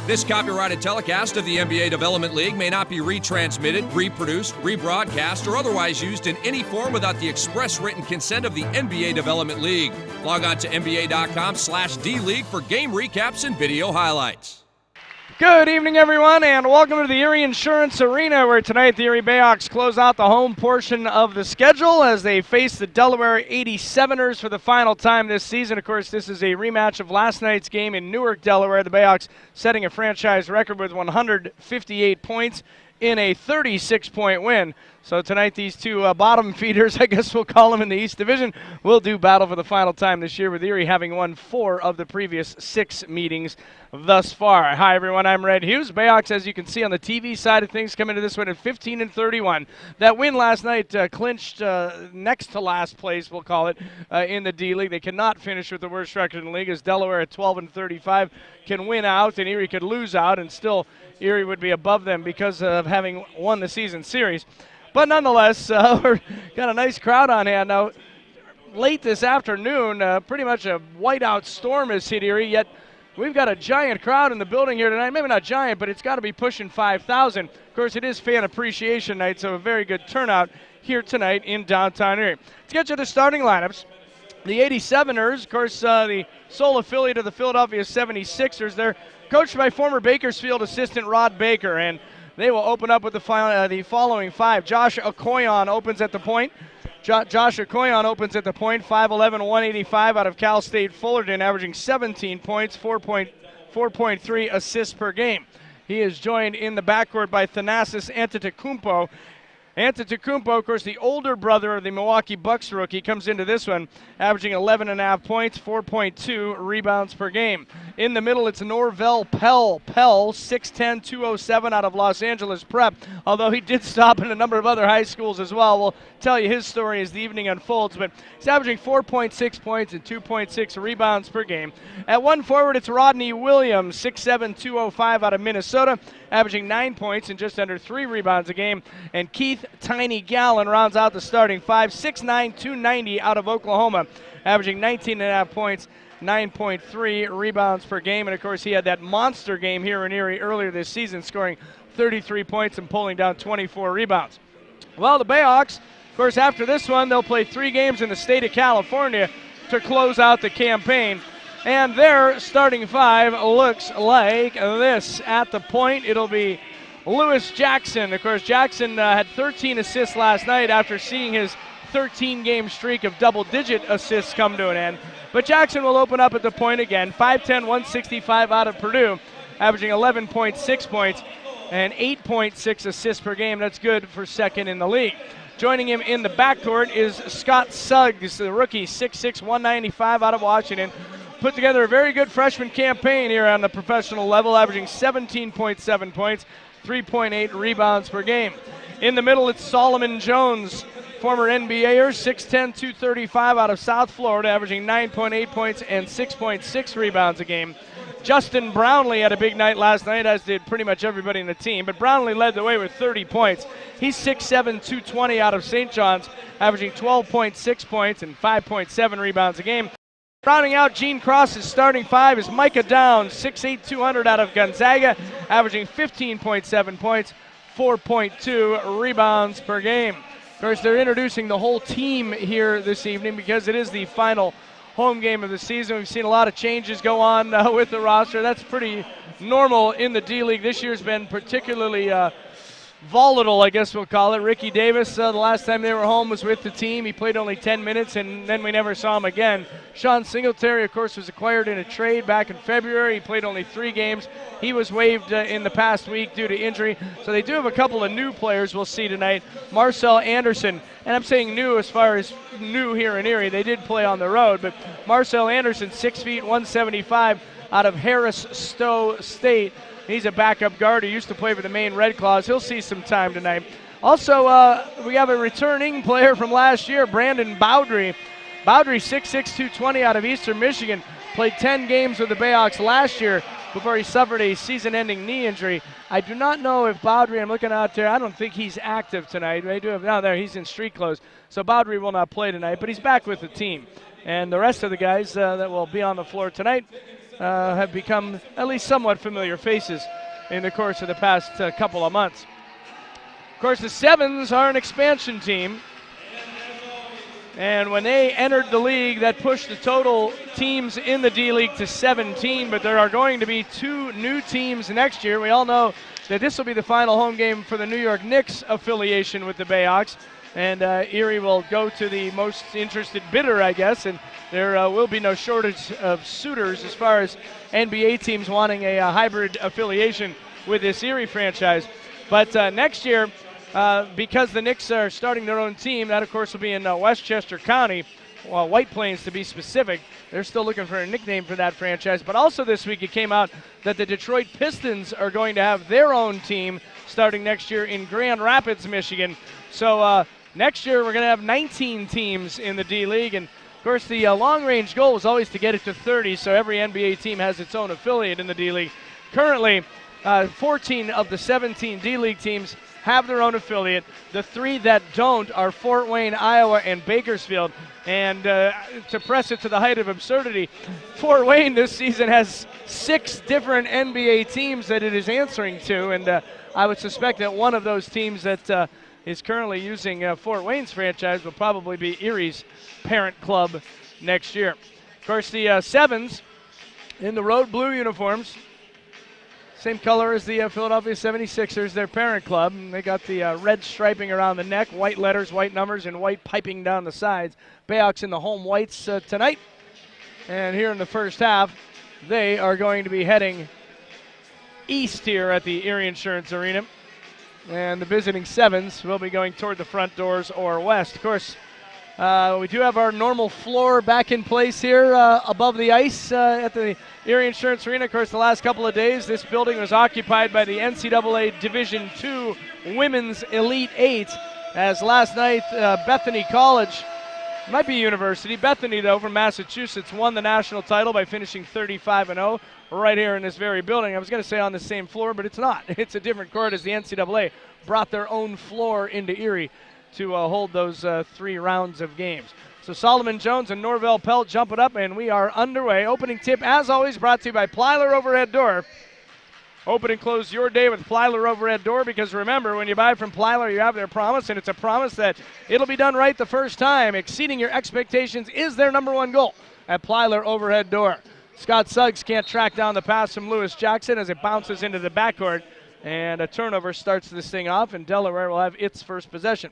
This copyrighted telecast of the NBA Development League may not be retransmitted, reproduced, rebroadcast, or otherwise used in any form without the express written consent of the NBA Development League. Log on to NBA.com/D-League for game recaps and video highlights. Good evening, everyone, and welcome to the Erie Insurance Arena, where tonight the Erie BayHawks close out the home portion of the schedule as they face the Delaware 87ers for the final time this season. Of course, this is a rematch of last night's game in Newark, Delaware. The BayHawks setting a franchise record with 158 points in a 36-point win. So tonight these two bottom feeders, I guess we'll call them in the East Division, will do battle for the final time this year, with Erie having won 4 of the previous 6 meetings thus far. Hi everyone, I'm Red Hughes. BayHawks, as you can see on the TV side of things, come into this one at 15-31. That win last night clinched next to last place, we'll call it, in the D-League. They cannot finish with the worst record in the league, as Delaware at 12-35 can win out and Erie could lose out, and still Erie would be above them because of having won the season series. But nonetheless, we've got a nice crowd on hand. Now, late this afternoon, pretty much a whiteout storm has hit Erie, yet we've got a giant crowd in the building here tonight. Maybe not giant, but it's got to be pushing 5,000. Of course, it is Fan Appreciation Night, so a very good turnout here tonight in downtown Erie. To get you the starting lineups, the 87ers, of course, the sole affiliate of the Philadelphia 76ers. They're coached by former Bakersfield assistant Rod Baker, and they will open up with the following 5. Josh Okoyan opens at the point. Josh Okoyan opens at the point, 5'11", 185 out of Cal State Fullerton, averaging 17 points, 4.3 assists per game. He is joined in the backcourt by Thanasis Antetokounmpo. Antetokounmpo, of course, the older brother of the Milwaukee Bucks rookie, comes into this one averaging 11.5 points, 4.2 rebounds per game. In the middle, it's Norvell Pell, 6'10", 207 out of Los Angeles Prep, although he did stop in a number of other high schools as well. We'll tell you his story as the evening unfolds, but he's averaging 4.6 points and 2.6 rebounds per game. At one forward, it's Rodney Williams, 6'7", 205 out of Minnesota, averaging 9 points and just under 3 rebounds a game. And Keith Tiny Gallen rounds out the starting 5, 6'9", 290 out of Oklahoma, averaging 19.5 points, 9.3 rebounds per game. And of course, he had that monster game here in Erie earlier this season, scoring 33 points and pulling down 24 rebounds. Well, the BayHawks, of course, after this one, they'll play 3 games in the state of California to close out the campaign. And their starting 5 looks like this. At the point, it'll be Lewis Jackson. Of course, Jackson had 13 assists last night after seeing his 13-game streak of double-digit assists come to an end. But Jackson will open up at the point again, 5'10", 165 out of Purdue, averaging 11.6 points and 8.6 assists per game. That's good for second in the league. Joining him in the backcourt is Scott Suggs, the rookie, 6'6", 195 out of Washington. Put together a very good freshman campaign here on the professional level, averaging 17.7 points, 3.8 rebounds per game. In the middle, it's Solomon Jones, former NBAer, 6'10", 235 out of South Florida, averaging 9.8 points and 6.6 rebounds a game. Justin Brownlee had a big night last night, as did pretty much everybody in the team, but Brownlee led the way with 30 points. He's 6'7", 220 out of St. John's, averaging 12.6 points and 5.7 rebounds a game. Rounding out Gene Cross's starting 5 is Micah Downs, 6'8", 200 out of Gonzaga, averaging 15.7 points, 4.2 rebounds per game. Of course, they're introducing the whole team here this evening because it is the final home game of the season. We've seen a lot of changes go on with the roster. That's pretty normal in the D-League. This year's been particularly volatile, I guess we'll call it. Ricky Davis, the last time they were home was with the team. He played only 10 minutes, and then we never saw him again. Sean Singletary, of course, was acquired in a trade back in February. He played only 3 games. He was waived in the past week due to injury. So they do have a couple of new players we'll see tonight. Marcel Anderson, and I'm saying new as far as new here in Erie. They did play on the road, but Marcel Anderson, 6 feet, 175 out of Harris Stowe State. He's a backup guard who used to play for the Maine Red Claws. He'll see some time tonight. Also, we have a returning player from last year, Brandon Bowdry. Bowdry, 6'6", 220 out of Eastern Michigan. Played 10 games with the BayHawks last year before he suffered a season-ending knee injury. I do not know if Bowdry, I'm looking out there, I don't think he's active tonight. They do have, no, there, he's in street clothes. So Bowdry will not play tonight, but he's back with the team. And the rest of the guys that will be on the floor tonight, have become at least somewhat familiar faces in the course of the past couple of months. Of course, the Sevens are an expansion team. And when they entered the league, that pushed the total teams in the D-League to 17, but there are going to be 2 new teams next year. We all know that this will be the final home game for the New York Knicks affiliation with the BayHawks, and Erie will go to the most interested bidder, I guess, and there will be no shortage of suitors as far as NBA teams wanting a hybrid affiliation with this Erie franchise. But next year, because the Knicks are starting their own team, that of course will be in Westchester County, well, White Plains to be specific. They're still looking for a nickname for that franchise. But also this week it came out that the Detroit Pistons are going to have their own team starting next year in Grand Rapids, Michigan. So next year we're going to have 19 teams in the D-League. And of course the long-range goal was always to get it to 30, so every NBA team has its own affiliate in the D-League. Currently, 14 of the 17 D-League teams have their own affiliate. The 3 that don't are Fort Wayne, Iowa, and Bakersfield. And to press it to the height of absurdity, Fort Wayne this season has 6 different NBA teams that it is answering to, and I would suspect that one of those teams that is currently using Fort Wayne's franchise will probably be Erie's parent club next year. Of course, the Sevens in the road blue uniforms, same color as the Philadelphia 76ers, their parent club. And they got the red striping around the neck, white letters, white numbers, and white piping down the sides. BayHawks in the home whites tonight. And here in the first half, they are going to be heading east here at the Erie Insurance Arena. And the visiting Sevens will be going toward the front doors or west. Of course, we do have our normal floor back in place here above the ice at the Erie Insurance Arena. Of course, the last couple of days, this building was occupied by the NCAA Division II Women's Elite Eight, as last night Bethany College, might be University, Bethany though from Massachusetts, won the national title by finishing 35-0 right here in this very building. I was going to say on the same floor, but it's not. It's a different court, as the NCAA brought their own floor into Erie to hold those 3 rounds of games. So Solomon Jones and Norvell Pelt jumping up, and we are underway. Opening tip, as always, brought to you by Plyler Overhead Door. Open and close your day with Plyler Overhead Door, because remember, when you buy from Plyler, you have their promise, and it's a promise that it'll be done right the first time. Exceeding your expectations is their #1 goal at Plyler Overhead Door. Scott Suggs can't track down the pass from Lewis Jackson as it bounces into the backcourt, and a turnover starts this thing off, and Delaware will have its first possession.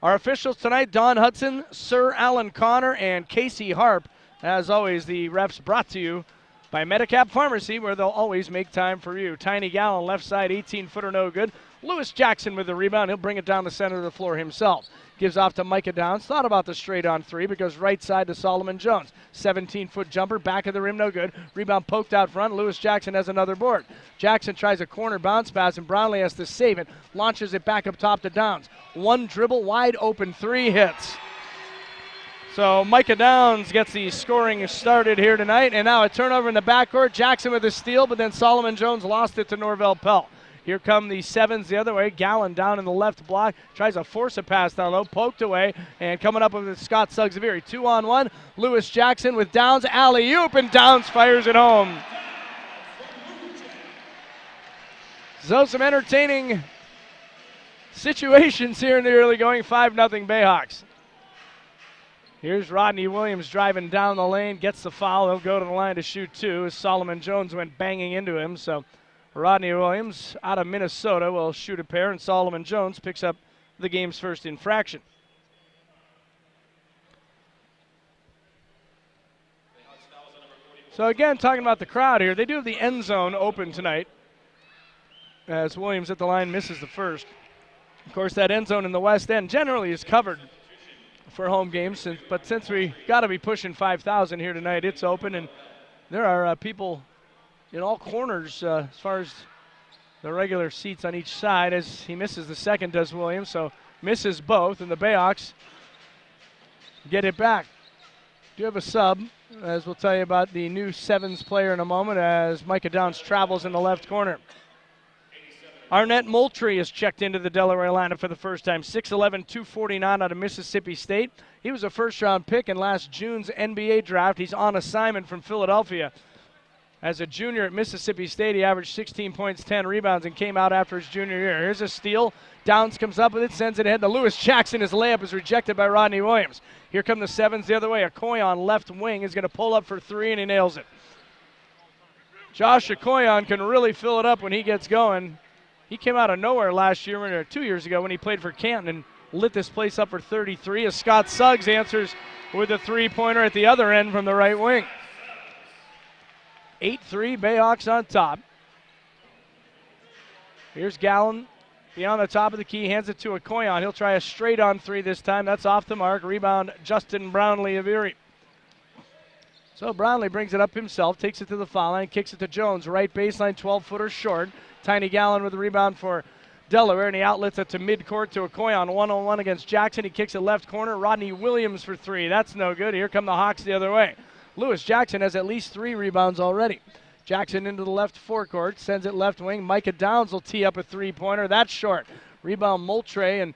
Our officials tonight, Don Hudson, Sir Alan Connor, and Casey Harp. As always, the refs brought to you by Medicap Pharmacy, where they'll always make time for you. Tiny Gallon, left side, 18-footer, no good. Lewis Jackson with the rebound. He'll bring it down the center of the floor himself. Gives off to Micah Downs. Thought about the straight on 3, because right side to Solomon Jones. 17-foot jumper, back of the rim, no good. Rebound poked out front. Lewis Jackson has another board. Jackson tries a corner bounce pass, and Brownlee has to save it. Launches it back up top to Downs. One dribble, wide open 3 hits. So Micah Downs gets the scoring started here tonight, and now a turnover in the backcourt. Jackson with a steal, but then Solomon Jones lost it to Norvell Pelt. Here come the Sevens the other way. Gallen down in the left block. Tries to force a pass down low. Poked away. And coming up with Scott Suggs of Erie. 2-on-1. Lewis Jackson with Downs. Alley-oop, and Downs fires it home. So some entertaining situations here in the early going. 5-0 BayHawks. Here's Rodney Williams driving down the lane. Gets the foul. He'll go to the line to shoot 2 as Solomon Jones went banging into him. So Rodney Williams out of Minnesota will shoot a pair, and Solomon Jones picks up the game's first infraction. So again, talking about the crowd here, they do have the end zone open tonight, as Williams at the line misses the first. Of course, that end zone in the west end generally is covered for home games, but since we got to be pushing 5,000 here tonight, it's open, and there are people in all corners as far as the regular seats on each side. As he misses the second, does Williams, so misses both, and the BayHawks get it back. Do have a sub, as we'll tell you about the new Sevens player in a moment, as Micah Downs travels in the left corner. Arnett Moultrie is checked into the Delaware lineup for the first time. 6'11", 249 out of Mississippi State. He was a first-round pick in last June's NBA draft. He's on assignment from Philadelphia. As a junior at Mississippi State, he averaged 16 points, 10 rebounds, and came out after his junior year. Here's a steal. Downs comes up with it, sends it ahead to Lewis Jackson. His layup is rejected by Rodney Williams. Here come the sevens the other way. Okoye left wing is going to pull up for three, and he nails it. Josh Okoye can really fill it up when he gets going. He came out of nowhere last year, or 2 years ago, when he played for Canton and lit this place up for 33. As Scott Suggs answers with a three-pointer at the other end from the right wing. 8-3, BayHawks on top. Here's Gallen beyond the top of the key, hands it to Okoye. He'll try a straight-on three this time. That's off the mark. Rebound, Justin Brownlee of Erie. So Brownlee brings it up himself, takes it to the foul line, kicks it to Jones. Right baseline, 12-footer short. Tiny Gallen with the rebound for Delaware, and he outlets it to midcourt to Okoye. One-on-one against Jackson. He kicks it left corner. Rodney Williams for three. That's no good. Here come the Hawks the other way. Lewis Jackson has at least 3 rebounds already. Jackson into the left forecourt, sends it left wing. Micah Downs will tee up a three-pointer. That's short. Rebound Moultrie, and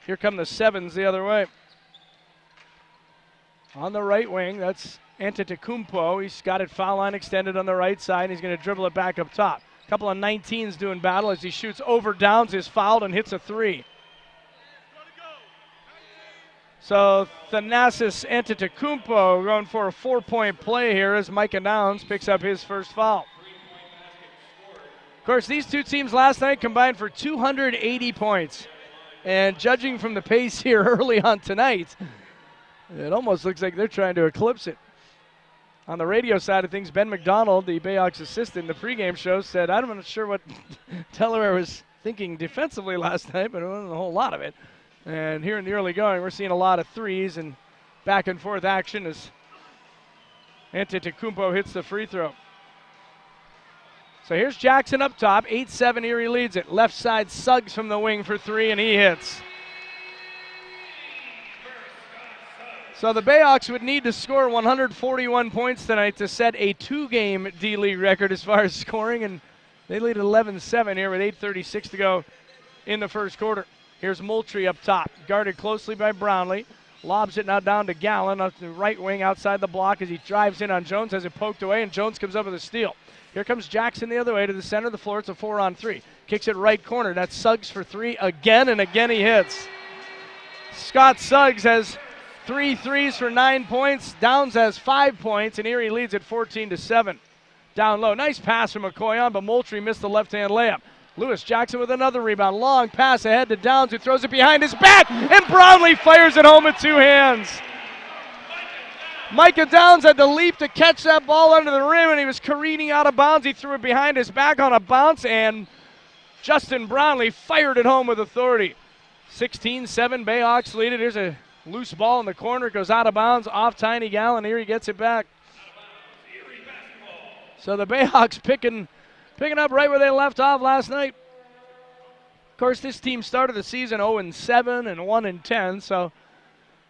here come the sevens the other way. On the right wing, that's Antetokounmpo. He's got it foul line extended on the right side. He's going to dribble it back up top. A couple of 19s doing battle as he shoots over Downs, is fouled, and hits a three. So Thanasis Antetokounmpo going for a 4-point play here as Micah Downs picks up his first foul. Of course, these two teams last night combined for 280 points. And judging from the pace here early on tonight, it almost looks like they're trying to eclipse it. On the radio side of things, Ben McDonald, the BayHawks assistant in the pregame show, said, I'm not sure what Delaware was thinking defensively last night, but it wasn't a whole lot of it. And here in the early going, we're seeing a lot of threes and back and forth action as Antetokounmpo hits the free throw. So here's Jackson up top. 8-7, Erie leads it. Left side, Suggs from the wing for three, and he hits. So the BayHawks would need to score 141 points tonight to set a 2-game D-League record as far as scoring, and they lead 11-7 here with 8:36 to go in the first quarter. Here's Moultrie up top, guarded closely by Brownlee. Lobs it now down to Gallen off the right wing outside the block as he drives in on Jones, has it poked away, and Jones comes up with a steal. Here comes Jackson the other way to the center of the floor. It's a 4-on-3. Kicks it right corner. That's Suggs for three again, and again he hits. Scott Suggs has 3 threes for 9 points. Downs has 5 points, and Erie leads at 14-7. Down low. Nice pass from Okoye, but Moultrie missed the left-hand layup. Lewis Jackson with another rebound. Long pass ahead to Downs, who throws it behind his back, and Brownlee fires it home with 2 hands. Micah Downs had to leap to catch that ball under the rim, and he was careening out of bounds. He threw it behind his back on a bounce, and Justin Brownlee fired it home with authority. 16-7, BayHawks lead it. Here's a loose ball in the corner. It goes out of bounds off Tiny Gallen. Erie gets it back. So the BayHawks picking up right where they left off last night. Of course, this team started the season 0-7 and 1-10, so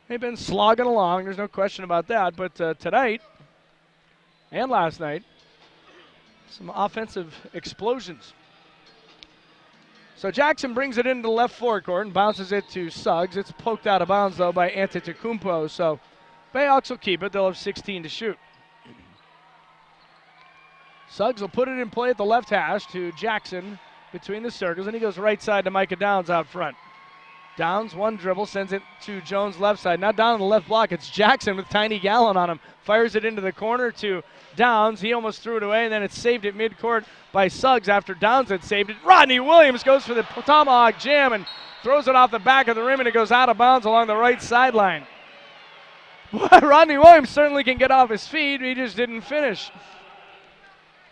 they've been slogging along. There's no question about that. But tonight and last night, some offensive explosions. So Jackson brings it into the left forecourt and bounces it to Suggs. It's poked out of bounds, though, by Antetokounmpo. So BayHawks will keep it. They'll have 16 to shoot. Suggs will put it in play at the left hash to Jackson between the circles, and he goes right side to Micah Downs out front. Downs, one dribble, sends it to Jones left side. Now down on the left block, it's Jackson with Tiny Gallen on him. Fires it into the corner to Downs. He almost threw it away, and then it's saved at midcourt by Suggs after Downs had saved it. Rodney Williams goes for the tomahawk jam and throws it off the back of the rim, and it goes out of bounds along the right sideline. Rodney Williams certainly can get off his feet. He just didn't finish.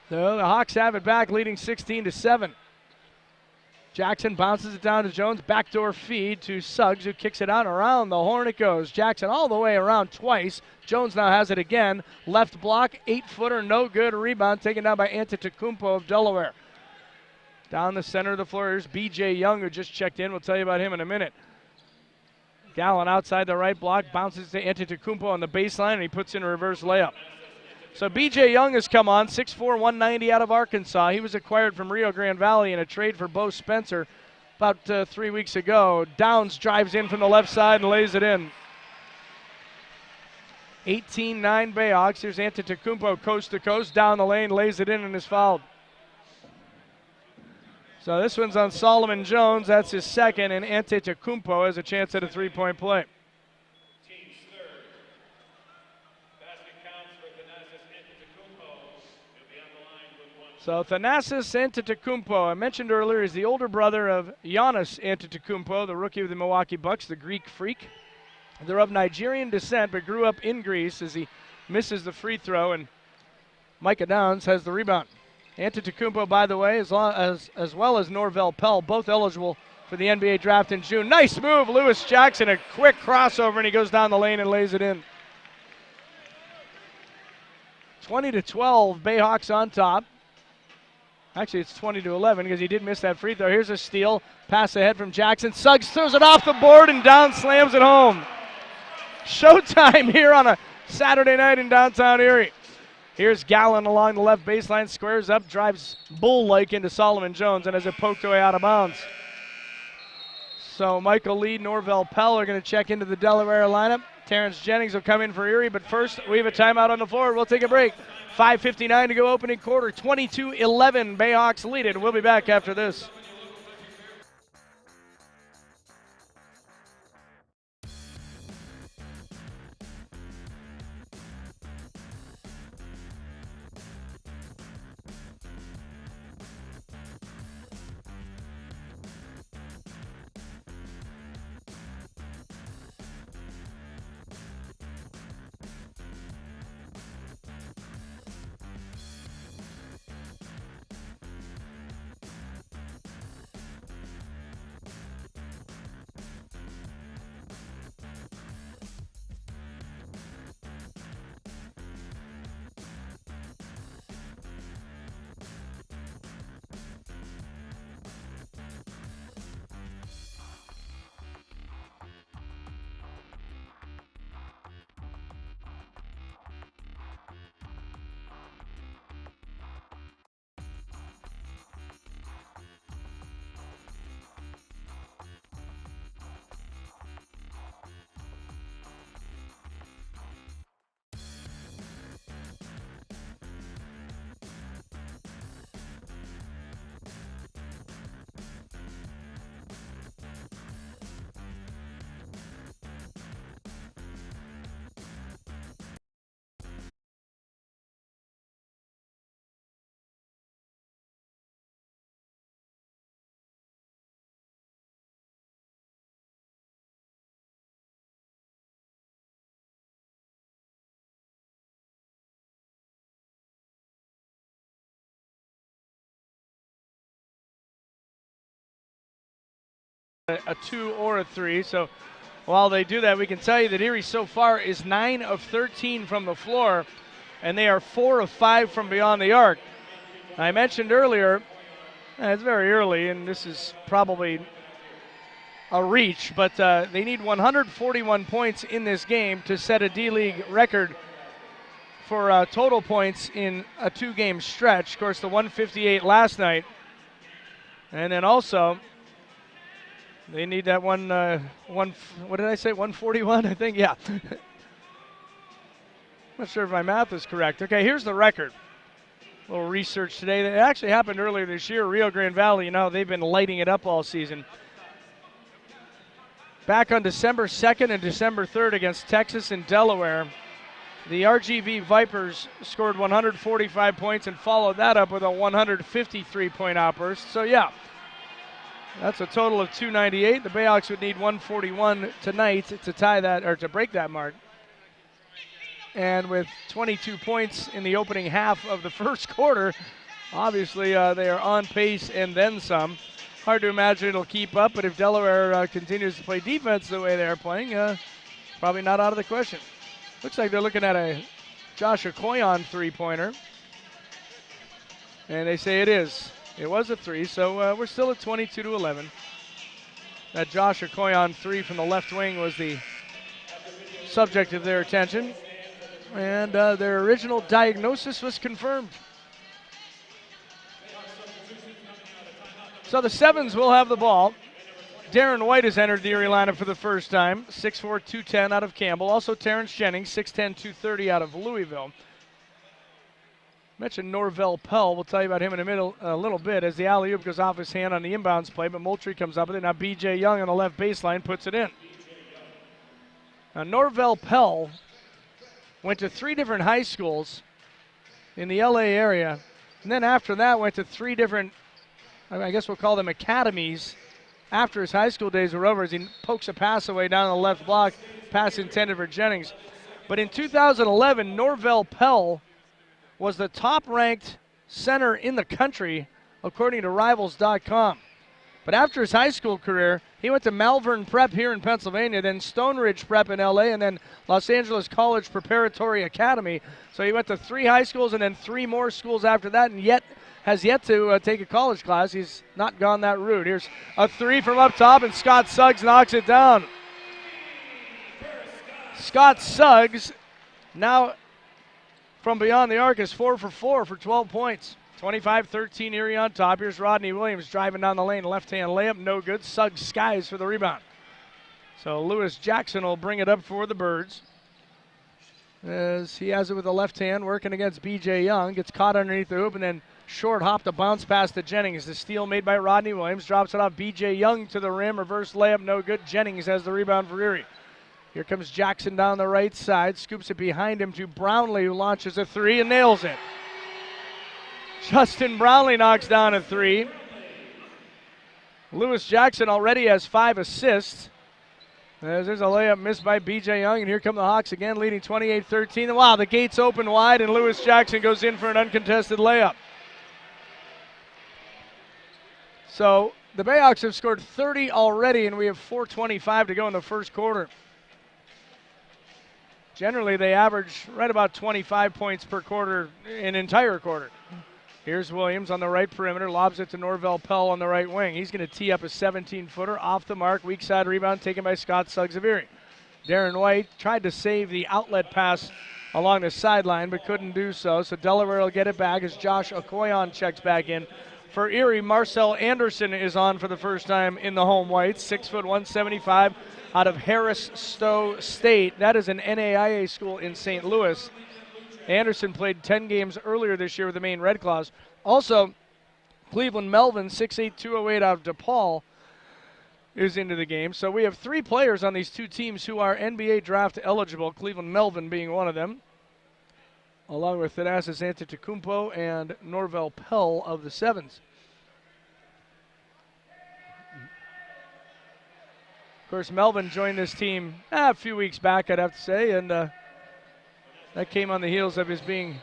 So the Hawks have it back, leading 16-7. Jackson bounces it down to Jones. Backdoor feed to Suggs, who kicks it out. Around the horn it goes. Jackson all the way around twice. Jones now has it again. Left block, 8-footer, no good. Rebound taken down by Antetokounmpo of Delaware. Down the center of the floor, here's B.J. Young, who just checked in. We'll tell you about him in a minute. Gallen outside the right block, bounces to Antetokounmpo on the baseline, and he puts in a reverse layup. So B.J. Young has come on, 6'4", 190 out of Arkansas. He was acquired from Rio Grande Valley in a trade for Bo Spencer about 3 weeks ago. Downs drives in from the left side and lays it in. 18-9 BayHawks. Here's Antetokounmpo coast to coast, down the lane, lays it in and is fouled. So this one's on Solomon Jones. That's his second, and Antetokounmpo has a chance at a three-point play. So Thanasis Antetokounmpo, I mentioned earlier, is the older brother of Giannis Antetokounmpo, the rookie of the Milwaukee Bucks, the Greek freak. They're of Nigerian descent, but grew up in Greece as he misses the free throw, and Micah Downs has the rebound. Antetokounmpo, by the way, as well as Norvell Pell, both eligible for the NBA draft in June. Nice move, Lewis Jackson, a quick crossover, and he goes down the lane and lays it in. 20-12, BayHawks on top. Actually, it's 20-11 because he did miss that free throw. Here's a steal. Pass ahead from Jackson. Suggs throws it off the board and down slams it home. Showtime here on a Saturday night in downtown Erie. Here's Gallen along the left baseline. Squares up, drives bull-like into Solomon Jones and has it poked away out of bounds. So Michael Lee, Norvell Pell are going to check into the Delaware lineup. Terrence Jennings will come in for Erie, but first we have a timeout on the floor. We'll take a break. 5:59 to go opening quarter. 22-11, BayHawks lead it. We'll be back after this. A 2 or a 3. So while they do that, we can tell you that Erie so far is 9 of 13 from the floor, and they are 4 of 5 from beyond the arc. I mentioned earlier, it's very early, and this is probably a reach, but they need 141 points in this game to set a D-League record for total points in a 2-game stretch. Of course, the 158 last night, and then also they need that what did I say, 141, I think? Yeah. Not sure if my math is correct. Okay, here's the record. A little research today. It actually happened earlier this year. Rio Grande Valley, you know, they've been lighting it up all season. Back on December 2nd and December 3rd against Texas and Delaware, the RGV Vipers scored 145 points and followed that up with a 153-point outburst. So, yeah. That's a total of 298. The BayHawks would need 141 tonight to tie that, or to break that mark. And with 22 points in the opening half of the first quarter, obviously they are on pace and then some. Hard to imagine it'll keep up, but if Delaware continues to play defense the way they're playing, probably not out of the question. Looks like they're looking at a Josh Okoyan three-pointer. And they say it is. It was a 3, so we're still at 22-11. That Josh Okoyan 3 from the left wing was the subject of their attention. And their original diagnosis was confirmed. So the Sevens will have the ball. Darren White has entered the Erie lineup for the first time, 6'4", 210 out of Campbell. Also Terrence Jennings, 6'10", 230 out of Louisville. Mentioned Norvell Pell. We'll tell you about him in a little bit as the alley-oop goes off his hand on the inbounds play, but Moultrie comes up with it. Now B.J. Young on the left baseline puts it in. Now Norvell Pell went to 3 different high schools in the LA area, and then after that went to 3 different, I guess we'll call them academies, after his high school days were over, as he pokes a pass away down the left block, pass intended for Jennings. But in 2011, Norvell Pell was the top-ranked center in the country, according to Rivals.com. But after his high school career, he went to Malvern Prep here in Pennsylvania, then Stone Ridge Prep in L.A., and then Los Angeles College Preparatory Academy. So he went to 3 high schools and then 3 more schools after that, and has yet to take a college class. He's not gone that route. Here's a 3 from up top, and Scott Suggs knocks it down. Scott Suggs now from beyond the arc is 4 for 4 for 12 points. 25-13 Erie on top. Here's Rodney Williams driving down the lane. Left-hand layup, no good. Suggs skies for the rebound. So Lewis Jackson will bring it up for the Birds, as he has it with the left hand, working against B.J. Young. Gets caught underneath the hoop and then short hop to bounce pass to Jennings. The steal made by Rodney Williams. Drops it off B.J. Young to the rim. Reverse layup, no good. Jennings has the rebound for Erie. Here comes Jackson down the right side. Scoops it behind him to Brownlee, who launches a 3 and nails it. Justin Brownlee knocks down a 3. Lewis Jackson already has 5 assists. There's a layup missed by B.J. Young, and here come the Hawks again, leading 28-13. Wow, the gates open wide, and Lewis Jackson goes in for an uncontested layup. So the BayHawks have scored 30 already, and we have 4:25 to go in the first quarter. Generally, they average right about 25 points per quarter, an entire quarter. Here's Williams on the right perimeter, lobs it to Norvell Pell on the right wing. He's going to tee up a 17-footer off the mark, weak side rebound taken by Scott Suggs of Erie. Darren White tried to save the outlet pass along the sideline, but couldn't do so. So Delaware will get it back as Josh Okoyan checks back in. For Erie, Marcel Anderson is on for the first time in the home whites, 6', 175. Out of Harris Stowe State. That is an NAIA school in St. Louis. Anderson played 10 games earlier this year with the Maine Red Claws. Also, Cleveland Melvin, 6'8", 208 out of DePaul, is into the game. So we have 3 players on these 2 teams who are NBA draft eligible, Cleveland Melvin being one of them, along with Thanasis Antetokounmpo and Norvell Pell of the Sevens. Of course, Melvin joined this team a few weeks back, I'd have to say, and that came on the heels of his being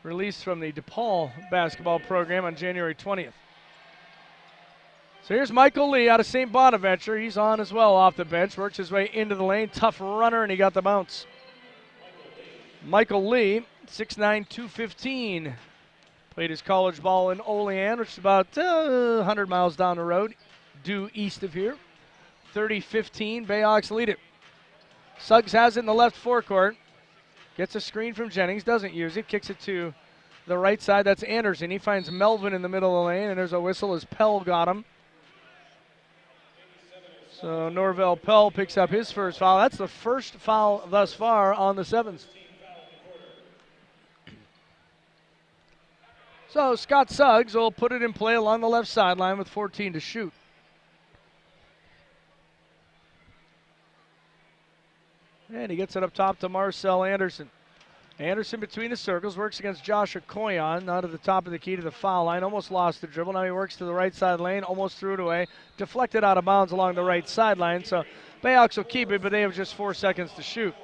released from the DePaul basketball program on January 20th. So here's Michael Lee out of St. Bonaventure. He's on as well off the bench, works his way into the lane. Tough runner, and he got the bounce. Michael Lee, 6'9", 215. Played his college ball in Olean, which is about 100 miles down the road, due east of here. 30-15, BayHawks lead it. Suggs has it in the left forecourt. Gets a screen from Jennings, doesn't use it, kicks it to the right side. That's Anderson. He finds Melvin in the middle of the lane, and there's a whistle as Pell got him. So Norvell Pell picks up his first foul. That's the first foul thus far on the Sevens. So Scott Suggs will put it in play along the left sideline with 14 to shoot. And he gets it up top to Marcel Anderson. Anderson between the circles, works against Josh Okoyan, out at the top of the key to the foul line. Almost lost the dribble. Now he works to the right side lane, almost threw it away. Deflected out of bounds along the right sideline. So BayHawks will keep it, but they have just 4 seconds to shoot.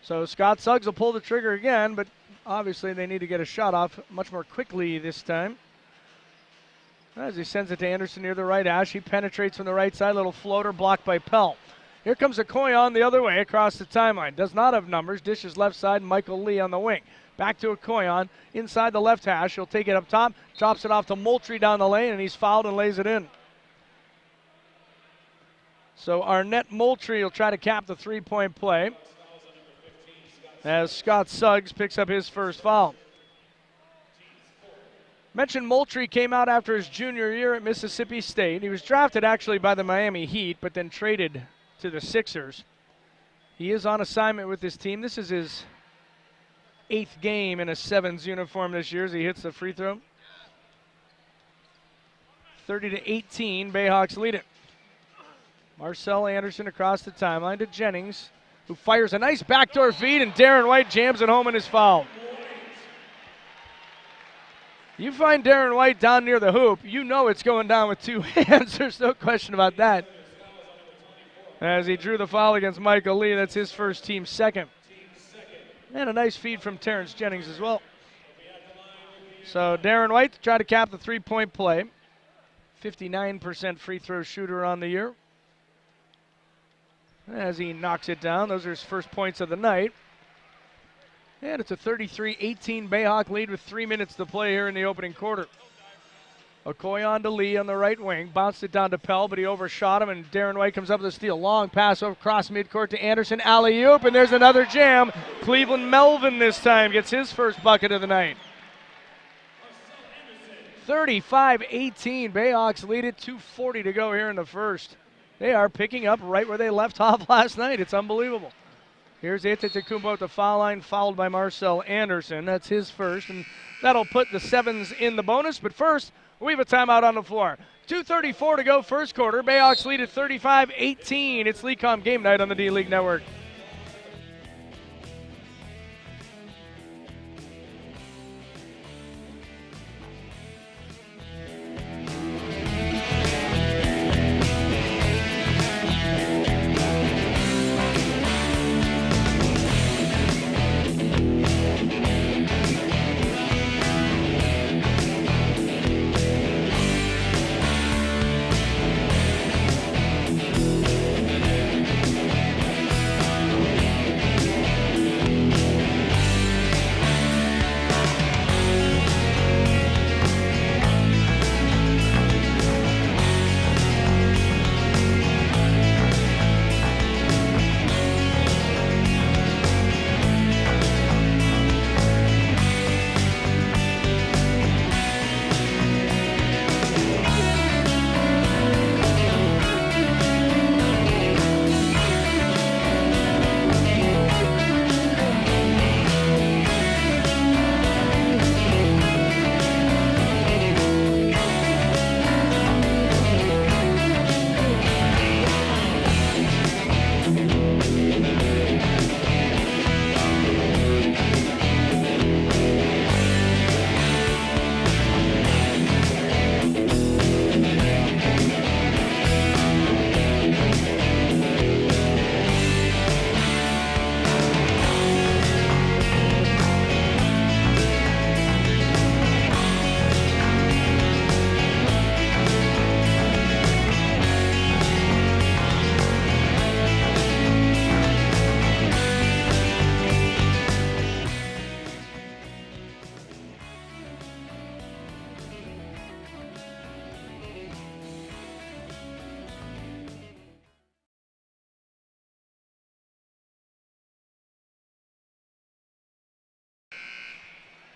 So Scott Suggs will pull the trigger again, but obviously they need to get a shot off much more quickly this time. As he sends it to Anderson near the right hash, he penetrates from the right side, little floater blocked by Pell. Here comes Okoyan the other way across the timeline. Does not have numbers, dishes left side, Michael Lee on the wing. Back to Okoyan, inside the left hash, he'll take it up top, drops it off to Moultrie down the lane, and he's fouled and lays it in. So Arnett Moultrie will try to cap the 3-point play as Scott Suggs picks up his first foul. Mentioned Moultrie came out after his junior year at Mississippi State. He was drafted actually by the Miami Heat, but then traded to the Sixers. He is on assignment with this team. This is his 8th game in a Sevens uniform this year as he hits the free throw. 30-18, BayHawks lead it. Marcel Anderson across the timeline to Jennings, who fires a nice backdoor feed, and Darren White jams it home and is fouled. You find Darren White down near the hoop, you know it's going down with 2 hands. There's no question about that. As he drew the foul against Michael Lee, that's his first, team second. And a nice feed from Terrence Jennings as well. So Darren White to try to cap the three-point play. 59% free throw shooter on the year. As he knocks it down, those are his first points of the night. And it's a 33-18 BayHawk lead with 3 minutes to play here in the opening quarter. Okoye on to Lee on the right wing. Bounced it down to Pell, but he overshot him, and Darren White comes up with a steal. Long pass over across midcourt to Anderson. Alley-oop, and there's another jam. Cleveland Melvin this time gets his first bucket of the night. 35-18. BayHawks lead it. 2:40 to go here in the first. They are picking up right where they left off last night. It's unbelievable. Here's Antetokounmpo at the foul line, fouled by Marcel Anderson. That's his first, and that'll put the Sevens in the bonus. But first, we have a timeout on the floor. 2:34 to go first quarter. BayHawks lead at 35-18. It's LeCom Game Night on the D-League Network.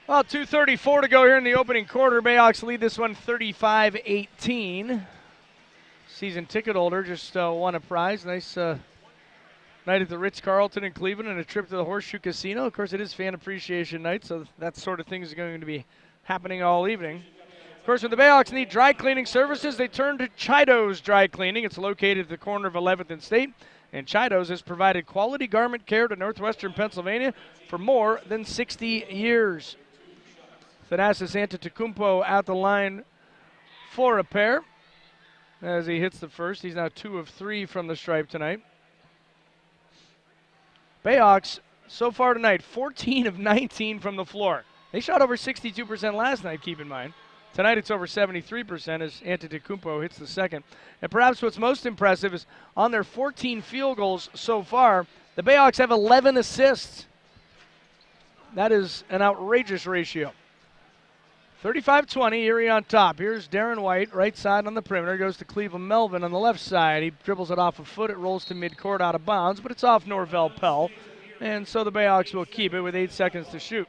Well, 2:34 to go here in the opening quarter. BayHawks lead this one 35-18. Season ticket holder just won a prize. Nice night at the Ritz-Carlton in Cleveland and a trip to the Horseshoe Casino. Of course, it is Fan Appreciation Night, so that sort of thing is going to be happening all evening. Of course, when the BayHawks need dry cleaning services, they turn to Chido's Dry Cleaning. It's located at the corner of 11th and State, and Chido's has provided quality garment care to northwestern Pennsylvania for more than 60 years. Thanasis Antetokounmpo at the line for a pair as he hits the first. He's now 2 of 3 from the stripe tonight. BayHawks so far tonight, 14 of 19 from the floor. They shot over 62% last night, keep in mind. Tonight it's over 73% as Antetokounmpo hits the second. And perhaps what's most impressive is on their 14 field goals so far, the BayHawks have 11 assists. That is an outrageous ratio. 35-20, Erie on top. Here's Darren White, right side on the perimeter. Goes to Cleveland Melvin on the left side. He dribbles it off a foot. It rolls to midcourt out of bounds, but it's off Norvell Pell. And so the BayHawks will keep it with 8 seconds to shoot.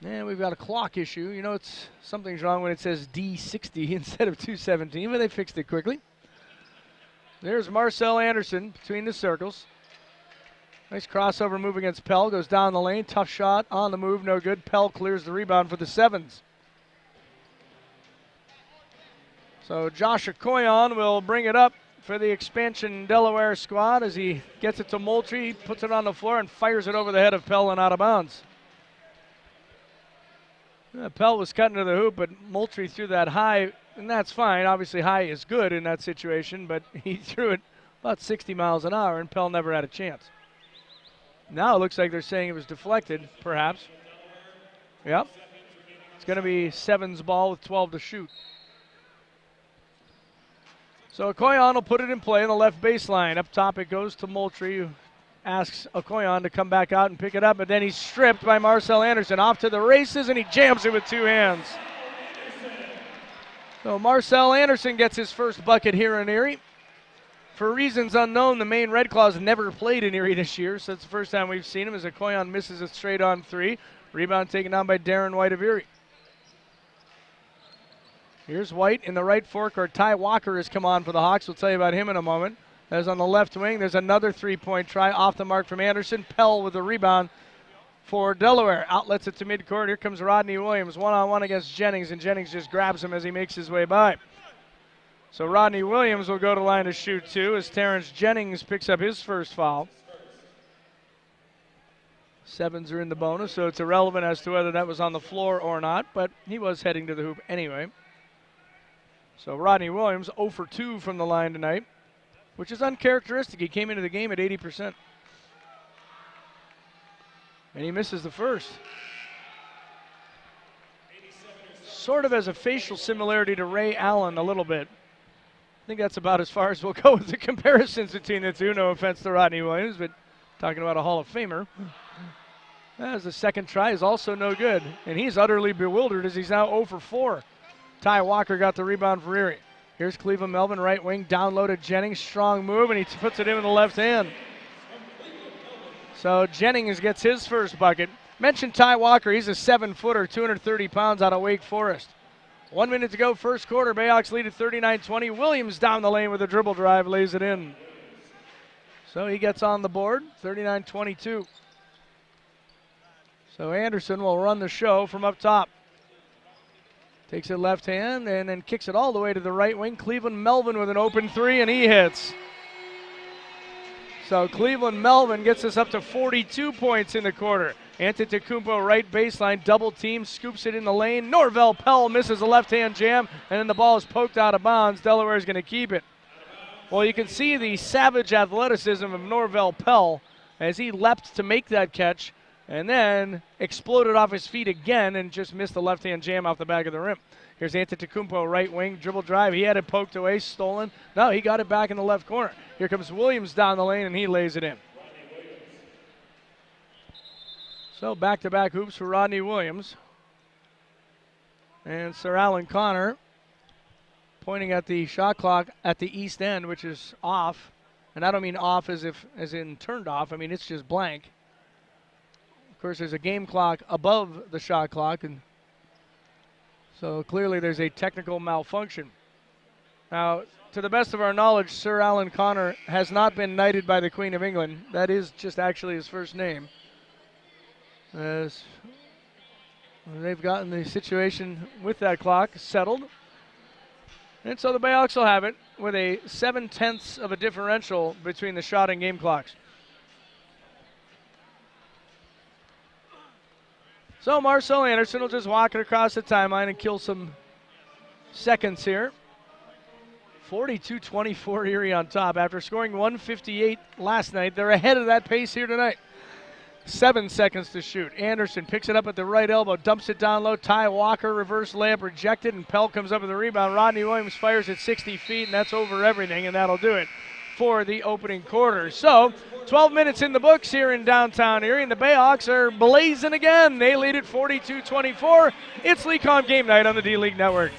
And we've got a clock issue. You know, something's wrong when it says D60 instead of 217, but they fixed it quickly. There's Marcel Anderson between the circles. Nice crossover move against Pell. Goes down the lane. Tough shot on the move. No good. Pell clears the rebound for the Sevens. So Josh Okoyan will bring it up for the expansion Delaware squad as he gets it to Moultrie, puts it on the floor, and fires it over the head of Pell and out of bounds. Pell was cutting to the hoop, but Moultrie threw that high, and that's fine. Obviously, high is good in that situation, but he threw it about 60 miles an hour, and Pell never had a chance. Now it looks like they're saying it was deflected, perhaps. Yep. It's going to be Sevens ball with 12 to shoot. So Okoyan will put it in play on the left baseline. Up top it goes to Moultrie, who asks Okoyan to come back out and pick it up, but then he's stripped by Marcel Anderson. Off to the races, and he jams it with two hands. So Marcel Anderson gets his first bucket here in Erie. For reasons unknown, the Maine Red Claws never played in Erie this year, so it's the first time we've seen him as Okoyan misses a straight-on three. Rebound taken down by Darren White of Erie. Here's White in the right forecourt. Ty Walker has come on for the Hawks. We'll tell you about him in a moment. As on the left wing, there's another three-point try off the mark from Anderson. Pell with the rebound for Delaware. Outlets it to midcourt. Here comes Rodney Williams, one-on-one against Jennings, and Jennings just grabs him as he makes his way by. So Rodney Williams will go to line to shoot two as Terrence Jennings picks up his first foul. Sevens are in the bonus, so it's irrelevant as to whether that was on the floor or not, but he was heading to the hoop anyway. So Rodney Williams 0 for 2 from the line tonight, which is uncharacteristic. He came into the game at 80%. And he misses the first. Sort of has a facial similarity to Ray Allen a little bit. I think that's about as far as we'll go with the comparisons between the two. No offense to Rodney Williams, but talking about a Hall of Famer. As the second try is also no good. And he's utterly bewildered as he's now 0 for 4. Ty Walker got the rebound for Erie. Here's Cleveland Melvin, right wing, down low to Jennings. Strong move, and he puts it in with the left hand. So Jennings gets his first bucket. Mentioned Ty Walker. He's a 7-footer, 230 pounds out of Wake Forest. 1 minute to go, first quarter. BayHawks lead at 39-20. Williams down the lane with a dribble drive, lays it in. So he gets on the board, 39-22. So Anderson will run the show from up top. Takes it left hand and then kicks it all the way to the right wing. Cleveland Melvin with an open three, and he hits. So Cleveland Melvin gets us up to 42 points in the quarter. Antetokounmpo right baseline, double team, scoops it in the lane. Norvell Pell misses a left-hand jam, and then the ball is poked out of bounds. Delaware is going to keep it. Well, you can see the savage athleticism of Norvell Pell as he leapt to make that catch and then exploded off his feet again and just missed the left-hand jam off the back of the rim. Here's Antetokounmpo, right wing, dribble drive. He had it poked away, stolen. No, he got it back in the left corner. Here comes Williams down the lane, and he lays it in. So back-to-back hoops for Rodney Williams. And Sir Alan Connor pointing at the shot clock at the east end, which is off. And I don't mean off as in turned off. I mean it's just blank. Of course, there's a game clock above the shot clock, and so clearly there's a technical malfunction. Now, to the best of our knowledge, Sir Alan Connor has not been knighted by the Queen of England. That is just actually his first name. As they've gotten the situation with that clock settled. And so the BayHawks will have it with a 7/10 of a differential between the shot and game clocks. So Marcel Anderson will just walk it across the timeline and kill some seconds here. 42-24 Erie on top. After scoring 158 last night, they're ahead of that pace here tonight. 7 seconds to shoot. Anderson picks it up at the right elbow, dumps it down low. Ty Walker, reverse layup rejected, and Pell comes up with the rebound. Rodney Williams fires at 60 feet, and that's over everything, and that'll do it for the opening quarter. So 12 minutes in the books here in downtown Erie, and the BayHawks are blazing again. They lead at 42-24. It's LeCom Game Night on the D-League Network.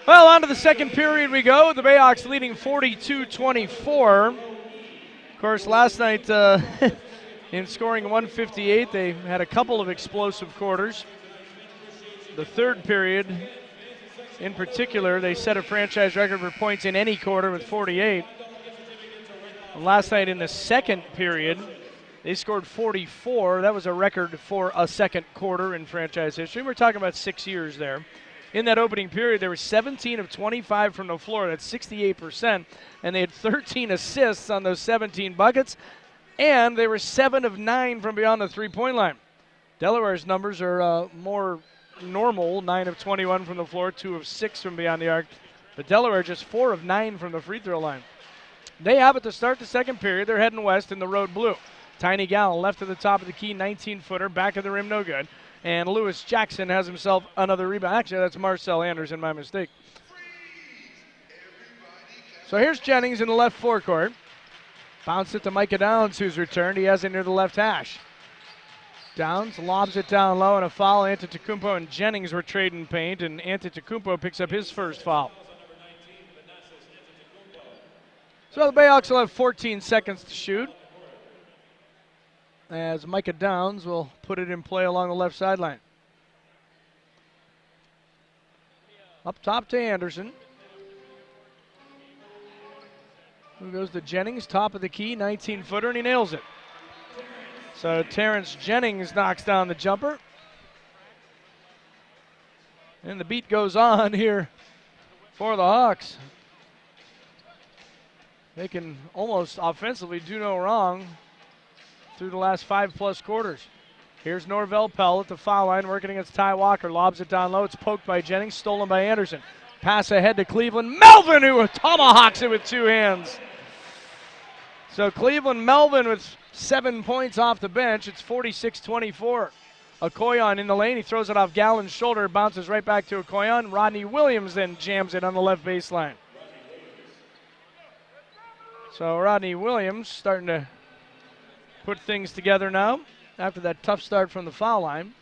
Well, on to the second period we go. The BayHawks leading 42-24. Of course, last night in scoring 158, they had a couple of explosive quarters. The third period, in particular, they set a franchise record for points in any quarter with 48. And last night in the second period, they scored 44. That was a record for a second quarter in franchise history. We're talking about 6 years there. In that opening period, they were 17 of 25 from the floor. That's 68%. And they had 13 assists on those 17 buckets. And they were 7 of 9 from beyond the three-point line. Delaware's numbers are more normal, 9 of 21 from the floor, 2 of 6 from beyond the arc. But Delaware just 4 of 9 from the free throw line. They have it to start the second period. They're heading west in the road blue. Tiny Gallen left to the top of the key, 19-footer, back of the rim, no good. And Lewis Jackson has himself another rebound. Actually, that's Marcel Anderson, my mistake. So here's Jennings in the left forecourt. Bounce it to Micah Downs, who's returned. He has it near the left hash. Downs lobs it down low, and a foul. Antetokounmpo and Jennings were trading paint, and Antetokounmpo picks up his first foul. So the BayHawks will have 14 seconds to shoot, as Micah Downs will put it in play along the left sideline. Up top to Anderson. Who goes to Jennings, top of the key, 19-footer, and he nails it. So Terrence Jennings knocks down the jumper. And the beat goes on here for the Hawks. They can almost offensively do no wrong through the last 5+ quarters. Here's Norvell Pell at the foul line working against Ty Walker. Lobs it down low. It's poked by Jennings, stolen by Anderson. Pass ahead to Cleveland. Melvin, who tomahawks it with two hands. So Cleveland, Melvin with 7 points off the bench. It's 46-24. Okoyan in the lane. He throws it off Gallen's shoulder. Bounces right back to Okoyan. Rodney Williams then jams it on the left baseline. So Rodney Williams starting to put things together now after that tough start from the foul line.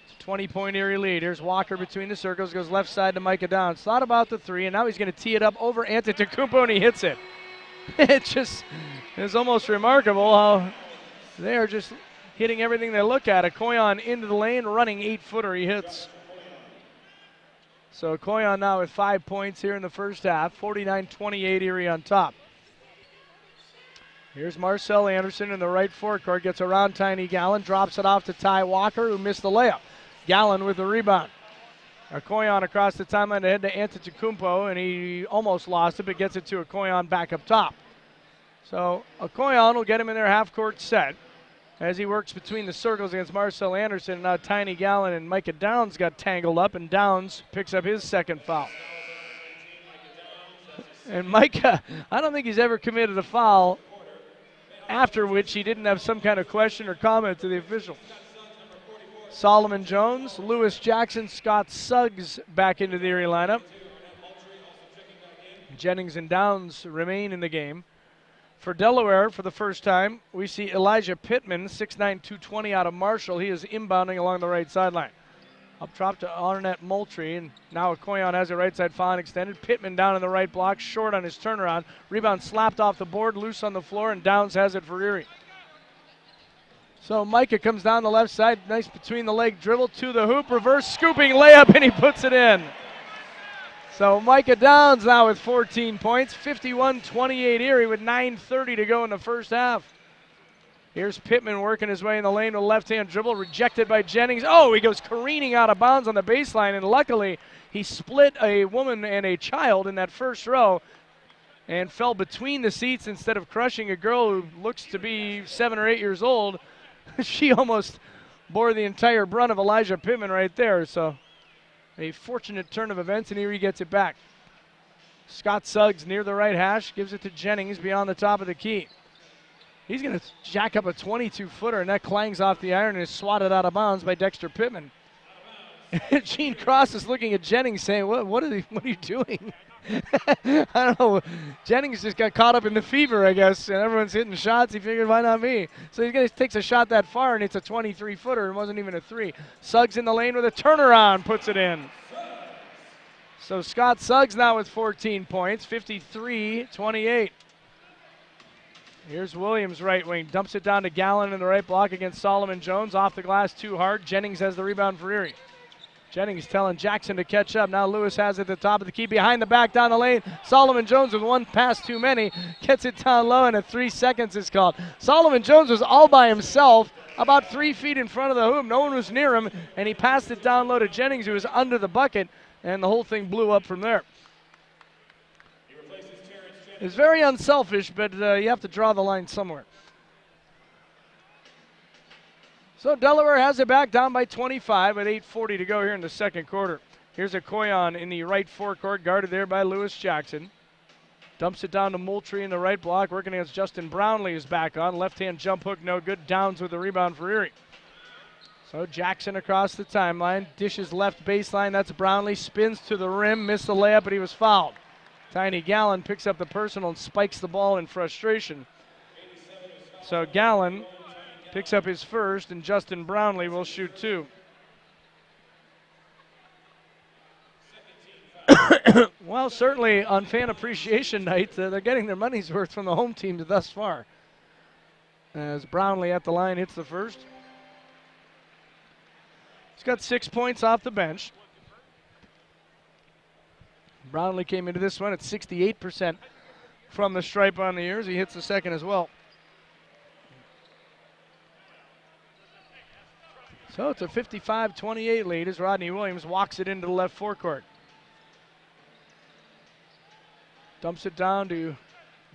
It's a 20-point Erie lead. Here's Walker between the circles. Goes left side to Micah Downs. Thought about the three, and now he's going to tee it up over Antetokounmpo, and he hits it. It just is almost remarkable how they are just hitting everything they look at. Okoyan into the lane, running 8-footer, he hits. So Okoyan now with 5 points here in the first half. 49-28 Erie on top. Here's Marcel Anderson in the right forecourt. Gets around Tiny Gallen, drops it off to Ty Walker, who missed the layup. Gallen with the rebound. Okoyan across the timeline to head to Antetokounmpo, and he almost lost it, but gets it to Okoyan back up top. So Okoyan will get him in their half-court set as he works between the circles against Marcel Anderson. Now Tiny Gallen and Micah Downs got tangled up, and Downs picks up his second foul. And Micah, I don't think he's ever committed a foul after which he didn't have some kind of question or comment to the official. Solomon Jones, Lewis Jackson, Scott Suggs back into the Erie lineup. Jennings and Downs remain in the game. For Delaware, for the first time, we see Elijah Pittman, 6'9", 220 out of Marshall. He is inbounding along the right sideline. Up top to Arnett Moultrie, and now Okoyan has a right side foul extended. Pittman down in the right block, short on his turnaround. Rebound slapped off the board, loose on the floor, and Downs has it for Erie. So Micah comes down the left side, nice between the leg dribble to the hoop, reverse scooping layup, and he puts it in. So Micah Downs now with 14 points, 51-28 Erie with 9:30 to go in the first half. Here's Pittman working his way in the lane with a left-hand dribble, rejected by Jennings. Oh, he goes careening out of bounds on the baseline, and luckily he split a woman and a child in that first row and fell between the seats instead of crushing a girl who looks to be 7 or 8 years old. She almost bore the entire brunt of Elijah Pittman right there. So a fortunate turn of events, and Erie gets it back. Scott Suggs near the right hash, gives it to Jennings beyond the top of the key. He's going to jack up a 22-footer, and that clangs off the iron and is swatted out of bounds by Dexter Pittman. Gene Cross is looking at Jennings saying, what are you doing? I don't know. Jennings just got caught up in the fever, I guess, and everyone's hitting shots. He figured, why not me? So he takes a shot that far, and it's a 23-footer. It wasn't even a three. Suggs in the lane with a turnaround, puts it in. So Scott Suggs now with 14 points, 53-28. Here's Williams, right wing, dumps it down to Gallen in the right block against Solomon Jones. Off the glass too hard. Jennings has the rebound for Erie. Jennings telling Jackson to catch up. Now Lewis has it at the top of the key, behind the back, down the lane. Solomon Jones with one pass too many. Gets it down low, and at 3 seconds is called. Solomon Jones was all by himself, about 3 feet in front of the hoop. No one was near him, and he passed it down low to Jennings, who was under the bucket, and the whole thing blew up from there. It's very unselfish, but you have to draw the line somewhere. So Delaware has it back, down by 25 with 8:40 to go here in the second quarter. Here's Okoyan in the right forecourt, guarded there by Lewis Jackson. Dumps it down to Moultrie in the right block, working against Justin Brownlee is back on. Left-hand jump hook, no good. Downs with the rebound for Erie. So Jackson across the timeline, dishes left baseline, that's Brownlee, spins to the rim, missed the layup, but he was fouled. Tiny Gallen picks up the personal and spikes the ball in frustration. So Gallen picks up his first, and Justin Brownlee will shoot 2. Well, certainly on fan appreciation night, they're getting their money's worth from the home team thus far. As Brownlee at the line hits the first. He's got 6 points off the bench. Brownlee came into this one at 68% from the stripe on the years. He hits the second as well. So it's a 55-28 lead as Rodney Williams walks it into the left forecourt. Dumps it down to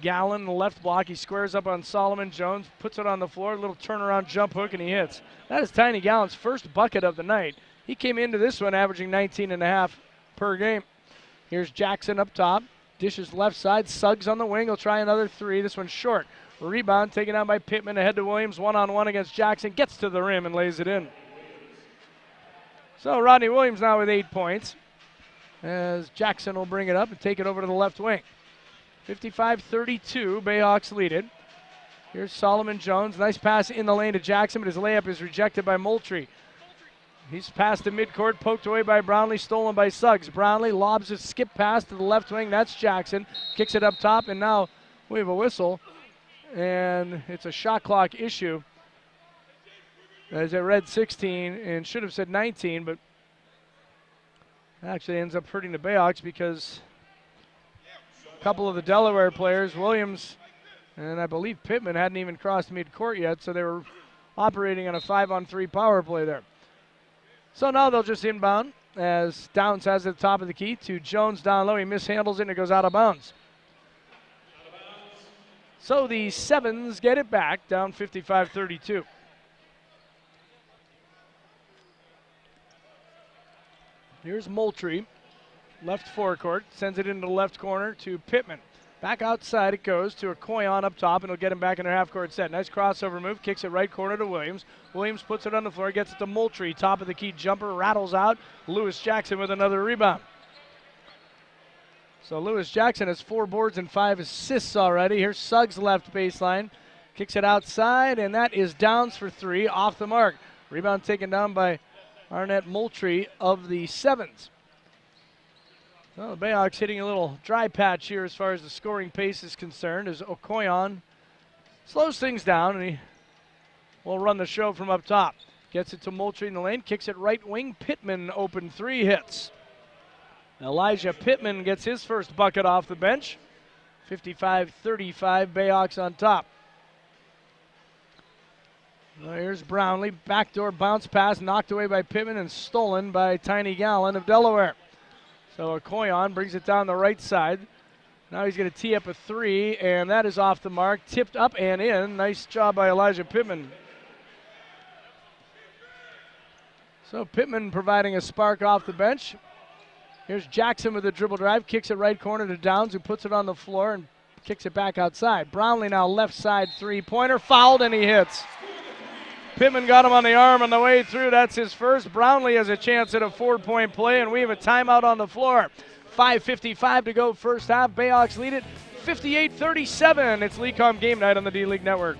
Gallen in the left block. He squares up on Solomon Jones, puts it on the floor, little turnaround jump hook, and he hits. That is Tiny Gallen's first bucket of the night. He came into this one averaging 19.5 per game. Here's Jackson up top. Dishes left side. Suggs on the wing. He'll try another 3. This one's short. Rebound taken out by Pittman. Ahead to Williams. One-on-one against Jackson. Gets to the rim and lays it in. So Rodney Williams now with 8 points. As Jackson will bring it up and take it over to the left wing. 55-32. BayHawks lead it. Here's Solomon Jones. Nice pass in the lane to Jackson, but his layup is rejected by Moultrie. He's passed the midcourt, poked away by Brownlee, stolen by Suggs. Brownlee lobs a skip pass to the left wing. That's Jackson. Kicks it up top, and now we have a whistle. And it's a shot clock issue. As it read 16 and should have said 19, but actually ends up hurting the BayHawks because a couple of the Delaware players, Williams and I believe Pittman, hadn't even crossed midcourt yet, so they were operating on a 5-on-3 power play there. So now they'll just inbound as Downs has it at the top of the key to Jones down low. He mishandles it and it goes out of bounds. So the Sevens get it back, down 55-32. Here's Moultrie, left forecourt, sends it into the left corner to Pittman. Back outside it goes to Okoyan up top, and he'll get him back in their half-court set. Nice crossover move, kicks it right corner to Williams. Williams puts it on the floor, gets it to Moultrie. Top of the key jumper, rattles out. Lewis Jackson with another rebound. So Lewis Jackson has 4 boards and 5 assists already. Here's Suggs left baseline. Kicks it outside, and that is Downs for 3, off the mark. Rebound taken down by Arnett Moultrie of the Sevens. Well, the BayHawks hitting a little dry patch here as far as the scoring pace is concerned as Okoyan slows things down, and he will run the show from up top. Gets it to Moultrie in the lane, kicks it right wing. Pittman open 3 hits. Elijah Pittman gets his first bucket off the bench. 55-35, BayHawks on top. Well, here's Brownlee, backdoor bounce pass knocked away by Pittman and stolen by Tiny Gallen of Delaware. So Okoyan brings it down the right side. Now he's going to tee up a 3, and that is off the mark. Tipped up and in. Nice job by Elijah Pittman. So Pittman providing a spark off the bench. Here's Jackson with a dribble drive. Kicks it right corner to Downs, who puts it on the floor and kicks it back outside. Brownlee now left side three-pointer. Fouled, and he hits. Pittman got him on the arm on the way through. That's his first. Brownlee has a chance at a 4-point play, and we have a timeout on the floor. 5:55 to go first half. BayHawks lead it 58-37. It's LeCom Game Night on the D-League Network.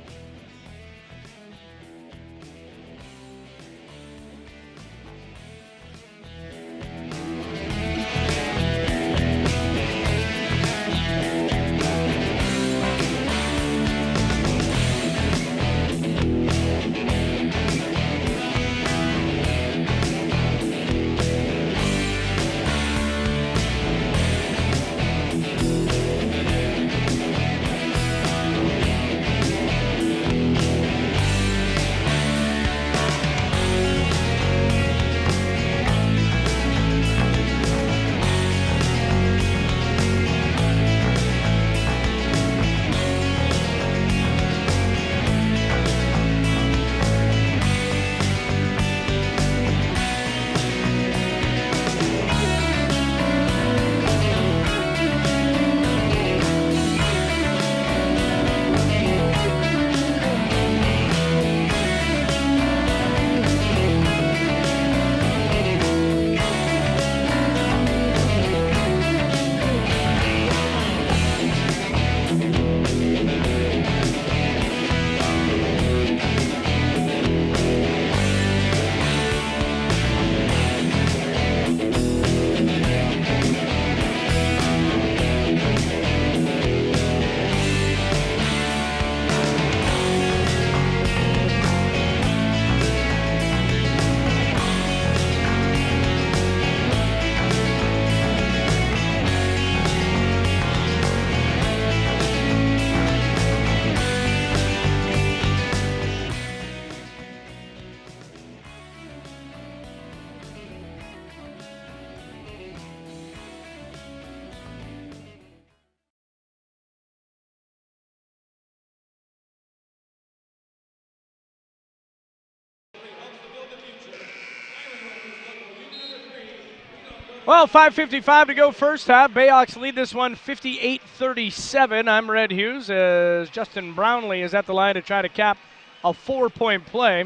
Well, 5:55 to go first half. BayHawks lead this one 58-37. I'm Red Hughes as Justin Brownlee is at the line to try to cap a 4-point play.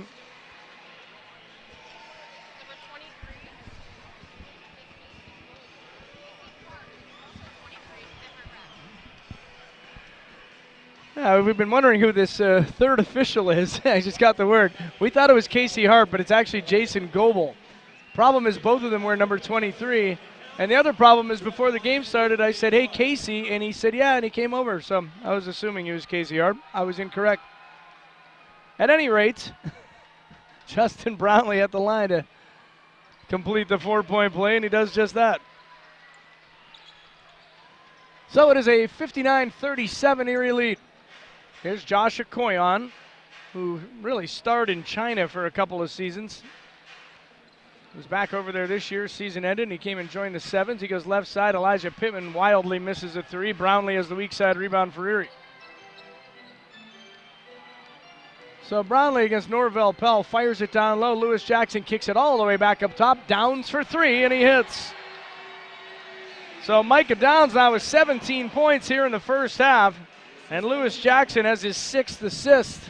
Yeah, we've been wondering who this third official is. I just got the word. We thought it was Casey Hart, but it's actually Jason Goebel. Problem is both of them wear number 23. And the other problem is before the game started, I said, hey, Casey, and he said, yeah, and he came over. So I was assuming he was Casey Hart. I was incorrect. At any rate, Justin Brownlee at the line to complete the 4-point play, and he does just that. So it is a 59-37 Erie lead. Here's Josh Okoyon, who really starred in China for a couple of seasons. He was back over there this year, season ended, and he came and joined the Sevens. He goes left side. Elijah Pittman wildly misses a three. Brownlee has the weak side rebound for Erie. So Brownlee against Norvell Pell fires it down low. Lewis Jackson kicks it all the way back up top. Downs for three, and he hits. So Micah Downs now with 17 points here in the first half. And Lewis Jackson has his 6th assist.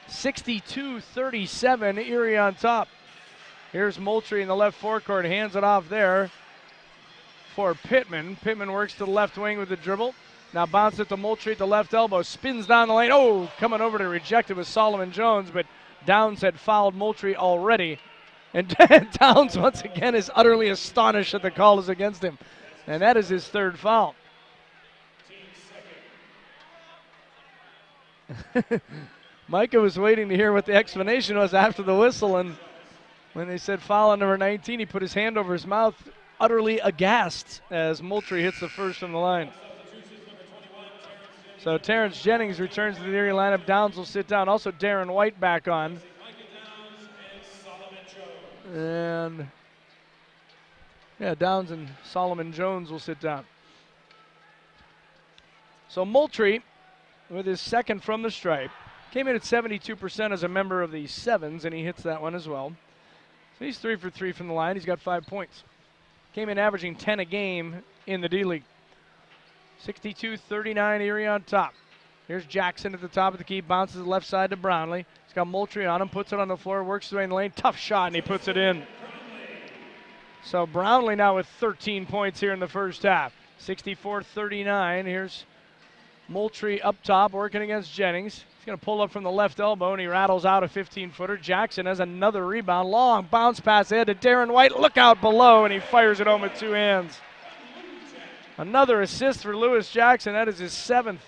62-37, Erie on top. Here's Moultrie in the left forecourt, hands it off there for Pittman. Pittman works to the left wing with the dribble. Now bounce it to Moultrie at the left elbow, spins down the lane. Oh, coming over to reject it was Solomon Jones, but Downs had fouled Moultrie already. And Downs once again is utterly astonished that the call is against him. And that is his 3rd foul. Micah was waiting to hear what the explanation was after the whistle, and when they said foul on number 19, he put his hand over his mouth, utterly aghast as Moultrie hits the first from the line. So Terrence Jennings returns to the Erie lineup. Downs will sit down. Also Darren White back on. And yeah, Downs and Solomon Jones will sit down. So Moultrie, with his 2nd from the stripe, came in at 72% as a member of the Sevens, and he hits that one as well. So he's 3 for 3 from the line. He's got 5 points. Came in averaging 10 a game in the D-League. 62-39 Erie on top. Here's Jackson at the top of the key, bounces left side to Brownlee. He's got Moultrie on him, puts it on the floor, works his way in the lane. Tough shot, and he puts it in. So Brownlee now with 13 points here in the first half. 64-39. Here's Moultrie up top, working against Jennings. He's going to pull up from the left elbow, and he rattles out a 15-footer. Jackson has another rebound. Long bounce pass ahead to Darren White. Look out below, and he fires it home with 2 hands. Another assist for Lewis Jackson. That is his 7th.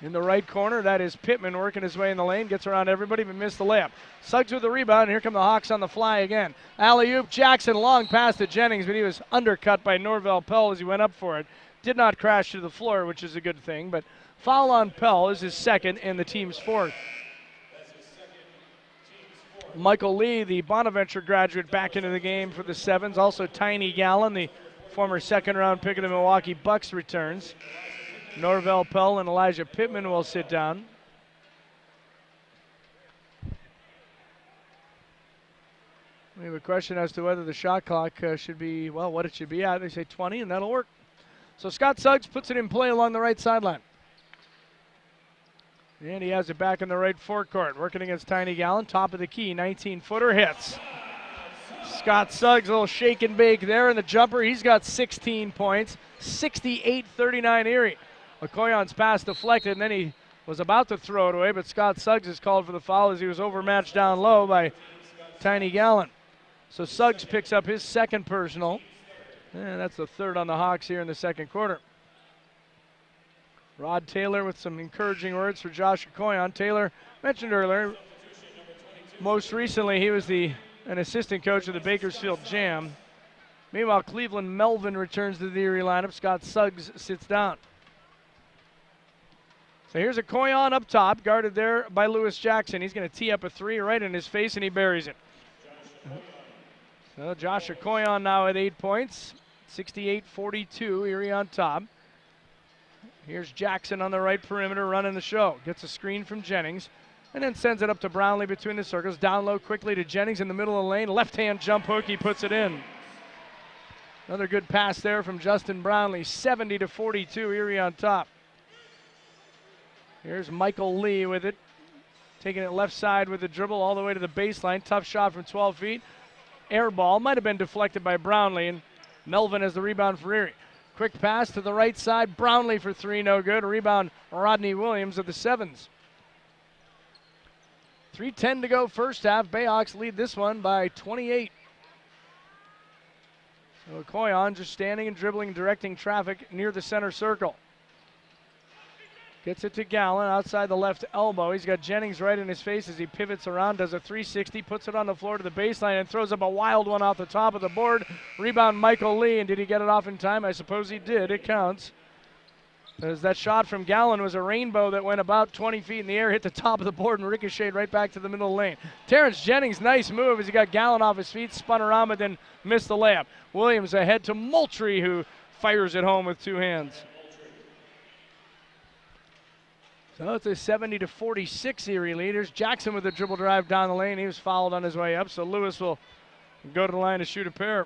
In the right corner, that is Pittman working his way in the lane. Gets around everybody, but missed the layup. Suggs with the rebound, and here come the Hawks on the fly again. Alley-oop, Jackson, long pass to Jennings, but he was undercut by Norvell Pell as he went up for it. Did not crash to the floor, which is a good thing, but foul on Pell is his 2nd and the team's 4th. Michael Lee, the Bonaventure graduate, back into the game for the Sevens. Also Tiny Gallen, the former 2nd-round pick of the Milwaukee Bucks, returns. Norvell Pell and Elijah Pittman will sit down. We have a question as to whether the shot clock should be, well, what it should be at. They say 20, and that'll work. So Scott Suggs puts it in play along the right sideline. And he has it back in the right forecourt, working against Tiny Gallen. Top of the key, 19-footer hits. Scott Suggs, a little shake and bake there in the jumper. He's got 16 points, 68-39 Erie. Okoyon's pass deflected, and then he was about to throw it away, but Scott Suggs is called for the foul as he was overmatched down low by Tiny Gallen. So Suggs picks up his 2nd personal, and that's the 3rd on the Hawks here in the 2nd quarter. Rod Taylor with some encouraging words for Josh Okoyon. Taylor mentioned earlier, most recently he was an assistant coach of the Bakersfield Jam. Meanwhile, Cleveland Melvin returns to the Erie lineup. Scott Suggs sits down. So here's Okoyon up top, guarded there by Lewis Jackson. He's going to tee up a 3 right in his face, and he buries it. So Josh Okoyon now at 8 points, 68-42, Erie on top. Here's Jackson on the right perimeter running the show. Gets a screen from Jennings, and then sends it up to Brownlee between the circles. Down low quickly to Jennings in the middle of the lane. Left-hand jump hook, he puts it in. Another good pass there from Justin Brownlee. 70-42, Erie on top. Here's Michael Lee with it. Taking it left side with the dribble all the way to the baseline. Tough shot from 12 feet. Air ball. Might have been deflected by Brownlee. And Melvin has the rebound for Erie. Quick pass to the right side. Brownlee for three. No good. A rebound, Rodney Williams of the Sevens. 3:10 to go first half. BayHawks lead this one by 28. So Koyon just standing and dribbling, directing traffic near the center circle. Gets it to Gallen outside the left elbow. He's got Jennings right in his face as he pivots around, does a 360, puts it on the floor to the baseline and throws up a wild one off the top of the board. Rebound Michael Lee, and did he get it off in time? I suppose he did. It counts. As that shot from Gallen was a rainbow that went about 20 feet in the air, hit the top of the board and ricocheted right back to the middle lane. Terrence Jennings, nice move as he got Gallen off his feet, spun around but then missed the layup. Williams ahead to Moultrie, who fires it home with two hands. So it's a 70-46 Erie lead. Here's Jackson with the dribble drive down the lane. He was fouled on his way up, so Lewis will go to the line to shoot a pair.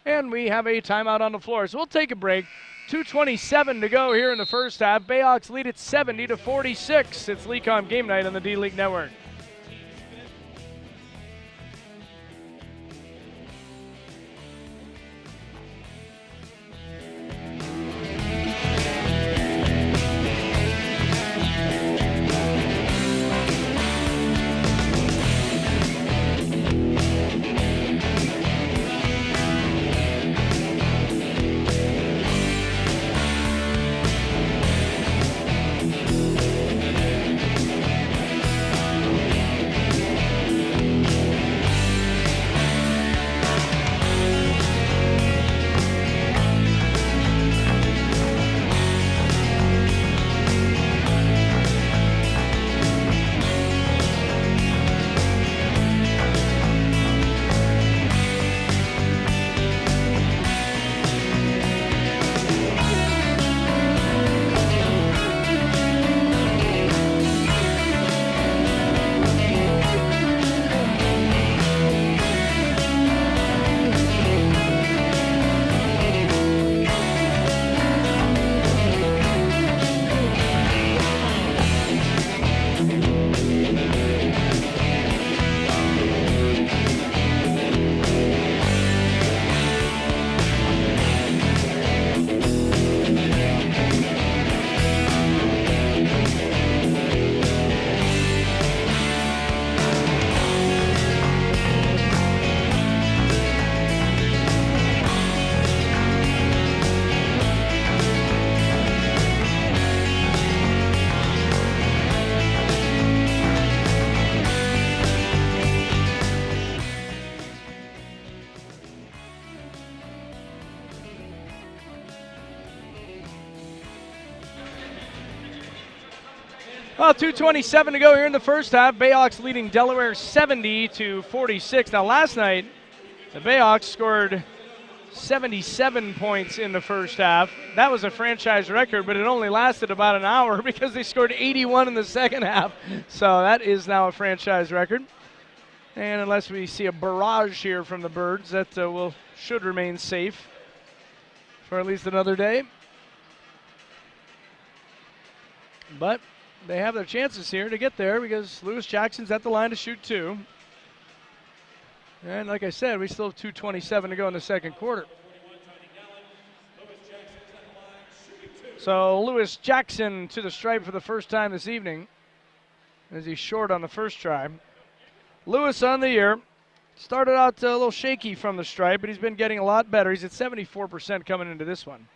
And we have a timeout on the floor, so we'll take a break. 2:27 to go here in the first half. BayHawks lead it 70-46. It's LeCom Game Night on the D-League Network. Well, 2:27 to go here in the first half. BayHawks leading Delaware 70-46. Now, last night, the BayHawks scored 77 points in the first half. That was a franchise record, but it only lasted about an hour because they scored 81 in the second half. So that is now a franchise record. And unless we see a barrage here from the Birds, that should remain safe for at least another day. But they have their chances here to get there because Lewis Jackson's at the line to shoot two. And like I said, we still have 2:27 to go in the second quarter. So Lewis Jackson to the stripe for the first time this evening as he's short on the first try. Lewis on the year. Started out a little shaky from the stripe, but he's been getting a lot better. He's at 74% coming into this one.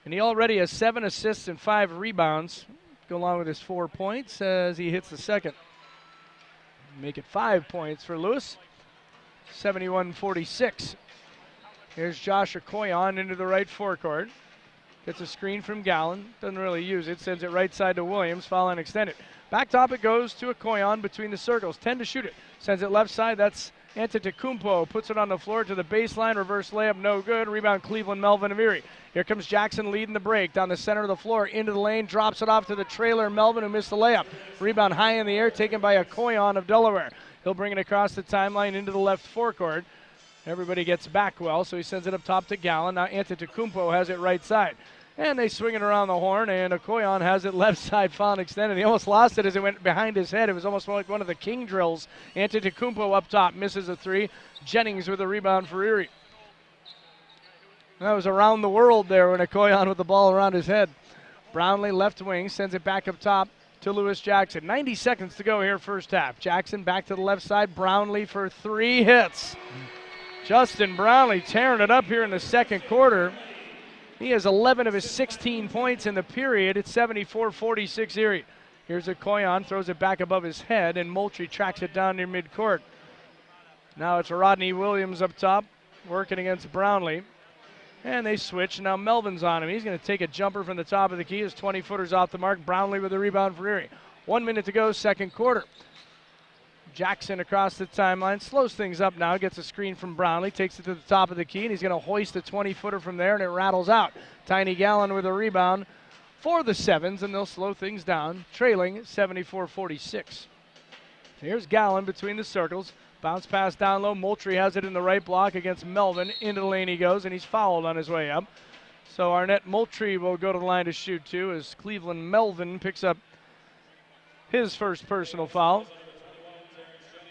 And he already has 7 assists and 5 rebounds. Go along with his 4 points as he hits the second. Make it 5 points for Lewis. 71-46. Here's Josh Okoyon into the right forecourt. Gets a screen from Gallen. Doesn't really use it. Sends it right side to Williams. Foul line extended. Back top it goes to Okoyon between the circles. 10 to shoot it. Sends it left side. That's Antetokounmpo. Puts it on the floor to the baseline. Reverse layup. No good. Rebound Cleveland Melvin of Erie. Here comes Jackson leading the break. Down the center of the floor. Into the lane. Drops it off to the trailer Melvin who missed the layup. Rebound high in the air. Taken by Okoyon of Delaware. He'll bring it across the timeline into the left forecourt. Everybody gets back well, so he sends it up top to Gallen. Now Antetokounmpo has it right side. And they swing it around the horn, and Okoyan has it left side, foul and extended. He almost lost it as it went behind his head. It was almost like one of the king drills. Antetokounmpo up top, misses a three. Jennings with a rebound for Erie. That was around the world there when Okoyan with the ball around his head. Brownlee left wing, sends it back up top to Lewis Jackson. 90 seconds to go here first half. Jackson back to the left side. Brownlee for 3 hits. Justin Brownlee tearing it up here in the second quarter. He has 11 of his 16 points in the period. It's 74-46 Erie. Here's Okoyan, throws it back above his head, and Moultrie tracks it down near midcourt. Now it's Rodney Williams up top, working against Brownlee. And they switch. Now Melvin's on him. He's going to take a jumper from the top of the key. His 20-footers off the mark. Brownlee with the rebound for Erie. 1 minute to go, second quarter. Jackson across the timeline, slows things up now, gets a screen from Brownlee, takes it to the top of the key, and he's going to hoist a 20-footer from there, and it rattles out. Tiny Gallen with a rebound for the Sevens, and they'll slow things down, trailing 74-46. Here's Gallen between the circles. Bounce pass down low. Moultrie has it in the right block against Melvin. Into the lane he goes, and he's fouled on his way up. So Arnett Moultrie will go to the line to shoot two as Cleveland Melvin picks up his first personal foul.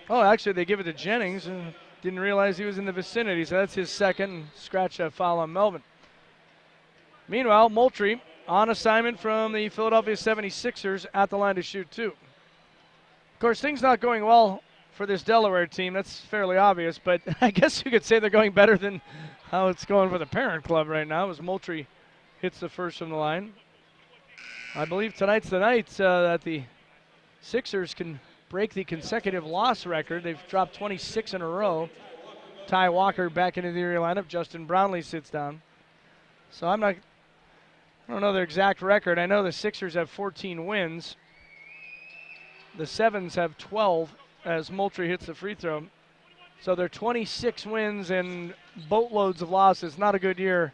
Oh, actually, they give it to Jennings and didn't realize he was in the vicinity, so that's his second, and scratch that foul on Melvin. Meanwhile, Moultrie on assignment from the Philadelphia 76ers at the line to shoot two. Of course, things not going well for this Delaware team. That's fairly obvious, but I guess you could say they're going better than how it's going for the parent club right now as Moultrie hits the first from the line. I believe tonight's the night that the Sixers can break the consecutive loss record. They've dropped 26 in a row. Ty Walker back into the Erie lineup. Justin Brownlee sits down. So I don't know their exact record. I know the Sixers have 14 wins. The Sevens have 12 as Moultrie hits the free throw. So they're 26 wins and boatloads of losses. Not a good year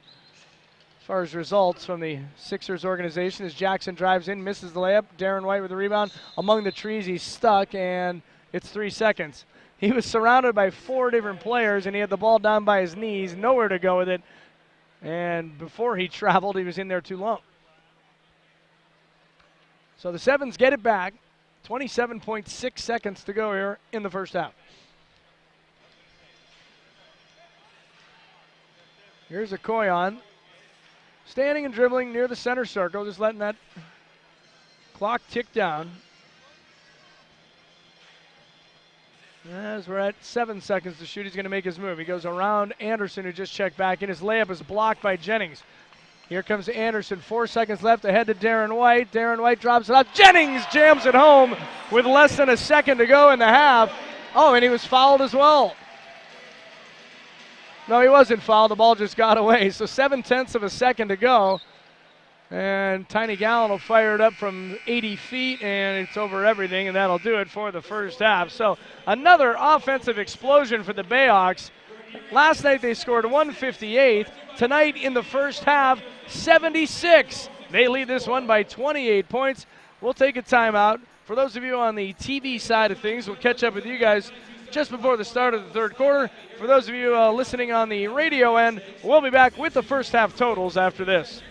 as far as results from the Sixers organization as Jackson drives in, misses the layup. Darren White with the rebound. Among the trees, he's stuck, and it's 3 seconds. He was surrounded by 4 different players, and he had the ball down by his knees, nowhere to go with it. And before he traveled, he was in there too long. So the Sevens get it back. 27.6 seconds to go here in the first half. Here's Okoyan. Standing and dribbling near the center circle, just letting that clock tick down. As we're at 7 seconds to shoot, he's going to make his move. He goes around Anderson, who just checked back in. His layup is blocked by Jennings. Here comes Anderson, 4 seconds left, ahead to Darren White. Darren White drops it up. Jennings jams it home with less than a second to go in the half. Oh, and he was fouled as well. No, he wasn't fouled. The ball just got away. So 0.7 of a second to go. And Tiny Gallen will fire it up from 80 feet, and it's over everything, and that'll do it for the first half. So another offensive explosion for the BayHawks. Last night they scored 158. Tonight in the first half, 76. They lead this one by 28 points. We'll take a timeout. For those of you on the TV side of things, we'll catch up with you guys just before the start of the third quarter. For those of you listening on the radio end, we'll be back with the first half totals after this.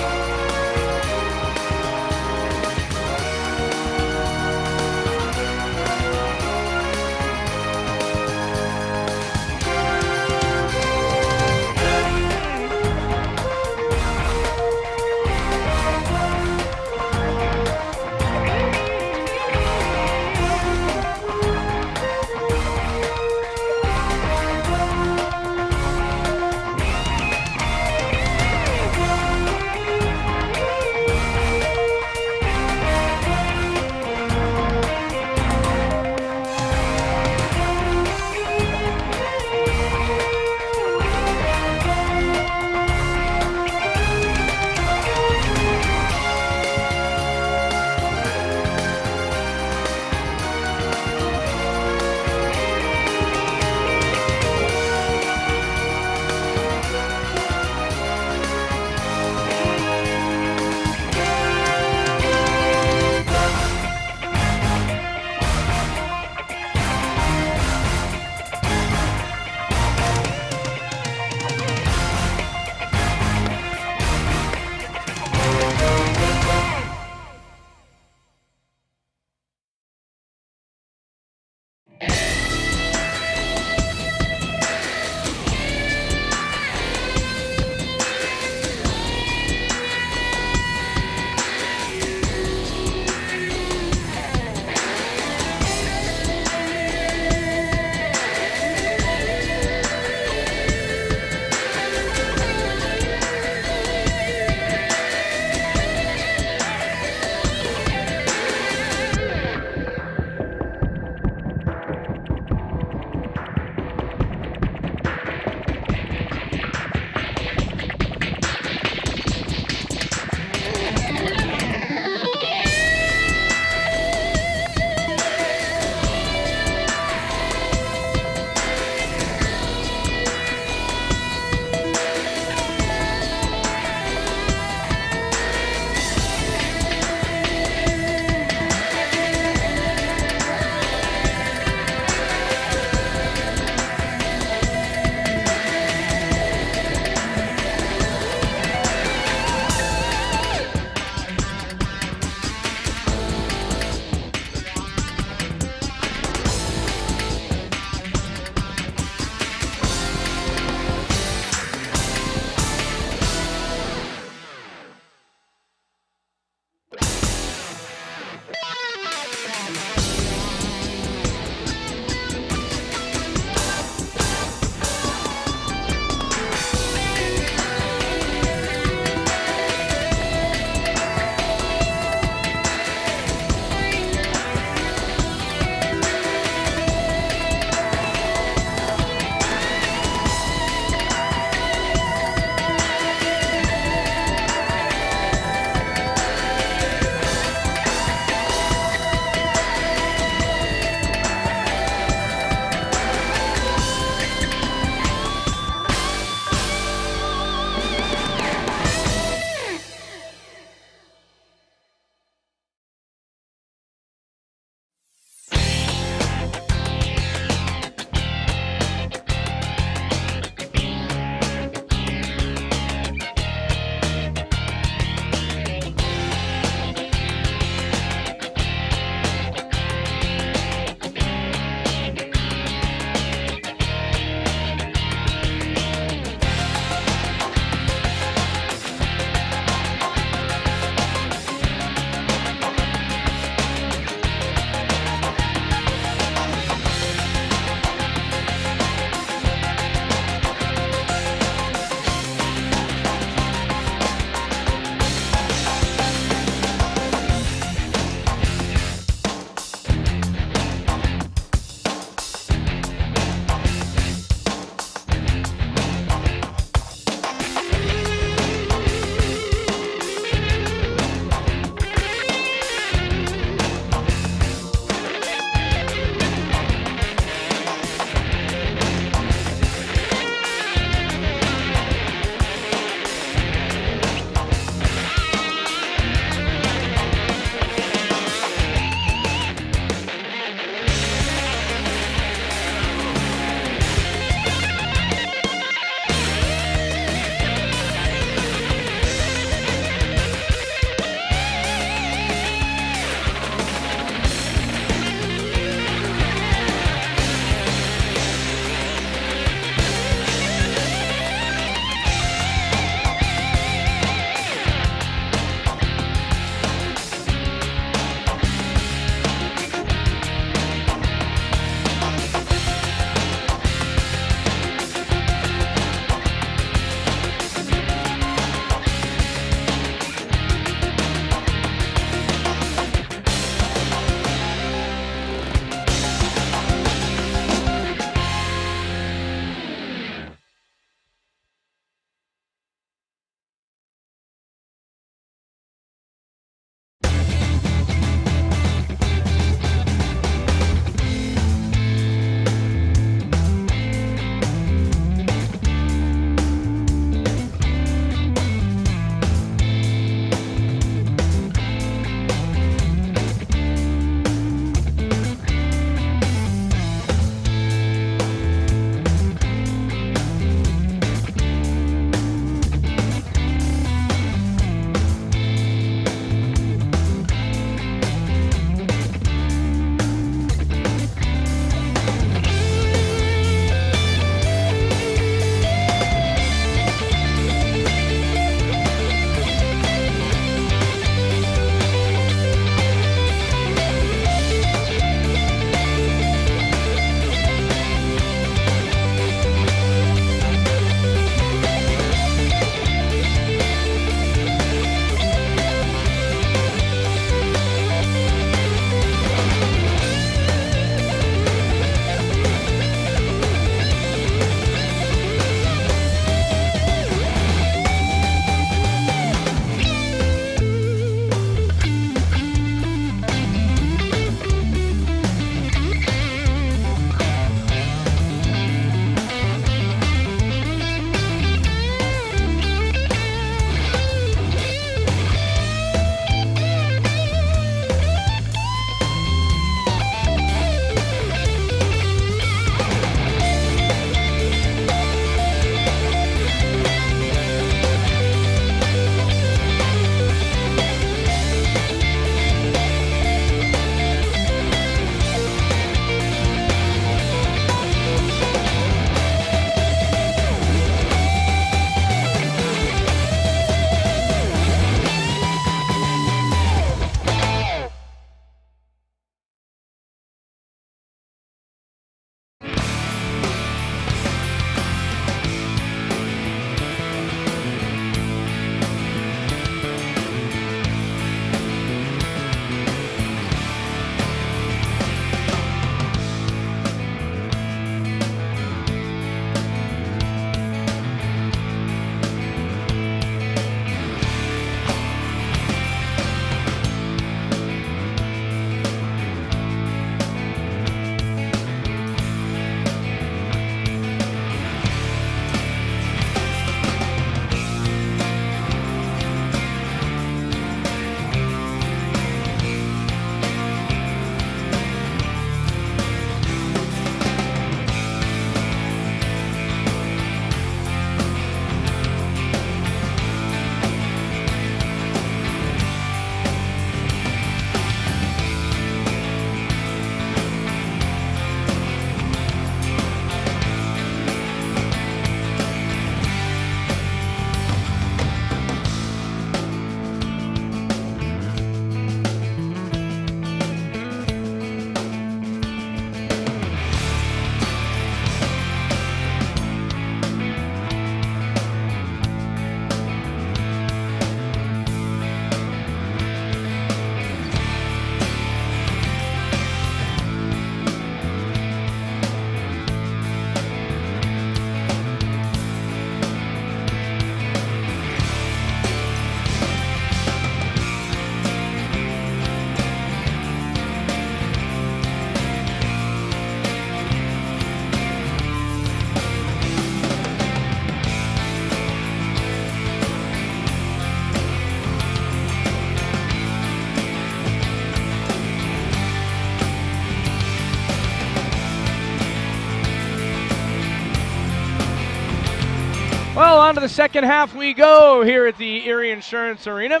Well, on to the second half we go here at the Erie Insurance Arena.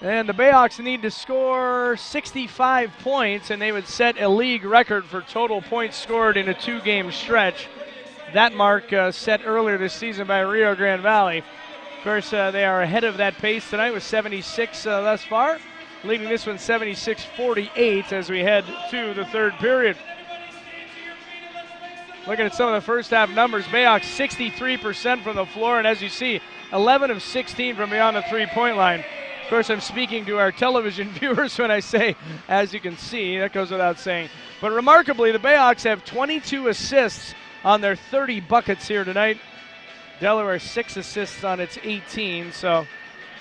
And the BayHawks need to score 65 points, and they would set a league record for total points scored in a two-game stretch. That mark set earlier this season by Rio Grande Valley. Of course, they are ahead of that pace tonight with 76 thus far, leading this one 76-48 as we head to the third period. Looking at some of the first half numbers, BayHawks 63% from the floor, and as you see, 11 of 16 from beyond the three-point line. Of course, I'm speaking to our television viewers when I say, as you can see, that goes without saying. But remarkably, the BayHawks have 22 assists on their 30 buckets here tonight. Delaware 6 assists on its 18, so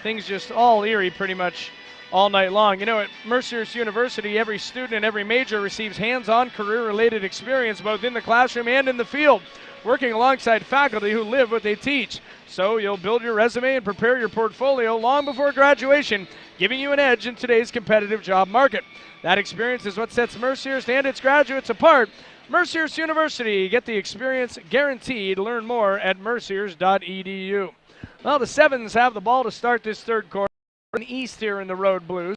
things just all Erie pretty much all night long. You know, at Mercyhurst University, every student in every major receives hands-on career-related experience both in the classroom and in the field, working alongside faculty who live what they teach. So you'll build your resume and prepare your portfolio long before graduation, giving you an edge in today's competitive job market. That experience is what sets Mercyhurst and its graduates apart. Mercyhurst University, get the experience guaranteed. Learn more at mercyhurst.edu. Well, the Sevens have the ball to start this third quarter. East here in the Road Blues.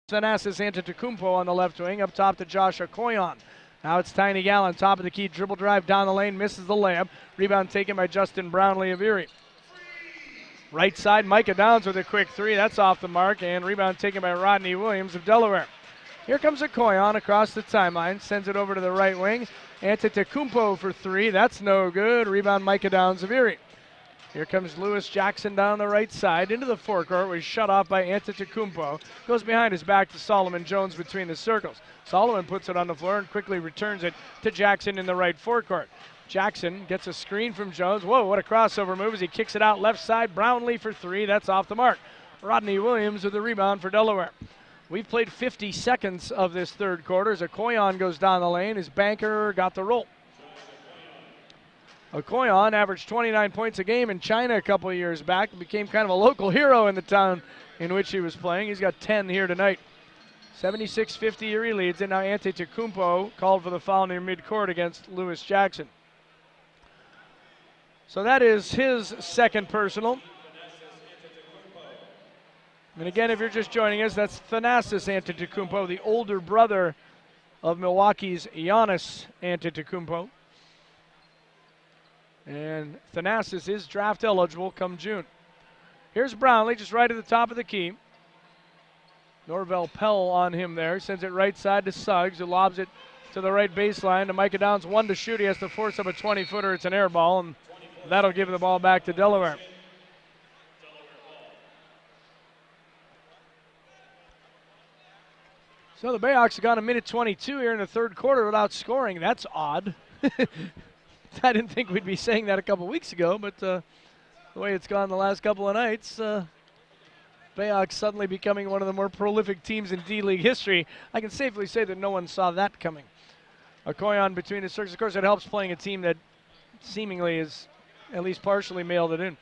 Thanasis Antetokounmpo on the left wing, up top to Josh Okoyan. Now it's Tiny Gallon, top of the key, dribble drive down the lane, misses the layup. Rebound taken by Justin Brownlee of Erie. Right side, Micah Downs with a quick three. That's off the mark, and rebound taken by Rodney Williams of Delaware. Here comes Okoyan across the timeline, sends it over to the right wing. Antetokounmpo for three. That's no good. Rebound Micah Downs of Erie. Here comes Lewis Jackson down the right side into the forecourt, where he's shut off by Antetokounmpo. Goes behind his back to Solomon Jones between the circles. Solomon puts it on the floor and quickly returns it to Jackson in the right forecourt. Jackson gets a screen from Jones. Whoa, what a crossover move as he kicks it out left side. Brownlee for three. That's off the mark. Rodney Williams with the rebound for Delaware. We've played 50 seconds of this third quarter as Okoyan goes down the lane. His banker got the roll. Okoyan averaged 29 points a game in China a couple of years back and became kind of a local hero in the town in which he was playing. He's got 10 here tonight. 76-50 Erie leads, and now Antetokounmpo called for the foul near midcourt against Lewis Jackson. So that is his second personal. And again, if you're just joining us, that's Thanasis Antetokounmpo, the older brother of Milwaukee's Giannis Antetokounmpo. And Thanasis is draft eligible come June. Here's Brownlee just right at the top of the key. Norvell Pell on him there. Sends it right side to Suggs, who lobs it to the right baseline. To Micah Downs, one to shoot. He has to force up a 20-footer. It's an air ball, and that'll give the ball back to Delaware. So the BayHawks have gone a minute 22 here in the third quarter without scoring. That's odd. I didn't think we'd be saying that a couple weeks ago, but the way it's gone the last couple of nights, BayHawks suddenly becoming one of the more prolific teams in D-League history. I can safely say that no one saw that coming. Okoyan between the circles. Of course, it helps playing a team that seemingly is at least partially mailed it in.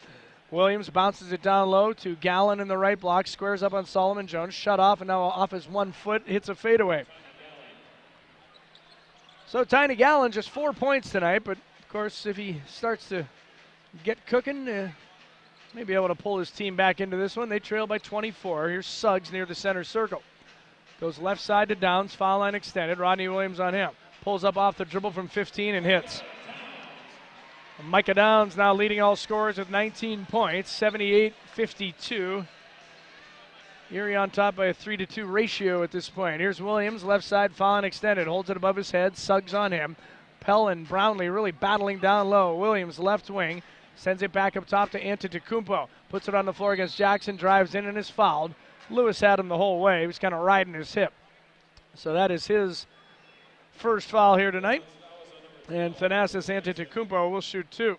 Williams bounces it down low to Gallon in the right block, squares up on Solomon Jones, shut off, and now off his 1 foot, hits a fadeaway. So Tiny Gallon, just 4 points tonight, but of course, if he starts to get cooking, may be able to pull his team back into this one. They trail by 24. Here's Suggs near the center circle. Goes left side to Downs, foul line extended. Rodney Williams on him. Pulls up off the dribble from 15 and hits. Micah Downs now leading all scorers with 19 points, 78-52. Erie on top by a 3-to-2 ratio at this point. Here's Williams, left side, foul line extended. Holds it above his head, Suggs on him. Pell and Brownlee really battling down low. Williams, left wing, sends it back up top to Antetokounmpo. Puts it on the floor against Jackson, drives in and is fouled. Lewis had him the whole way. He was kind of riding his hip. So that is his first foul here tonight. And Thanasis Antetokounmpo will shoot two.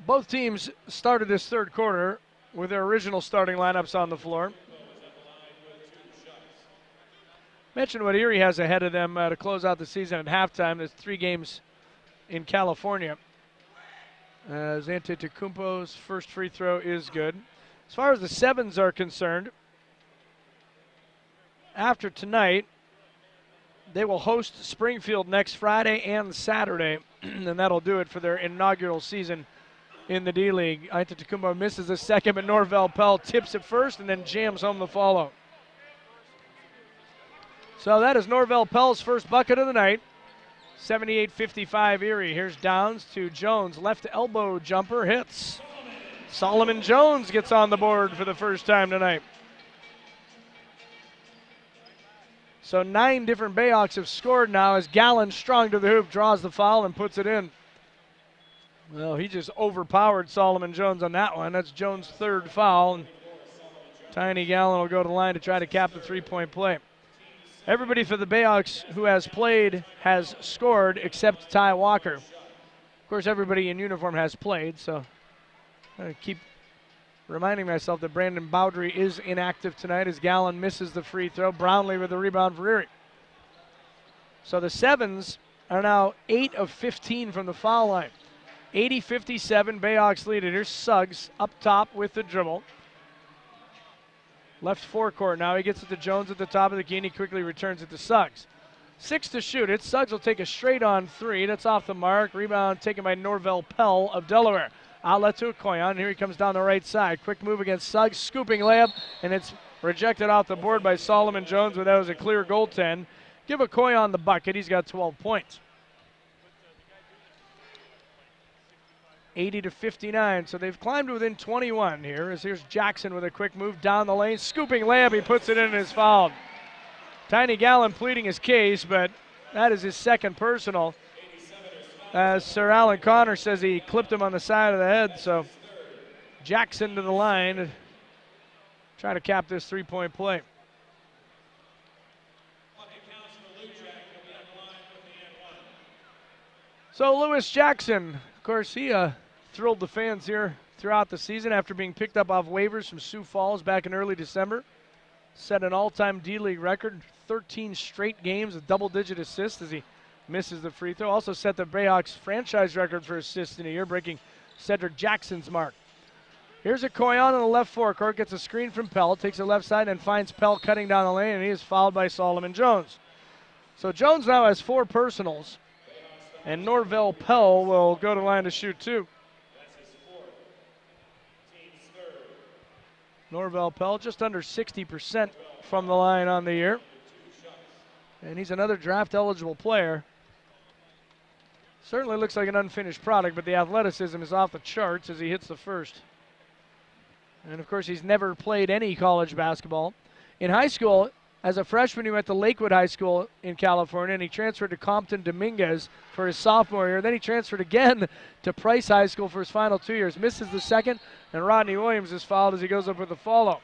Both teams started this third quarter with their original starting lineups on the floor. Mentioned what Erie has ahead of them to close out the season at halftime. There's 3 games in California. As Antetokounmpo's first free throw is good. As far as the Sevens are concerned, after tonight, They will host Springfield next Friday and Saturday, and that'll do it for their inaugural season in the D-League. Antetokounmpo misses the second, but Norvell Pell tips it first and then jams home the follow. So that is Norvell Pell's first bucket of the night. 78-55 Erie. Here's Downs to Jones. Left elbow jumper hits. Solomon Jones gets on the board for the first time tonight. So 9 different BayHawks have scored now as Gallen strong to the hoop, draws the foul and puts it in. Well, he just overpowered Solomon Jones on that one. That's Jones' third foul. And Tiny Gallen will go to the line to try to cap the three-point play. Everybody for the BayHawks who has played has scored except Ty Walker. Of course, everybody in uniform has played, so I keep reminding myself that Brandon Bowdry is inactive tonight as Gallen misses the free throw. Brownlee with the rebound for Erie. So the Sevens are now 8 of 15 from the foul line. 80-57, BayHawks lead it. Here's Suggs up top with the dribble. Left forecourt now. He gets it to Jones at the top of the key, and he quickly returns it to Suggs. 6 to shoot it. Suggs will take a straight-on three. That's off the mark. Rebound taken by Norvell Pell of Delaware. Outlet to Okoyan. Here he comes down the right side. Quick move against Suggs. Scooping layup, and it's rejected off the board by Solomon Jones, but that was a clear goaltend. Give Okoyan the bucket. He's got 12 points. 80-59, so they've climbed within 21 here. As here's Jackson with a quick move down the lane. Scooping layup, he puts it in and is fouled. Tiny Gallen pleading his case, but that is his second personal. As Sir Alan Connor says he clipped him on the side of the head, so Jackson to the line. Try to cap this three-point play. So Lewis Jackson, of course, he thrilled the fans here throughout the season after being picked up off waivers from Sioux Falls back in early December. Set an all-time D-League record, 13 straight games with double-digit assists as he misses the free throw. Also set the BayHawks franchise record for assists in a year, breaking Cedric Jackson's mark. Here's Okoyan on the left forecourt, gets a screen from Pell, takes the left side and finds Pell cutting down the lane, and he is fouled by Solomon Jones. So Jones now has 4 personals, and Norvell Pell will go to the line to shoot 2. Norvell Pell just under 60% from the line on the year. And he's another draft-eligible player. Certainly looks like an unfinished product, but the athleticism is off the charts as he hits the first. And, of course, he's never played any college basketball. In high school, as a freshman, he went to Lakewood High School in California, and he transferred to Compton Dominguez for his sophomore year. Then he transferred again to Price High School for his final 2 years. Misses the second, and Rodney Williams is fouled as he goes up with a follow.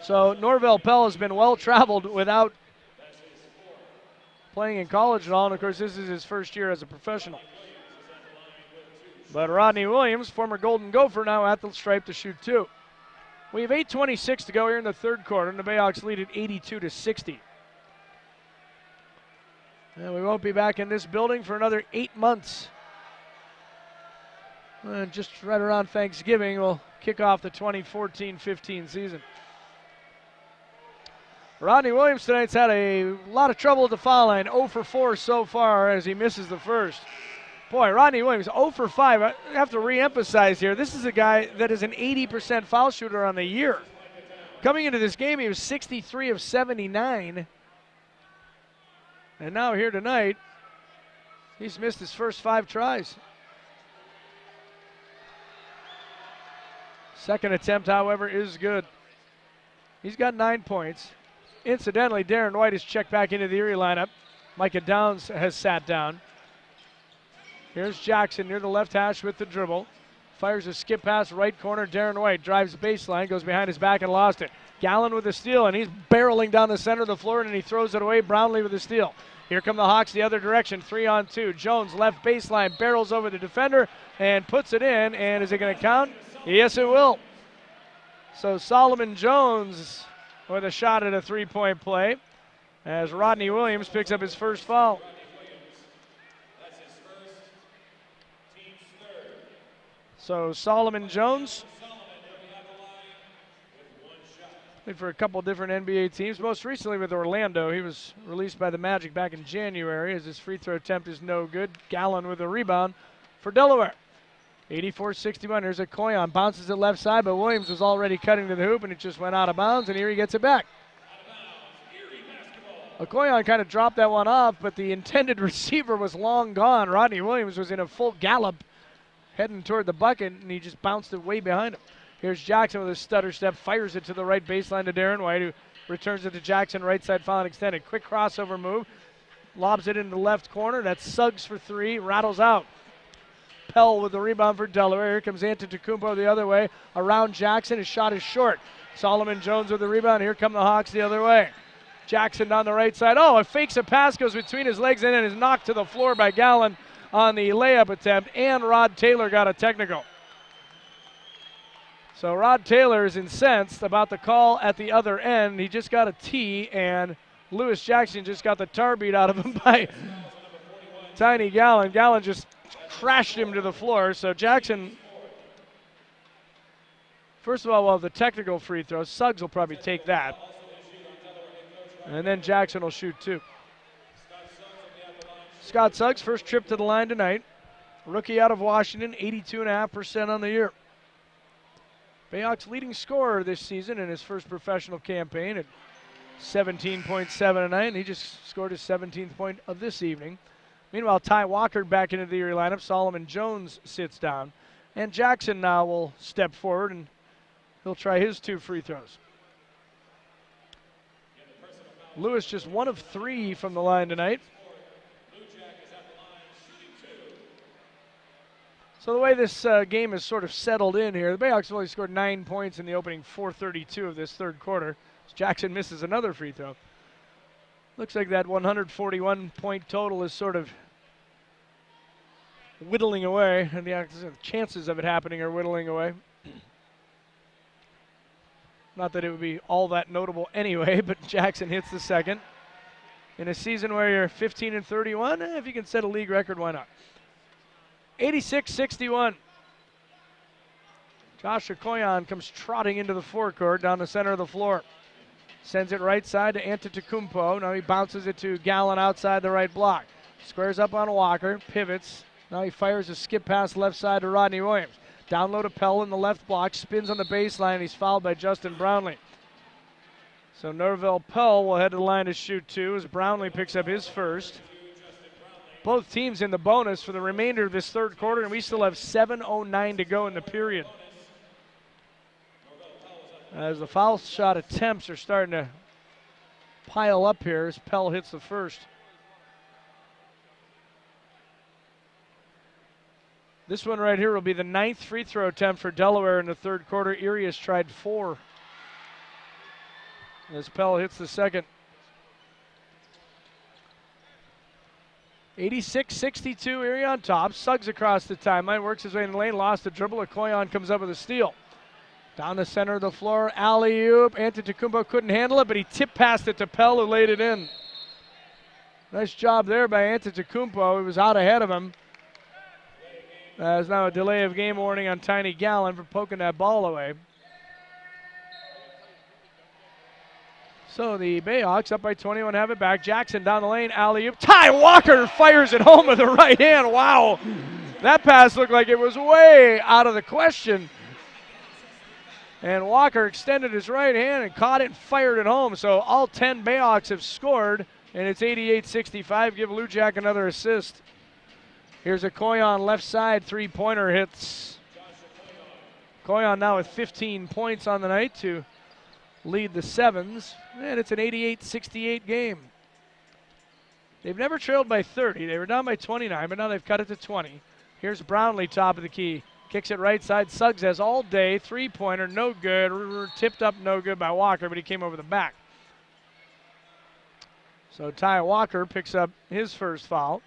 So Norvell Pell has been well-traveled without playing in college at all, and of course this is his first year as a professional. But Rodney Williams, former Golden Gopher, now at the stripe to shoot 2. We have 8:26 to go here in the third quarter, and the BayHawks lead at 82-60. And we won't be back in this building for another 8 months. Just right around Thanksgiving, we'll kick off the 2014-15 season. Rodney Williams tonight's had a lot of trouble at the foul line, 0 for 4 so far as he misses the first. Boy, Rodney Williams, 0 for 5. I have to re-emphasize here, this is a guy that is an 80% foul shooter on the year. Coming into this game, he was 63 of 79. And now here tonight, he's missed his first 5 tries. Second attempt, however, is good. He's got 9 points. Incidentally, Darren White has checked back into the Erie lineup. Micah Downs has sat down. Here's Jackson near the left hash with the dribble. Fires a skip pass right corner. Darren White drives baseline, goes behind his back and lost it. Gallen with the steal, and he's barreling down the center of the floor, and he throws it away. Brownlee with the steal. Here come the Hawks the other direction, 3-on-2. Jones left baseline, barrels over the defender, and puts it in. And is it going to count? Yes, it will. So Solomon Jones with a shot at a three-point play as Rodney Williams picks up his first foul. So Solomon Jones Played for a couple different NBA teams, most recently with Orlando. He was released by the Magic back in January as his free throw attempt is no good. Gallen with a rebound for Delaware. 84-61. Here's a Koyon. Bounces it left side, but Williams was already cutting to the hoop, and it just went out of bounds, and Erie gets it back. Koyon kind of dropped that one off, but the intended receiver was long gone. Rodney Williams was in a full gallop heading toward the bucket, and he just bounced it way behind him. Here's Jackson with a stutter step, fires it to the right baseline to Darren White, who returns it to Jackson, right side foul and extended. Quick crossover move, lobs it into the left corner. That's Suggs for three, rattles out. Pell with the rebound for Delaware. Here comes Antetokounmpo the other way. Around Jackson, his shot is short. Solomon Jones with the rebound. Here come the Hawks the other way. Jackson down the right side. Oh, it fakes a pass, goes between his legs and then is knocked to the floor by Gallen on the layup attempt, and Rod Taylor got a technical. So Rod Taylor is incensed about the call at the other end. He just got a tee, and Lewis Jackson just got the tar beat out of him by Tiny Gallen. Gallen just crashed him to the floor. So Jackson, first of all, will have the technical free throw. Suggs will probably take that. And then Jackson will shoot two. Scott Suggs, first trip to the line tonight. Rookie out of Washington, 82.5% on the year. BayHawks leading scorer this season in his first professional campaign at 17.7 a night, and he just scored his 17th point of this evening. Meanwhile, Ty Walker back into the Erie lineup. Solomon Jones sits down. And Jackson now will step forward, and he'll try his two free throws. Lewis just 1 of 3 from the line tonight. So the way this game is sort of settled in here, the BayHawks have only scored 9 points in the opening 4:32 of this third quarter. Jackson misses another free throw. Looks like that 141-point total is sort of whittling away, and the chances of it happening are whittling away. Not that it would be all that notable anyway, but Jackson hits the second. In a season where you're 15-31, if you can set a league record, why not? 86-61. Josh Okoyan comes trotting into the forecourt down the center of the floor. Sends it right side to Antetokounmpo. Now he bounces it to Gallen outside the right block. Squares up on Walker, pivots. Now he fires a skip pass left side to Rodney Williams. Down low to Pell in the left block, spins on the baseline. He's fouled by Justin Brownlee. So Norvell Pell will head to the line to shoot two as Brownlee picks up his first. Both teams in the bonus for the remainder of this third quarter, and we still have 7:09 to go in the period. As the foul shot attempts are starting to pile up here as Pell hits the first. This one right here will be the 9th free throw attempt for Delaware in the third quarter. Erie has tried 4. As Pell hits the second. 86-62, Erie on top. Suggs across the timeline, works his way in the lane, lost the dribble. Okoyan comes up with a steal. Down the center of the floor, alley-oop. Antetokounmpo couldn't handle it, but he tip passed it to Pell, who laid it in. Nice job there by Antetokounmpo. He was out ahead of him. There's now a delay of game warning on Tiny Gallen for poking that ball away. So the BayHawks up by 21 have it back. Jackson down the lane, alley-oop. Ty Walker fires it home with the right hand. Wow. That pass looked like it was way out of the question. And Walker extended his right hand and caught it and fired it home. So all 10 BayHawks have scored, and it's 88-65. Give Lou Jack another assist. Here's a Koyon left side, three-pointer hits. Koyon now with 15 points on the night to lead the Sevens, and it's an 88-68 game. They've never trailed by 30. They were down by 29, but now they've cut it to 20. Here's Brownlee, top of the key. Kicks it right side. Suggs has all day. Three-pointer, no good. Tipped up, no good by Walker, but he came over the back. So Ty Walker picks up his first foul.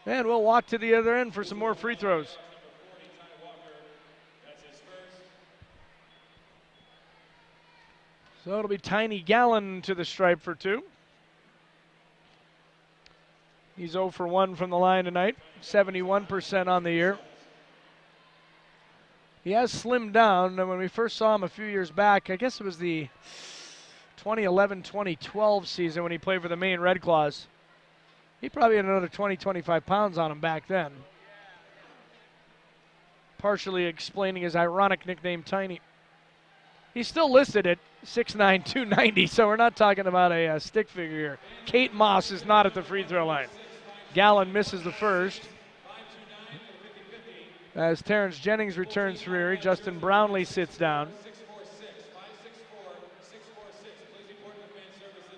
And we'll walk to the other end for some more free throws. So it'll be Tiny Gallen to the stripe for two. He's 0 for 1 from the line tonight, 71% on the year. He has slimmed down. And when we first saw him a few years back, I guess it was the 2011-2012 season when he played for the Maine Red Claws. He probably had another 20, 25 pounds on him back then. Partially explaining his ironic nickname, Tiny. He's still listed at 6'9", 290, so we're not talking about a stick figure here. Kate Moss is not at the free throw line. Gallen misses the first. As Terrence Jennings returns for Erie, Justin Brownlee sits down.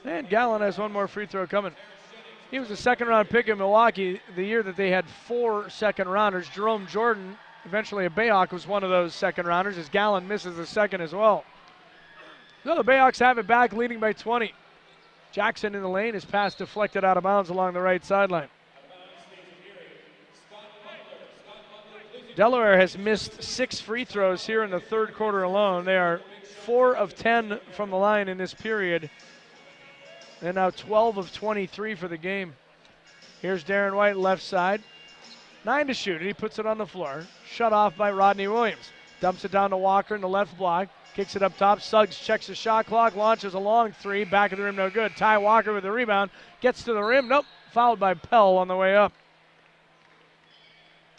And Gallen has one more free throw coming. He was a second-round pick in Milwaukee the year that they had 4 second-rounders. Jerome Jordan, eventually a BayHawk, was one of those second-rounders, as Gallen misses the second as well. So the BayHawks have it back, leading by 20. Jackson in the lane, his pass deflected out of bounds along the right sideline. Delaware has missed 6 free throws here in the third quarter alone. They are 4 of 10 from the line in this period. And now 12 of 23 for the game. Here's Darren White, left side. 9 to shoot, and he puts it on the floor. Shut off by Rodney Williams. Dumps it down to Walker in the left block. Kicks it up top. Suggs checks the shot clock, launches a long 3. Back of the rim, no good. Ty Walker with the rebound. Gets to the rim. Nope. Fouled by Pell on the way up.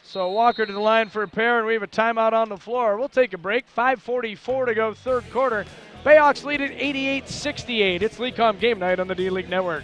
So Walker to the line for a pair, and we have a timeout on the floor. We'll take a break. 5:44 to go, third quarter. BayHawks lead at 88-68. It's LeCom Game Night on the D-League Network.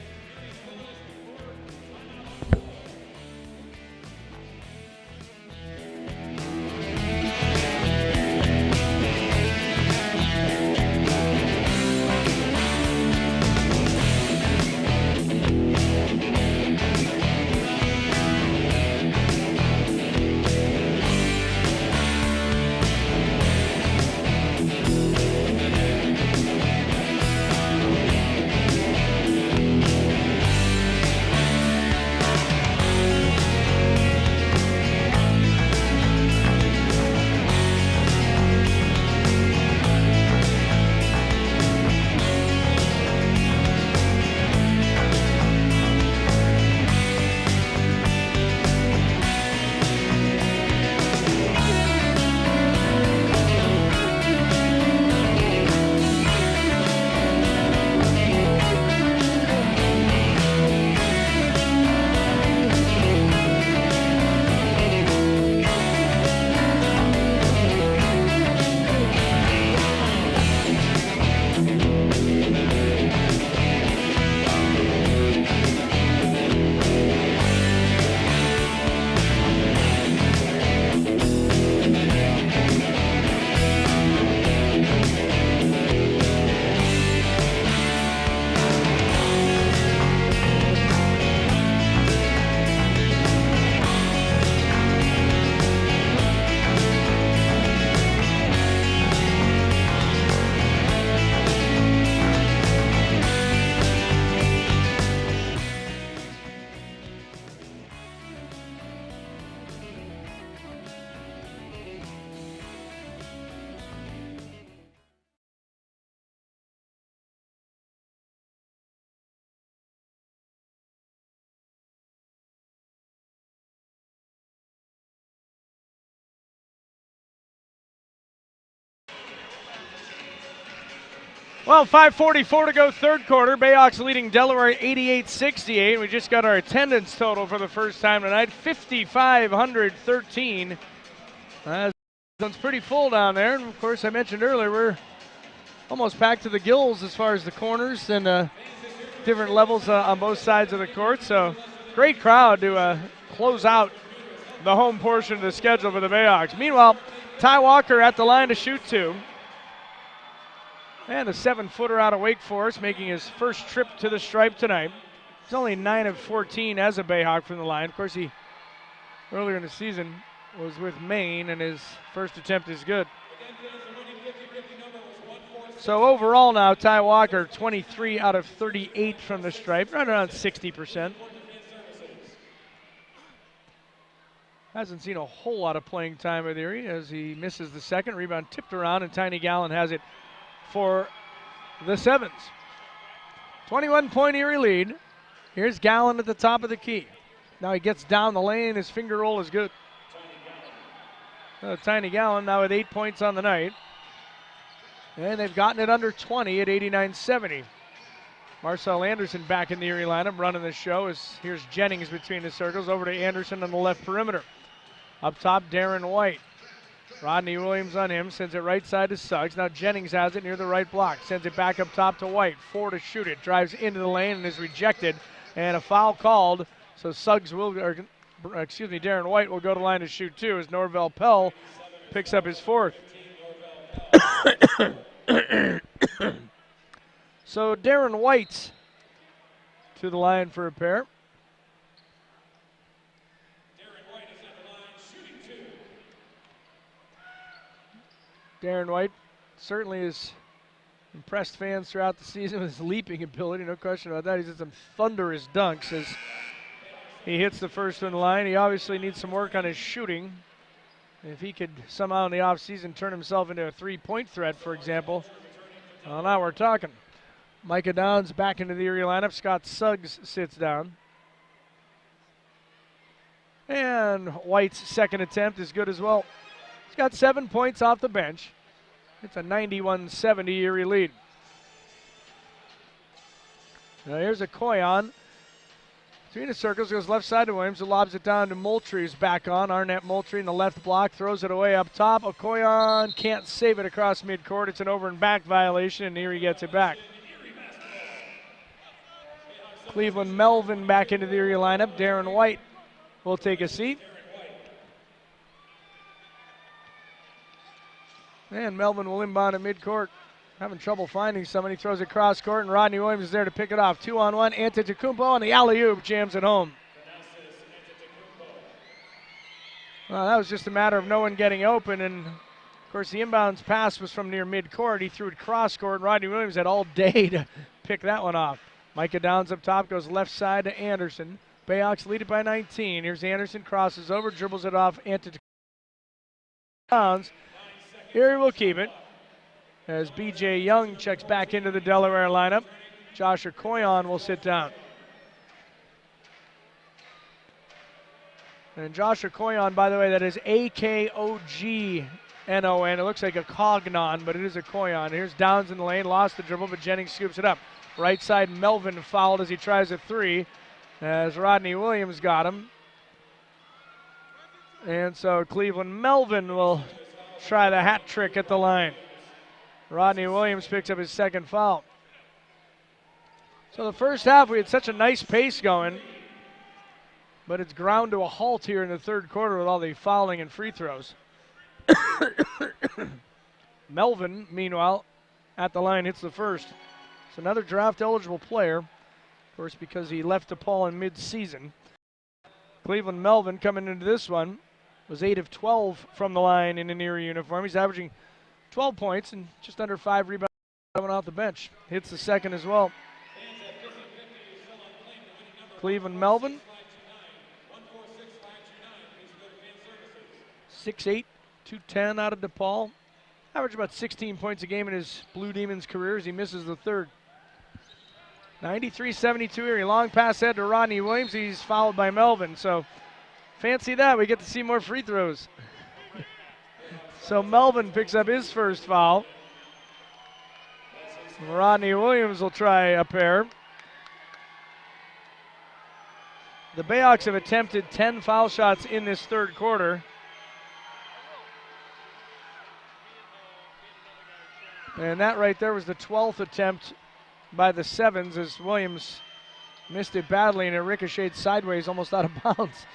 Well, 5:44 to go, third quarter. BayHawks leading Delaware 88-68. We just got our attendance total for the first time tonight, 5,513. It's pretty full down there. And, of course, I mentioned earlier, we're almost packed to the gills as far as the corners and different levels on both sides of the court. So, great crowd to close out the home portion of the schedule for the BayHawks. Meanwhile, Ty Walker at the line to shoot 2. And a 7-footer out of Wake Forest, making his first trip to the stripe tonight. He's only 9 of 14 as a BayHawk from the line. Of course, he earlier in the season was with Maine, and his first attempt is good. So overall now, Ty Walker, 23 out of 38 from the stripe, right around 60%. Hasn't seen a whole lot of playing time with Erie as he misses the second. Rebound tipped around, and Tiny Gallen has it for the Sevens. 21-point Erie lead. Here's Gallen at the top of the key. Now he gets down the lane. His finger roll is good. Tiny Gallon now with 8 points on the night. And they've gotten it under 20 at 89-70. Marcel Anderson back in the Erie lineup running the show. Here's Jennings between the circles. Over to Anderson on the left perimeter. Up top, Darren White. Rodney Williams on him. Sends it right side to Suggs. Now Jennings has it near the right block. Sends it back up top to White. 4 to shoot it. Drives into the lane and is rejected. And a foul called. So Darren White will go to line to shoot 2 as Norvell Pell picks up his 4th. So Darren White to the line for a pair. Darren White is at the line, shooting 2. Darren White certainly has impressed fans throughout the season with his leaping ability, no question about that. He's had some thunderous dunks as he hits the first one line. He obviously needs some work on his shooting. If he could somehow in the offseason turn himself into a three-point threat, for example, well, now we're talking. Micah Downs back into the Erie lineup. Scott Suggs sits down. And White's second attempt is good as well. He's got 7 points off the bench. It's a 91-70 Erie lead. Now here's a Koyon. Between the circles, goes left side to Williams, who lobs it down to Moultrie, who's back on. Arnett Moultrie in the left block, throws it away up top. Okoyan can't save it across midcourt. It's an over and back violation, and Erie gets it back. Cleveland Melvin back into the Erie lineup. Darren White will take a seat. And Melvin will inbound at midcourt. Having trouble finding someone. He throws it cross court, and Rodney Williams is there to pick it off. 2-on-1, Antetokounmpo, and the alley-oop jams it home. Well, that was just a matter of no one getting open, and of course the inbounds pass was from near midcourt. He threw it cross court, and Rodney Williams had all day to pick that one off. Micah Downs up top, goes left side to Anderson. BayHawks lead it by 19. Here's Anderson, crosses over, dribbles it off Antetokounmpo. Downs. Erie will keep it as B.J. Young checks back into the Delaware lineup. Josh Okoyan will sit down. And Josh Okoyan, by the way, that is A-K-O-G-N-O-N. It looks like a Cognon, but it is Okoyan. Here's Downs in the lane, lost the dribble, but Jennings scoops it up. Right side, Melvin fouled as he tries a three, as Rodney Williams got him. And so Cleveland Melvin will try the hat trick at the line. Rodney Williams picks up his second foul. So the first half, we had such a nice pace going, but it's ground to a halt here in the third quarter with all the fouling and free throws. Melvin, meanwhile, at the line, hits the first. It's another draft-eligible player, of course, because he left DePaul in mid-season. Cleveland Melvin coming into this one was 8 of 12 from the line in an Erie uniform. He's averaging 12 points and just under 5 rebounds coming off the bench. Hits the second as well. Cleveland Melvin, 6'8", 210 out of DePaul. Averaged about 16 points a game in his Blue Demons career as he misses the third. 93-72 Erie. Long pass ahead to Rodney Williams. He's fouled by Melvin. So fancy that. We get to see more free throws. So Melvin picks up his first foul. Rodney Williams will try a pair. The BayHawks have attempted 10 foul shots in this third quarter. And that right there was the 12th attempt by the Sevens as Williams missed it badly and it ricocheted sideways almost out of bounds.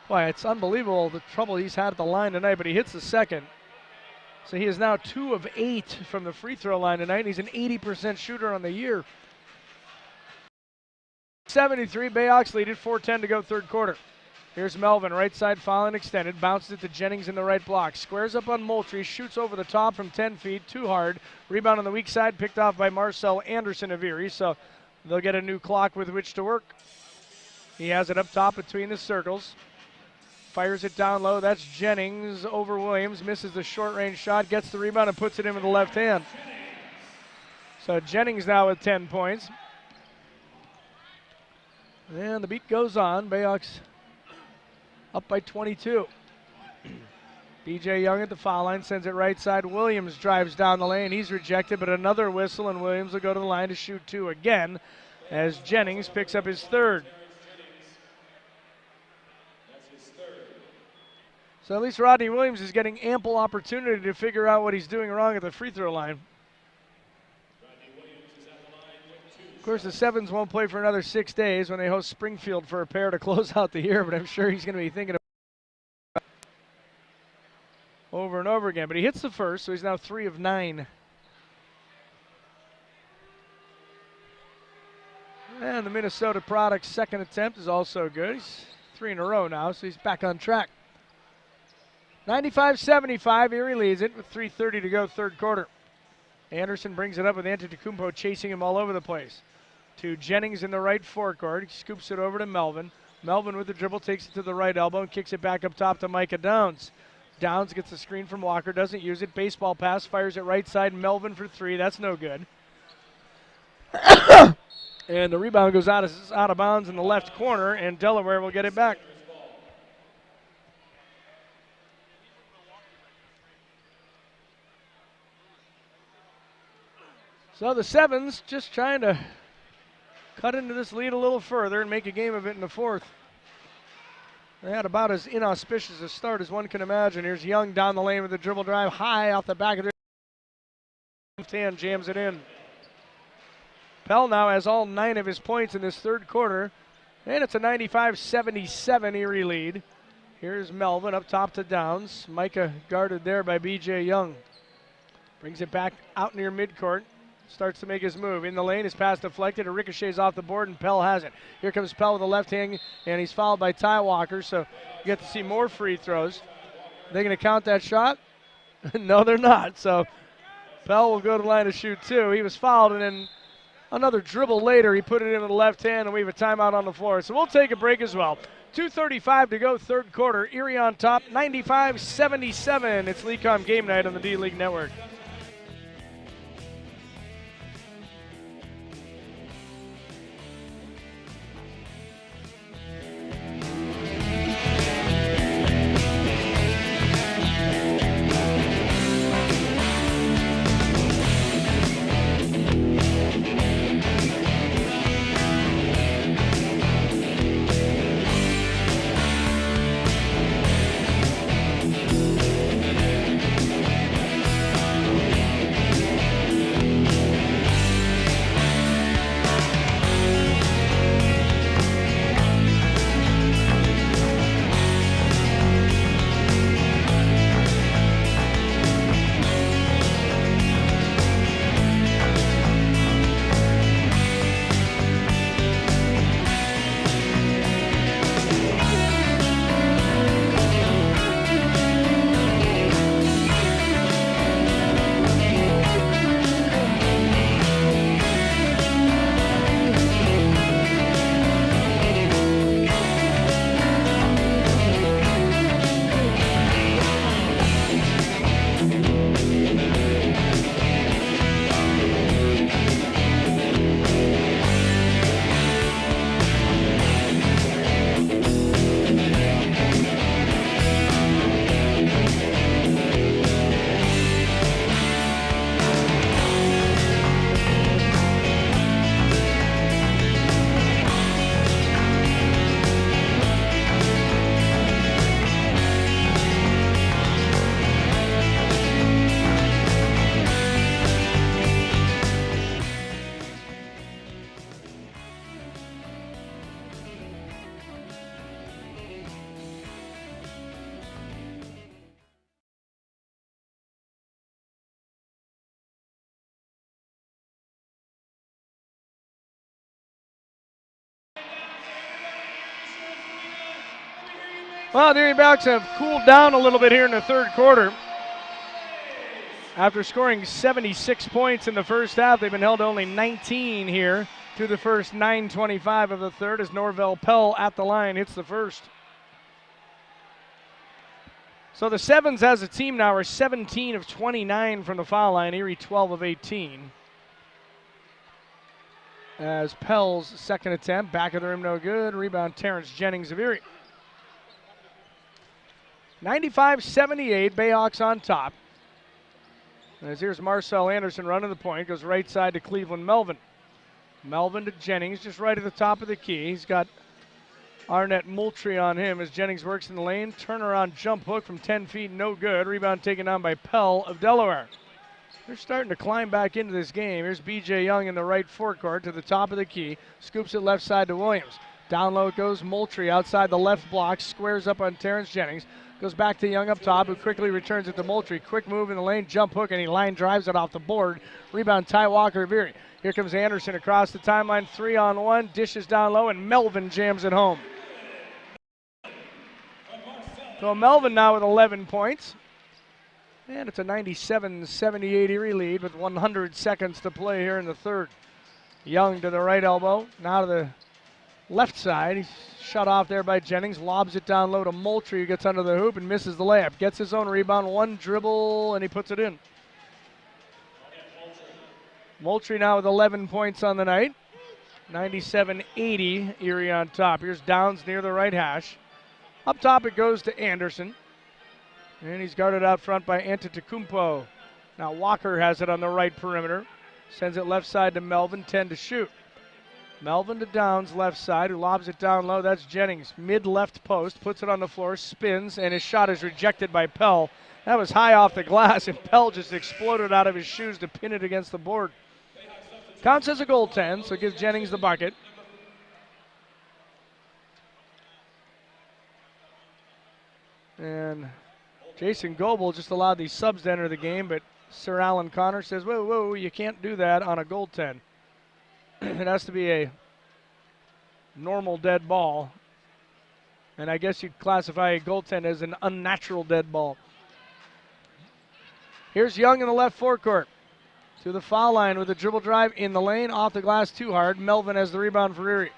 Boy, it's unbelievable the trouble he's had at the line tonight, but he hits the second. So he is now 2 of 8 from the free throw line tonight, and he's an 80% shooter on the year. 73, BayHawks lead it, 4:10 to go third quarter. Here's Melvin, right side fouling extended, bounces it to Jennings in the right block, squares up on Moultrie, shoots over the top from 10 feet, too hard. Rebound on the weak side, picked off by Marcel Anderson of Erie, so they'll get a new clock with which to work. He has it up top between the circles. Fires it down low. That's Jennings over Williams. Misses the short-range shot. Gets the rebound and puts it in with the left hand. So Jennings now with 10 points. And the beat goes on. BayHawks up by 22. B.J. Young at the foul line, sends it right side. Williams drives down the lane. He's rejected, but another whistle, and Williams will go to the line to shoot 2 again as Jennings picks up his third. So at least Rodney Williams is getting ample opportunity to figure out what he's doing wrong at the free throw line. Of course, the Sevens won't play for another 6 days when they host Springfield for a pair to close out the year, but I'm sure he's going to be thinking about it over and over again. But he hits the first, so he's now 3 of 9. And the Minnesota product's second attempt is also good. He's 3 in a row now, so he's back on track. 95-75, Erie leads it with 3:30 to go, third quarter. Anderson brings it up with Antetokounmpo chasing him all over the place. To Jennings in the right forecourt. He scoops it over to Melvin. Melvin with the dribble takes it to the right elbow and kicks it back up top to Micah Downs. Downs gets the screen from Walker, doesn't use it. Baseball pass, fires it right side. Melvin for 3. That's no good. And the rebound goes out of bounds in the left corner, and Delaware will get it back. So the Sevens just trying to cut into this lead a little further and make a game of it in the fourth. They had about as inauspicious a start as one can imagine. Here's Young down the lane with a dribble drive high off the back of the left hand, jams it in. Pell now has all 9 of his points in this third quarter, and it's a 95-77 Erie lead. Here's Melvin up top to Downs. Micah guarded there by B.J. Young. Brings it back out near midcourt. Starts to make his move. In the lane, his pass deflected. It ricochets off the board, and Pell has it. Here comes Pell with the left hand, and he's fouled by Ty Walker, so you get to see more free throws. Are they going to count that shot? No, they're not. So Pell will go to the line to shoot 2. He was fouled, and then another dribble later, he put it into the left hand, and we have a timeout on the floor. So we'll take a break as well. 2:35 to go, third quarter. Erie on top, 95-77. It's LeCom Game Night on the D-League Network. Well, the Erie BayHawks have cooled down a little bit here in the third quarter. After scoring 76 points in the first half, they've been held to only 19 here through the first 9:25 of the third as Norvell Pell at the line hits the first. So the Sevens as a team now are 17 of 29 from the foul line, Erie 12 of 18. As Pell's second attempt, back of the rim no good. Rebound Terrence Jennings of Erie. 95-78, BayHawks on top. As here's Marcel Anderson running the point, goes right side to Cleveland Melvin. Melvin to Jennings, just right at the top of the key. He's got Arnett Moultrie on him as Jennings works in the lane. Turnaround jump hook from 10 feet, no good. Rebound taken down by Pell of Delaware. They're starting to climb back into this game. Here's B.J. Young in the right forecourt to the top of the key. Scoops it left side to Williams. Down low goes Moultrie outside the left block. Squares up on Terrence Jennings. Goes back to Young up top, who quickly returns it to Moultrie. Quick move in the lane, jump hook, and he line drives it off the board. Rebound, Ty Walker of Erie. Here comes Anderson across the timeline, 3-on-1. Dishes down low, and Melvin jams it home. So Melvin now with 11 points. And it's a 97-78 Erie lead with 100 seconds to play here in the third. Young to the right elbow, now to the left side. He's shut off there by Jennings, lobs it down low to Moultrie, who gets under the hoop and misses the layup. Gets his own rebound, one dribble, and he puts it in. Moultrie now with 11 points on the night. 97-80, Erie on top. Here's Downs near the right hash. Up top it goes to Anderson. And he's guarded out front by Antetokounmpo. Now Walker has it on the right perimeter. Sends it left side to Melvin, 10 to shoot. Melvin to Downs, left side, who lobs it down low. That's Jennings, mid-left post, puts it on the floor, spins, and his shot is rejected by Pell. That was high off the glass, and Pell just exploded out of his shoes to pin it against the board. Counts as a goaltend, so gives Jennings the bucket. And Jason Goebel just allowed these subs to enter the game, but Sir Alan Connor says, whoa, you can't do that on a goaltend. It has to be a normal dead ball. And I guess you'd classify a goaltend as an unnatural dead ball. Here's Young in the left forecourt. To the foul line with a dribble drive in the lane, off the glass too hard. Melvin has the rebound for Erie.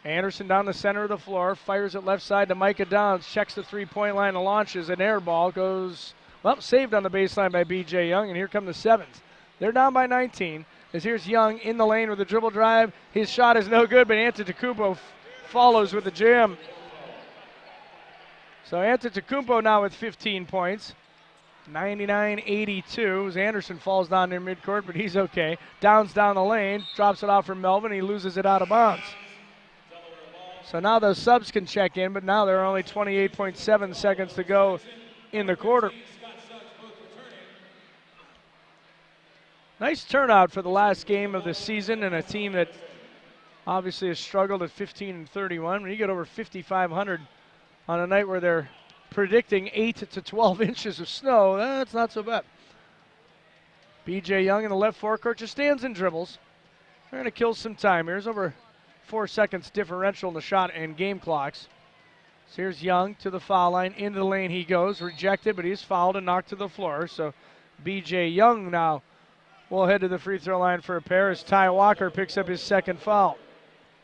Anderson down the center of the floor, fires it left side to Micah Downs, checks the three-point line and launches. An air ball goes, saved on the baseline by B.J. Young, and here come the Sevens. They're down by 19. As here's Young in the lane with a dribble drive. His shot is no good, but Antetokounmpo follows with a jam. So Antetokounmpo now with 15 points. 99-82 as Anderson falls down near midcourt, but he's okay. Downs down the lane, drops it off for Melvin. He loses it out of bounds. So now the subs can check in, but now there are only 28.7 seconds to go in the quarter. Nice turnout for the last game of the season and a team that obviously has struggled at 15-31. When you get over 5,500 on a night where they're predicting 8 to 12 inches of snow, that's not so bad. B.J. Young in the left forecourt just stands and dribbles. Trying to kill some time here. There's over 4 seconds differential in the shot and game clocks. So here's Young to the foul line. Into the lane he goes. Rejected, but he's fouled and knocked to the floor. So B.J. Young now will head to the free throw line for a pair as Ty Walker picks up his second foul.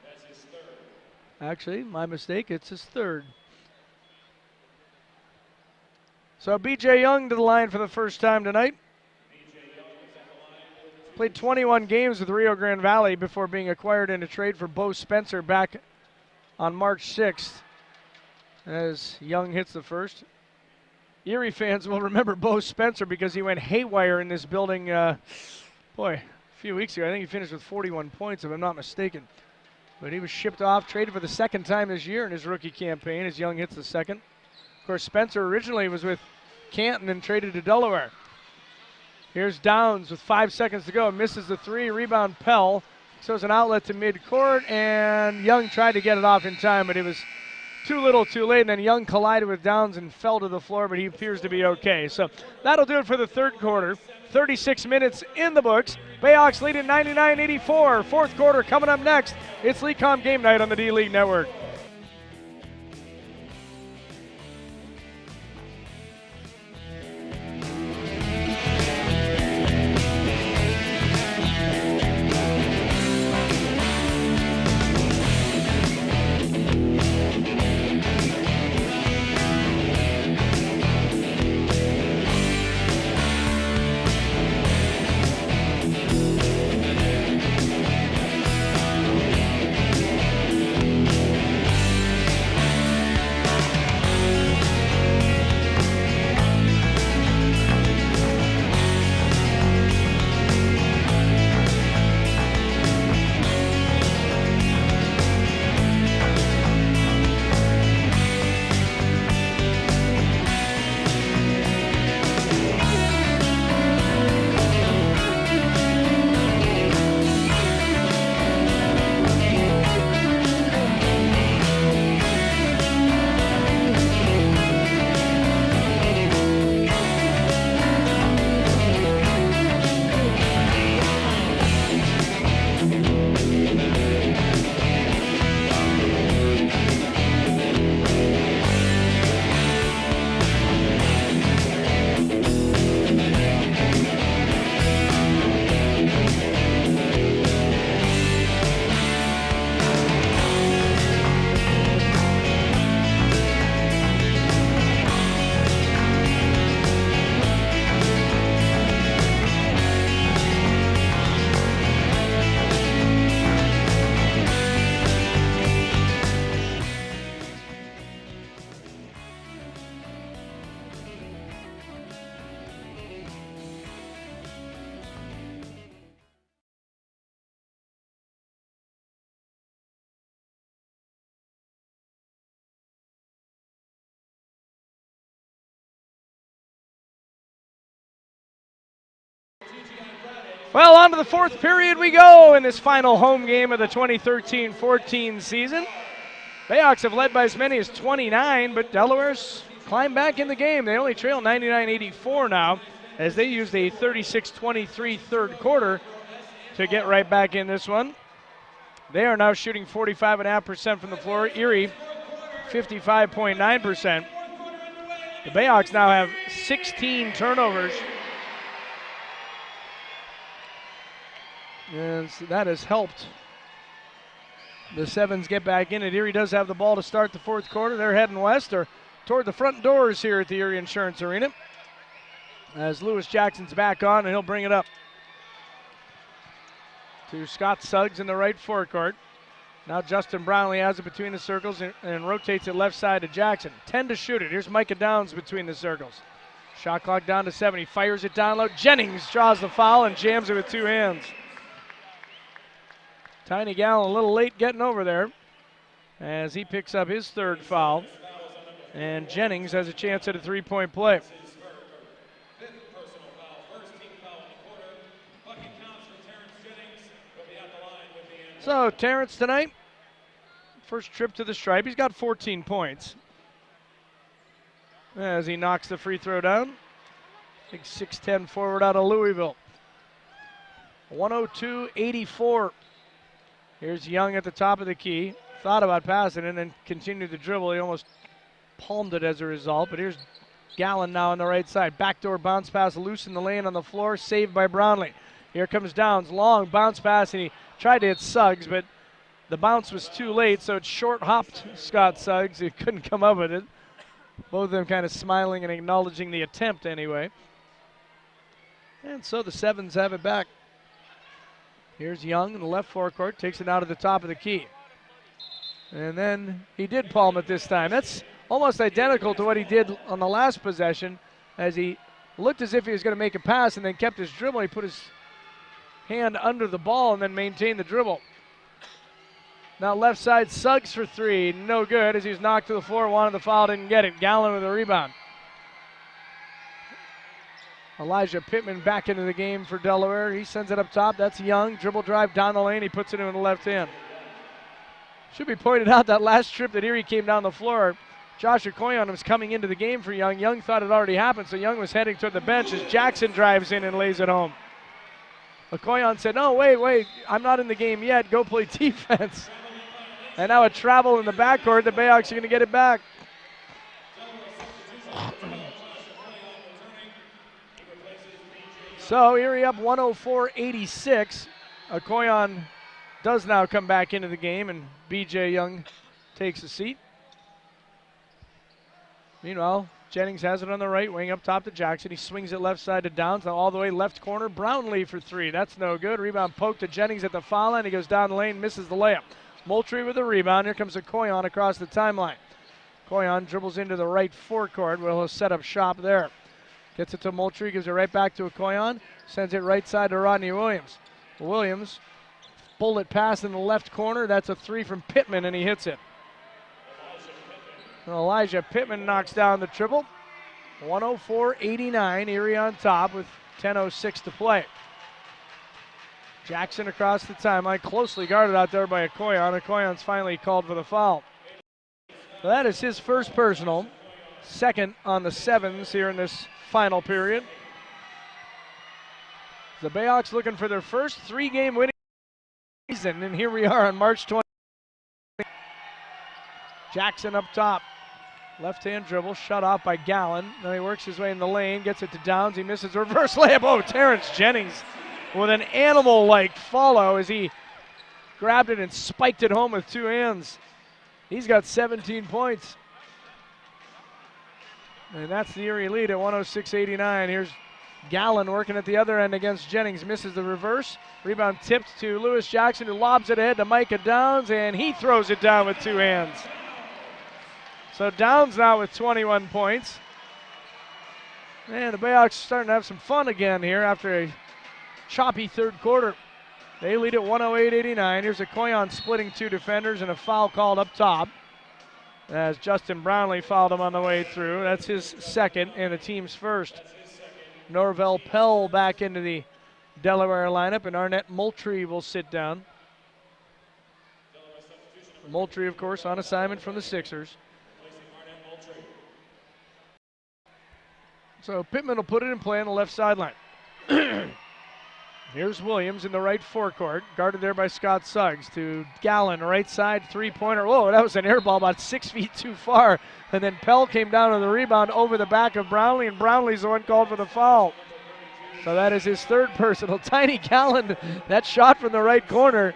That's his third. Actually, my mistake, it's his third. So B.J. Young to the line for the first time tonight. Played 21 games with Rio Grande Valley before being acquired in a trade for Bo Spencer back on March 6th. As Young hits the first. Erie fans will remember Bo Spencer because he went haywire in this building, a few weeks ago. I think he finished with 41 points, if I'm not mistaken. But he was shipped off, traded for the second time this year in his rookie campaign as Young hits the second. Of course, Spencer originally was with Canton and traded to Delaware. Here's Downs with 5 seconds to go. Misses the three. Rebound Pell. Shows an outlet to midcourt, and Young tried to get it off in time, but it was too little too late, and then Young collided with Downs and fell to the floor, but he appears to be okay. So that'll do it for the third quarter. 36 minutes in the books. BayHawks lead at 99-84. Fourth quarter coming up next. It's LeagueCom Game Night on the D-League Network. Well, on to the fourth period we go in this final home game of the 2013-14 season. BayHawks have led by as many as 29, but Delaware's climbed back in the game. They only trail 99-84 now as they used a 36-23 third quarter to get right back in this one. They are now shooting 45.5% from the floor. Erie, 55.9%. The BayHawks now have 16 turnovers. And so that has helped the Sevens get back in it. Erie does have the ball to start the fourth quarter. They're heading west or toward the front doors here at the Erie Insurance Arena. As Lewis Jackson's back on, and he'll bring it up to Scott Suggs in the right forecourt. Now Justin Brownlee has it between the circles and rotates it left side to Jackson. 10 to shoot it. Here's Micah Downs between the circles. Shot clock down to 7. He fires it down low. Jennings draws the foul and jams it with two hands. Tiny Gallen a little late getting over there as he picks up his third foul. And Jennings has a chance at a three-point play. So Terrence tonight, first trip to the stripe. He's got 14 points as he knocks the free throw down. Big 6'10" forward out of Louisville. 102-84. Here's Young at the top of the key. Thought about passing and then continued to dribble. He almost palmed it as a result. But here's Gallen now on the right side. Backdoor bounce pass loose in the lane on the floor. Saved by Brownlee. Here comes Downs. Long bounce pass, and he tried to hit Suggs, but the bounce was too late, so it short-hopped Scott Suggs. He couldn't come up with it. Both of them kind of smiling and acknowledging the attempt anyway. And so the Sevens have it back. Here's Young in the left forecourt, takes it out of the top of the key. And then he did palm it this time. That's almost identical to what he did on the last possession as he looked as if he was going to make a pass and then kept his dribble. He put his hand under the ball and then maintained the dribble. Now left side, Suggs for three. No good as he was knocked to the floor, wanted the foul, didn't get it. Gallen with a rebound. Elijah Pittman back into the game for Delaware. He sends it up top. That's Young. Dribble drive down the lane. He puts it in with the left hand. Should be pointed out that last trip that Erie came down the floor, Josh Okoyan was coming into the game for Young. Young thought it already happened, so Young was heading toward the bench as Jackson drives in and lays it home. Okoyan said, no, wait, I'm not in the game yet. Go play defense. And now a travel in the backcourt. The BayHawks are going to get it back. So Erie up 104-86. Okoyan does now come back into the game, and B.J. Young takes a seat. Meanwhile, Jennings has it on the right wing up top to Jackson. He swings it left side to Downs, now all the way left corner. Brownlee for three. That's no good. Rebound poked to Jennings at the foul line. He goes down the lane, misses the layup. Moultrie with a rebound. Here comes Okoyan across the timeline. Okoyan dribbles into the right forecourt. Well, he'll set up shop there. Gets it to Moultrie, gives it right back to Okoyan. Sends it right side to Rodney Williams. Williams, bullet pass in the left corner. That's a three from Pittman, and he hits it. Elijah Pittman knocks down the triple. 104-89, Erie on top with 10:06 to play. Jackson across the timeline, closely guarded out there by Okoyan. Okoyan's finally called for the foul. So that is his first personal, second on the Sevens here in this final period. The BayHawks looking for their first three-game winning season, and here we are on March 20. Jackson up top. Left-hand dribble, shut off by Gallen. Then he works his way in the lane, gets it to Downs. He misses a reverse layup. Oh, Terrence Jennings with an animal-like follow as he grabbed it and spiked it home with two hands. He's got 17 points. And that's the Erie lead at 106-89. Here's Gallen working at the other end against Jennings. Misses the reverse. Rebound tipped to Lewis Jackson, who lobs it ahead to Micah Downs, and he throws it down with two hands. So Downs now with 21 points. And the BayHawks starting to have some fun again here after a choppy third quarter. They lead at 108-89. Here's Okoyan splitting two defenders and a foul called up top as Justin Brownlee fouled him on the way through. That's his second and the team's first. Norvell Pell back into the Delaware lineup, and Arnett Moultrie will sit down. Moultrie, of course, on assignment from the Sixers. So Pittman will put it in play on the left sideline. Here's Williams in the right forecourt, guarded there by Scott Suggs to Gallen, right side three-pointer. Whoa, that was an air ball about 6 feet too far. And then Pell came down to the rebound over the back of Brownlee, and Brownlee's the one called for the foul. So that is his third personal. Tiny Gallen, that shot from the right corner.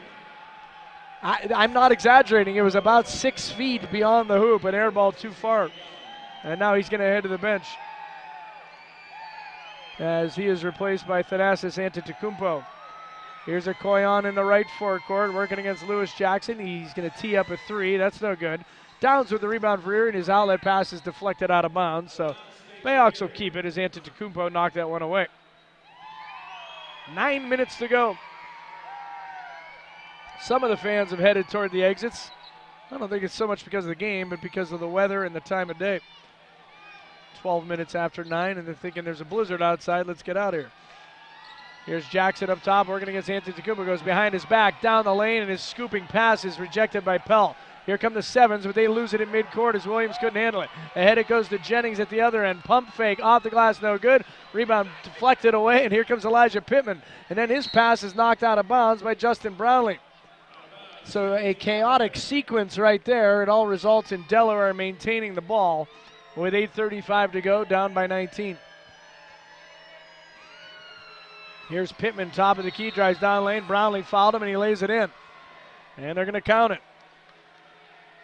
I'm not exaggerating. It was about 6 feet beyond the hoop, an air ball too far. And now he's going to head to the bench, as he is replaced by Thanasis Antetokounmpo. Here's Okoyan in the right forecourt, working against Lewis Jackson. He's going to tee up a three. That's no good. Downs with the rebound for Erie, and his outlet pass is deflected out of bounds. So BayHawks will keep it as Antetokounmpo knocked that one away. 9 minutes to go. Some of the fans have headed toward the exits. I don't think it's so much because of the game, but because of the weather and the time of day. 12 minutes after 9, and they're thinking there's a blizzard outside. Let's get out of here. Here's Jackson up top, working against Antetokounmpo. Goes behind his back, down the lane, and his scooping pass is rejected by Pell. Here come the Sevens, but they lose it at midcourt as Williams couldn't handle it. Ahead it goes to Jennings at the other end. Pump fake, off the glass, no good. Rebound deflected away, and here comes Elijah Pittman. And then his pass is knocked out of bounds by Justin Brownlee. So a chaotic sequence right there. It all results in Delaware maintaining the ball with 8:35 to go, down by 19. Here's Pittman, top of the key, drives down lane. Brownlee fouled him, and he lays it in. And they're going to count it.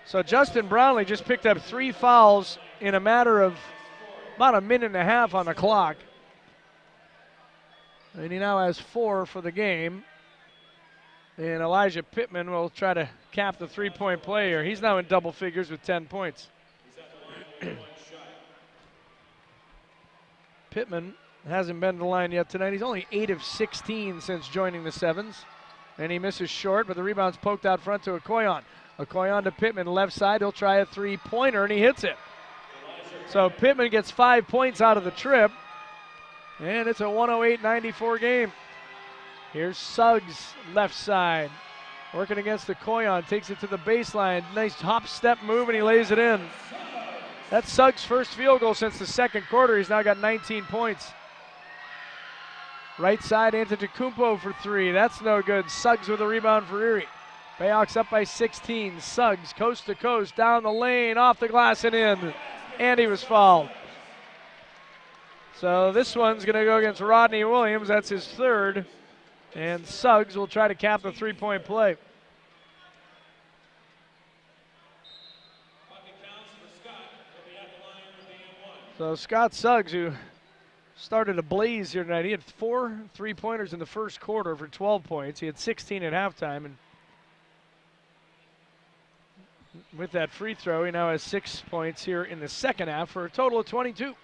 So Justin Brownlee just picked up 3 fouls in a matter of about a minute and a half on the clock. And he now has 4 for the game. And Elijah Pittman will try to cap the three-point play here. He's now in double figures with 10 points. Pittman hasn't been to the line yet tonight. He's only 8 of 16 since joining the Sevens. And he misses short, but the rebound's poked out front to Okoyan. Okoyan to Pittman, left side. He'll try a three-pointer, and he hits it. So Pittman gets 5 points out of the trip. And it's a 108-94 game. Here's Suggs, left side. Working against Okoyan, takes it to the baseline. Nice hop step move, and he lays it in. That's Suggs' first field goal since the second quarter. He's now got 19 points. Right side, Antetokounmpo for 3. That's no good. Suggs with a rebound for Erie. BayHawks up by 16. Suggs, coast to coast, down the lane, off the glass and in. And he was fouled. So this one's going to go against Rodney Williams. That's his third. And Suggs will try to cap the three-point play. So Scott Suggs, who started a blaze here tonight, he had 4 three-pointers in the first quarter for 12 points. He had 16 at halftime, and with that free throw, he now has 6 points here in the second half for a total of 22.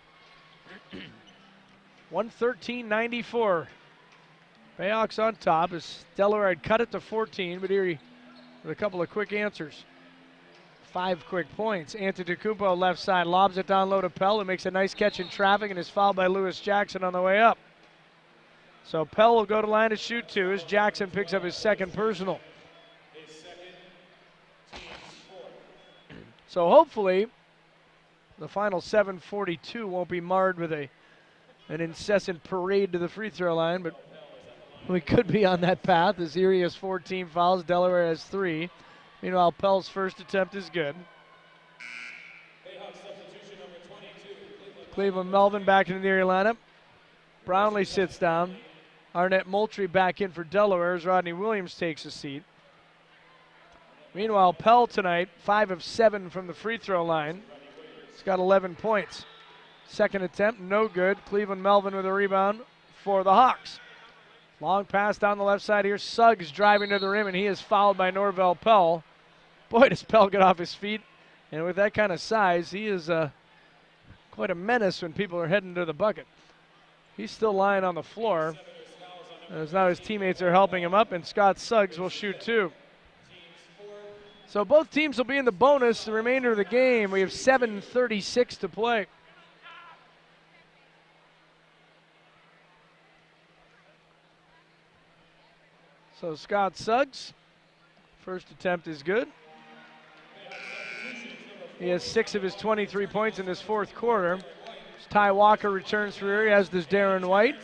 113-94. BayHawks on top as Delaware had cut it to 14, but Erie with a couple of quick answers. 5 quick points. Antetokounmpo left side lobs it down low to Pell, who makes a nice catch in traffic and is fouled by Lewis Jackson on the way up. So Pell will go to line to shoot 2 as Jackson picks up his second personal. So hopefully the final 7:42 won't be marred with an incessant parade to the free throw line, but we could be on that path as Erie has 14 fouls, Delaware has 3. Meanwhile, Pell's first attempt is good. Cleveland Melvin back into the Erie lineup. Brownlee sits down. Arnett Moultrie back in for Delaware as Rodney Williams takes a seat. Meanwhile, Pell tonight, 5 of 7 from the free throw line. He's got 11 points. Second attempt, no good. Cleveland Melvin with a rebound for the Hawks. Long pass down the left side here. Suggs driving to the rim, and he is fouled by Norvell Pell. Boy, does Pell get off his feet. And with that kind of size, he is quite a menace when people are heading to the bucket. He's still lying on the floor, as now his teammates are helping him up, and Scott Suggs will shoot 2. So both teams will be in the bonus the remainder of the game. We have 7:36 to play. So Scott Suggs, first attempt is good. He has 6 of his 23 points in this fourth quarter. Ty Walker returns for Erie, as does Darren White.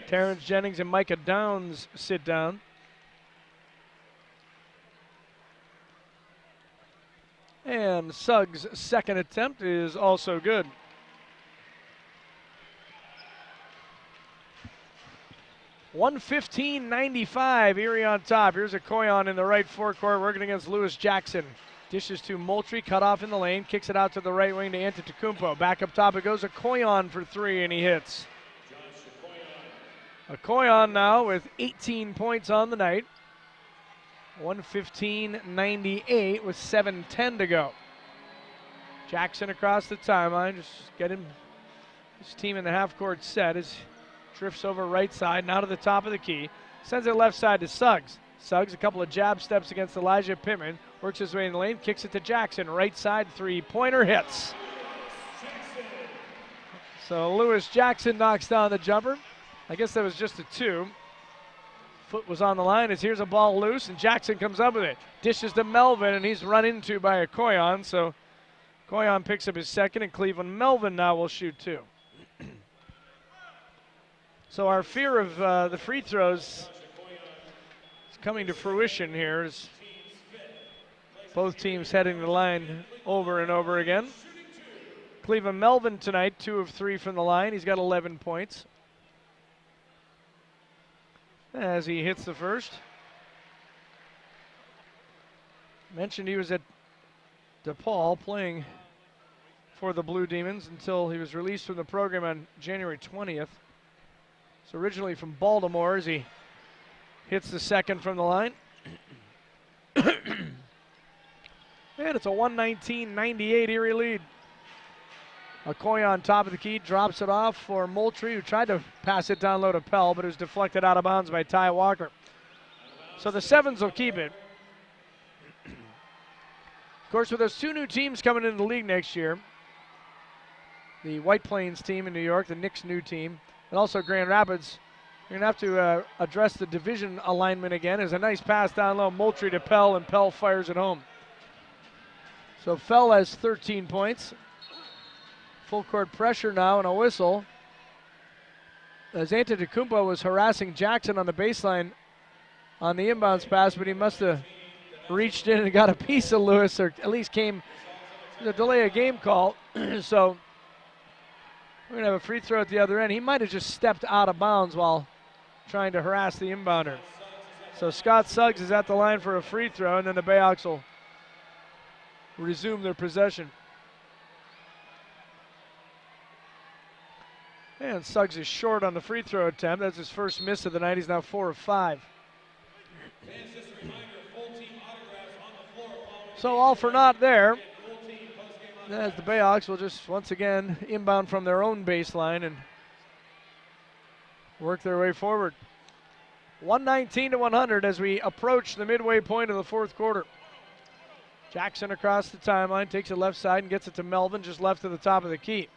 Terrence Jennings and Micah Downs sit down. And Suggs' second attempt is also good. $115.95, Erie on top. Here's a Koyon in the right forecourt working against Lewis Jackson. Dishes to Moultrie, cut off in the lane, kicks it out to the right wing to Antetokounmpo. Back up top it goes, a Koyon for 3, and he hits. A Koyon now with 18 points on the night. 115.98 with 7:10 to go. Jackson across the timeline, just getting his team in the half-court set as drifts over right side, now to the top of the key. Sends it left side to Suggs. Suggs, a couple of jab steps against Elijah Pittman. Works his way in the lane, kicks it to Jackson. Right side three-pointer hits. So Lewis Jackson knocks down the jumper. I guess that was just a 2. Foot was on the line as here's a ball loose, and Jackson comes up with it. Dishes to Melvin, and he's run into by a Koyon. So Koyon picks up his second, and Cleveland Melvin now will shoot 2. So our fear of the free throws is coming to fruition here as both teams heading the line over and over again. Cleveland Melvin tonight, 2 of 3 from the line. He's got 11 points. As he hits the first. Mentioned he was at DePaul playing for the Blue Demons until he was released from the program on January 20th. So originally from Baltimore as he hits the second from the line. And it's a 119-98 Erie lead. Okoye on top of the key, drops it off for Moultrie, who tried to pass it down low to Pell, but it was deflected out of bounds by Ty Walker. So the Sevens will keep it. Of course, with those 2 new teams coming into the league next year, the White Plains team in New York, the Knicks' new team, and also Grand Rapids, you're going to have to address the division alignment again. There's a nice pass down low, Moultrie to Pell, and Pell fires it home. So Pell has 13 points. Full court pressure now and a whistle. As Antetokounmpo was harassing Jackson on the baseline on the inbounds pass, but he must have reached in and got a piece of Lewis, or at least came to delay a game call. So we're going to have a free throw at the other end. He might have just stepped out of bounds while trying to harass the inbounder. So Scott Suggs is at the line for a free throw, and then the BayHawks will resume their possession. And Suggs is short on the free throw attempt. That's his first miss of the night. He's now 4 of 5. So all for naught there. As the BayHawks will just once again inbound from their own baseline and work their way forward. 119-100 as we approach the midway point of the fourth quarter. Jackson across the timeline, takes it left side and gets it to Melvin, just left to the top of the key.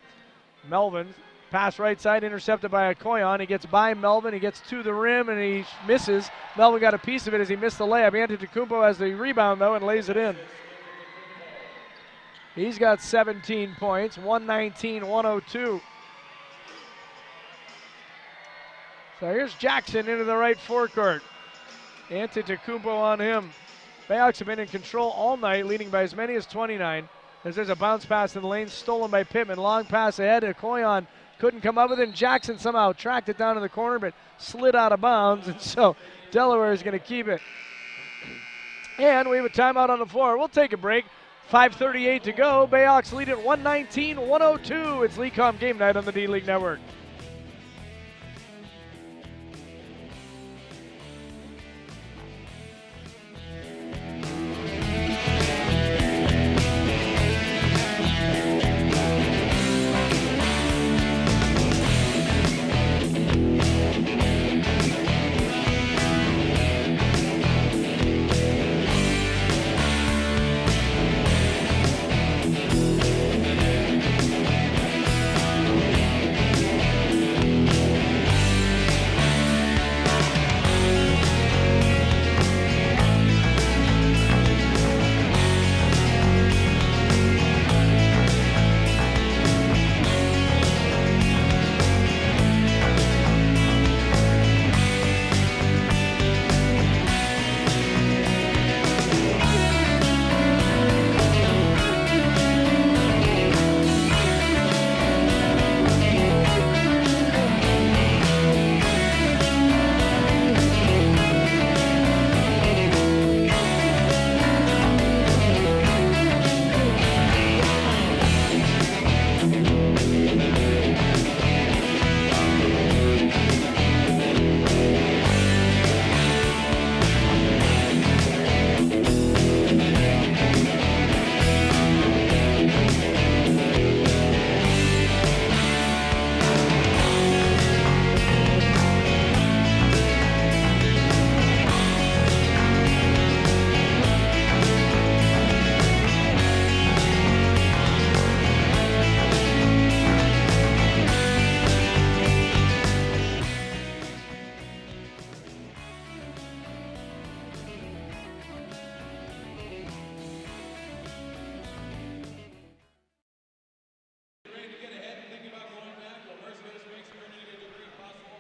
Melvin, pass right side, intercepted by Okoye. He gets by Melvin, he gets to the rim, and he misses. Melvin got a piece of it as he missed the layup. Antetokounmpo has the rebound, though, and lays it in. He's got 17 points, 119-102. So here's Jackson into the right forecourt. Antetokounmpo on him. BayHawks have been in control all night, leading by as many as 29. As there's a bounce pass in the lane, stolen by Pittman. Long pass ahead, Okoye couldn't come up with it, and Jackson somehow tracked it down in the corner, but slid out of bounds, and so Delaware is going to keep it. And we have a timeout on the floor. We'll take a break. 5:38 to go. BayHawks lead at 119-102. It's LeCom Game Night on the D-League Network.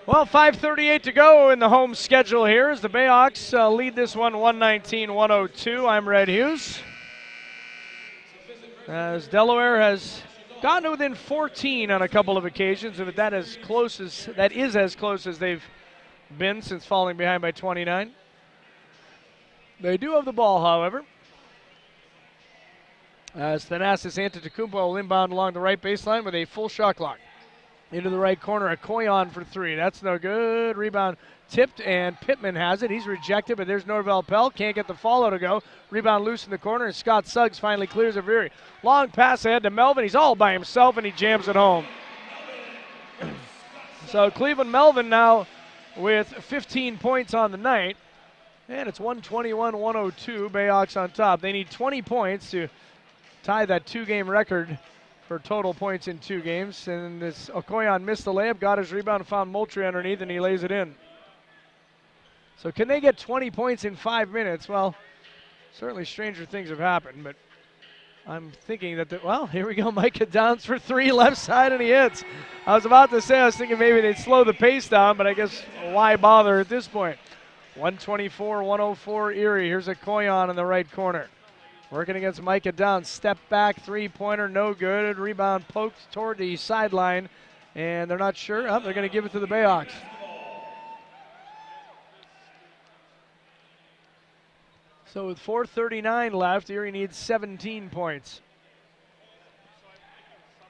Well, 5:38 to go in the home schedule here as the BayHawks lead this one 119-102. I'm Red Hughes. As Delaware has gotten to within 14 on a couple of occasions, but that is as close as they've been since falling behind by 29. They do have the ball, however. As Thanasis Antetokounmpo will inbound along the right baseline with a full shot clock. Into the right corner, a Koyon for three. That's no good. Rebound tipped, and Pittman has it. He's rejected, but there's Norvell Pell. Can't get the follow to go. Rebound loose in the corner, and Scott Suggs finally clears of Erie. Long pass ahead to Melvin. He's all by himself, and he jams it home. So Cleveland Melvin now with 15 points on the night. And it's 121-102. BayHawks on top. They need 20 points to tie that two-game record for total points in two games. And this Okoyan missed the layup, got his rebound, found Moultrie underneath, and he lays it in. So can they get 20 points in 5 minutes? Well, certainly stranger things have happened, but I'm thinking that, well, here we go. Micah Downs for three, left side, and he hits. I was about to say, I was thinking maybe they'd slow the pace down, but I guess why bother at this point? 124-104 Erie. Here's a Koyon in the right corner. Working against Micah Downs. Step back, three-pointer, no good. Rebound poked toward the sideline, and they're not sure. Oh, they're going to give it to the BayHawks. So with 4:39 left, Erie needs 17 points.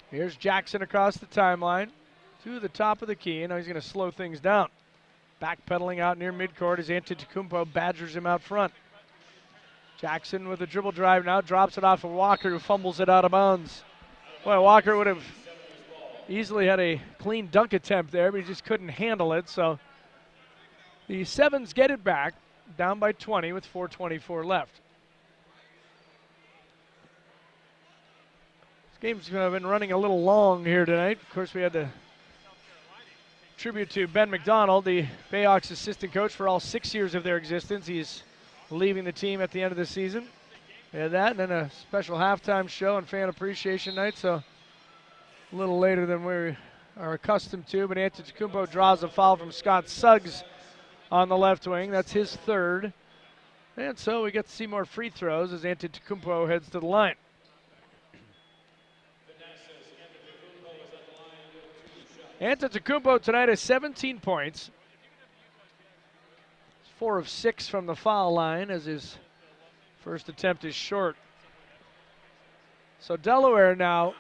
Here's Jackson across the timeline to the top of the key, and now he's going to slow things down. Backpedaling out near midcourt as Antetokounmpo badgers him out front. Jackson with a dribble drive now, drops it off of Walker, who fumbles it out of bounds. Boy, Walker would have easily had a clean dunk attempt there, but he just couldn't handle it. So the Sevens get it back, down by 20 with 4:24 left. This game's been running a little long here tonight. Of course, we had the tribute to Ben McDonald, the BayHawks assistant coach for all 6 years of their existence. He's leaving the team at the end of the season. We had that, and then a special halftime show and fan appreciation night, so a little later than we are accustomed to. But Antetokounmpo draws a foul from Scott Suggs on the left wing. That's his third. And so we get to see more free throws as Antetokounmpo heads to the line. Antetokounmpo tonight has 17 points. 4 of 6 from the foul line as his first attempt is short. So Delaware now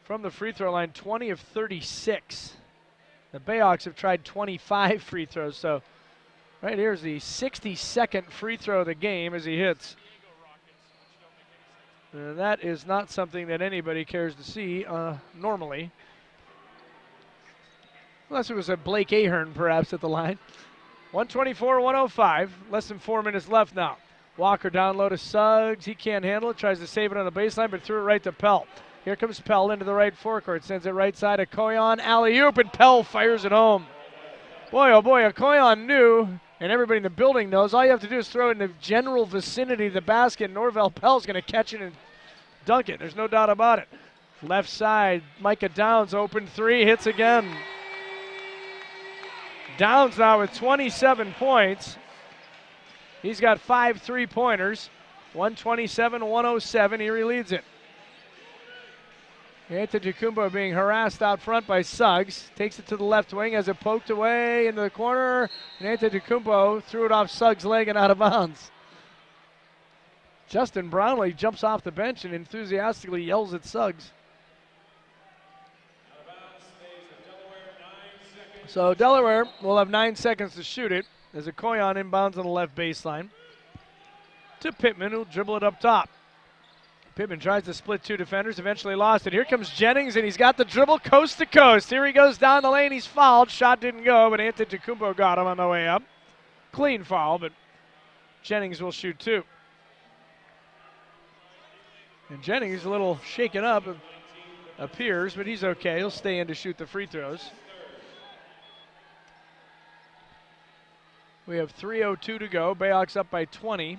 from the free throw line, 20 of 36. The BayHawks have tried 25 free throws. So right here's the 62nd free throw of the game as he hits. And that is not something that anybody cares to see normally. Unless it was a Blake Ahern perhaps at the line. 124-105, less than 4 minutes left now. Walker down low to Suggs. He can't handle it, tries to save it on the baseline, but threw it right to Pell. Here comes Pell into the right forecourt, sends it right side to Koyon, alley-oop, and Pell fires it home. Boy, oh boy, Koyon knew, and everybody in the building knows, all you have to do is throw it in the general vicinity of the basket. Norvell Pell's going to catch it and dunk it. There's no doubt about it. Left side, Micah Downs, open three, hits again. Downs now with 27 points. He's got 5 3-pointers. 127-107. Erie leads it. Antetokounmpo being harassed out front by Suggs. Takes it to the left wing as it poked away into the corner. And Antetokounmpo threw it off Suggs' leg and out of bounds. Justin Brownlee jumps off the bench and enthusiastically yells at Suggs. So Delaware will have 9 seconds to shoot it as a Koyon inbounds on the left baseline to Pittman, who'll dribble it up top. Pittman tries to split 2 defenders, eventually lost it. Here comes Jennings, and he's got the dribble coast to coast. Here he goes down the lane. He's fouled. Shot didn't go, but Antetokounmpo got him on the way up. Clean foul, but Jennings will shoot 2. And Jennings a little shaken up, it appears, but he's okay. He'll stay in to shoot the free throws. We have 3:02 to go. BayHawks up by 20.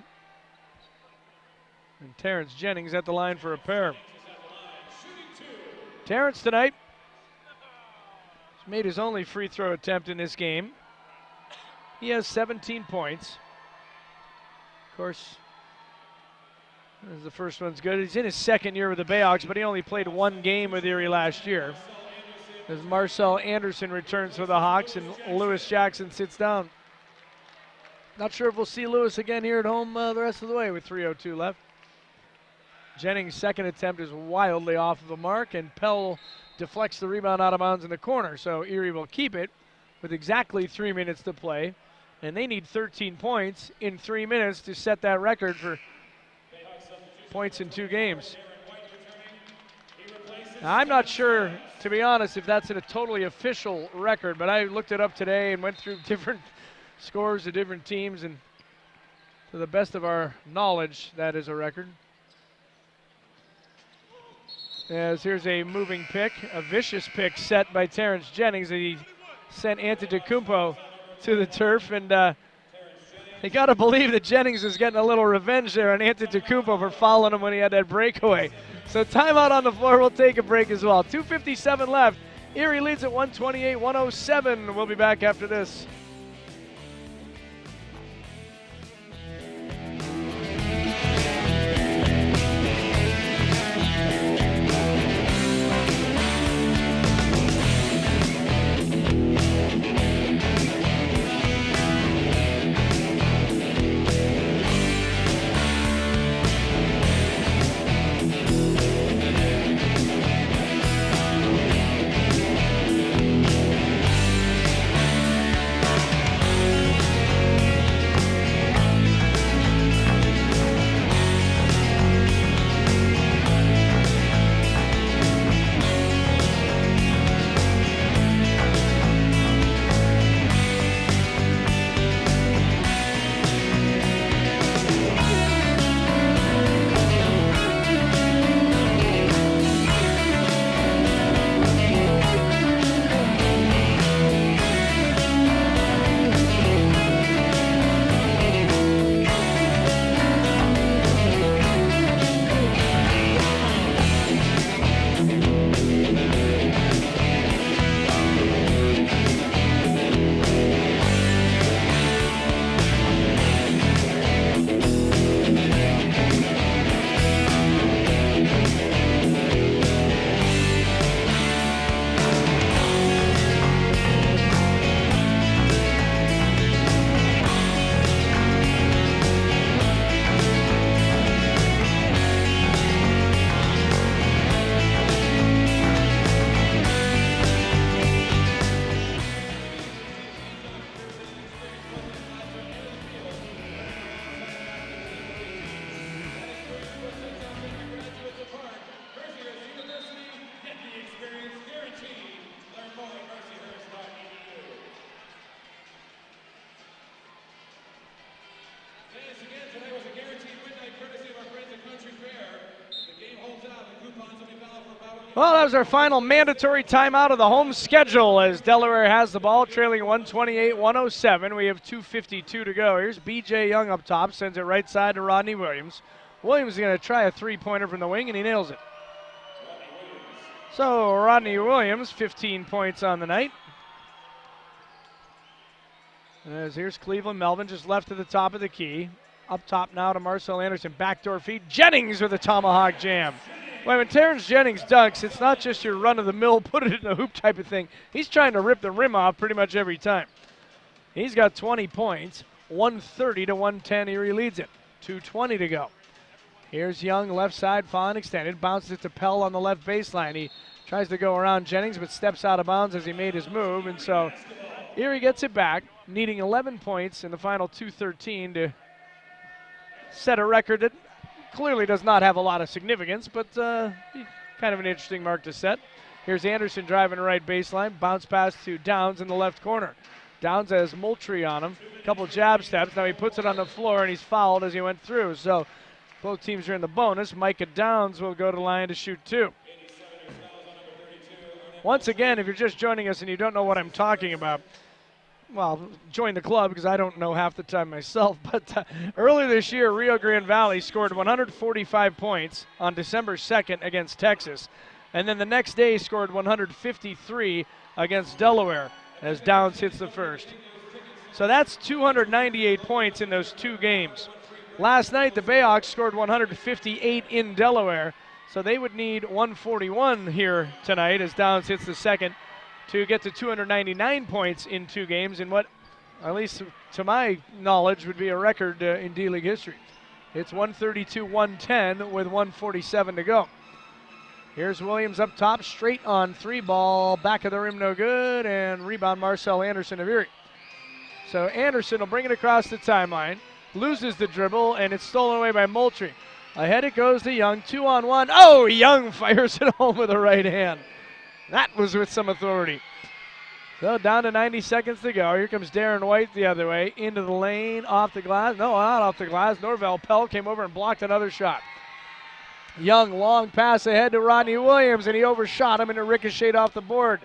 And Terrence Jennings at the line for a pair. Terrence tonight, He's made his only free throw attempt in this game. He has 17 points. Of course, the first one's good. He's in his second year with the BayHawks, but he only played one game with Erie last year. As Marcel Anderson returns for the Hawks and Lewis Jackson sits down. Not sure if we'll see Lewis again here at home the rest of the way with 3:02 left. Jennings' second attempt is wildly off of the mark, and Pell deflects the rebound out of bounds in the corner. So Erie will keep it with exactly 3 minutes to play, and they need 13 points in 3 minutes to set that record for points in 2 games. Now, I'm not sure, to be honest, if that's a totally official record, but I looked it up today and went through different scores of different teams, and to the best of our knowledge, that is a record. As here's a moving pick, a vicious pick set by Terrence Jennings. He sent Antetokounmpo to the turf, and you got to believe that Jennings is getting a little revenge there on Antetokounmpo for fouling him when he had that breakaway. So timeout on the floor. We'll take a break as well. 2:57 left. Erie leads at 128-107. We'll be back after this. Well, that was our final mandatory timeout of the home schedule as Delaware has the ball, trailing 128-107. We have 2:52 to go. Here's B.J. Young up top, sends it right side to Rodney Williams. Williams is going to try a three-pointer from the wing, and he nails it. So Rodney Williams, 15 points on the night. As here's Cleveland Melvin, just left to the top of the key. Up top now to Marcel Anderson, backdoor feed. Jennings with a tomahawk jam. When Terrence Jennings dunks, it's not just your run-of-the-mill, put it in a hoop type of thing. He's trying to rip the rim off pretty much every time. He's got 20 points, 130-110. Erie leads it. 2:20 to go. Here's Young, left side, falling extended, bounces it to Pell on the left baseline. He tries to go around Jennings, but steps out of bounds as he made his move, and so Erie gets it back, needing 11 points in the final 2:13 to set a record that clearly does not have a lot of significance, but kind of an interesting mark to set. Here's Anderson driving the right baseline, bounce pass to Downs in the left corner. Downs has Moultrie on him, a couple jab steps. Now he puts it on the floor, and he's fouled as he went through. So both teams are in the bonus. Micah Downs will go to the line to shoot 2. Once again, if you're just joining us and you don't know what I'm talking about, well, join the club because I don't know half the time myself. But earlier this year, Rio Grande Valley scored 145 points on December 2nd against Texas. And then the next day scored 153 against Delaware as Downs hits the first. So that's 298 points in those 2 games. Last night, the BayHawks scored 158 in Delaware, so they would need 141 here tonight as Downs hits the second to get to 299 points in 2 games in what, at least to my knowledge, would be a record in D-League history. It's 132-110 with 147 to go. Here's Williams up top, straight on 3 ball, back of the rim, no good, and rebound Marcel Anderson of Erie. So Anderson will bring it across the timeline, loses the dribble, and it's stolen away by Moultrie. Ahead it goes to Young, 2-on-1. Oh, Young fires it home with the right hand. That was with some authority. So down to 90 seconds to go. Here comes Darren White the other way, into the lane, off the glass. No, not off the glass. Norvell Pell came over and blocked another shot. Young, long pass ahead to Rodney Williams, and he overshot him and it ricocheted off the board.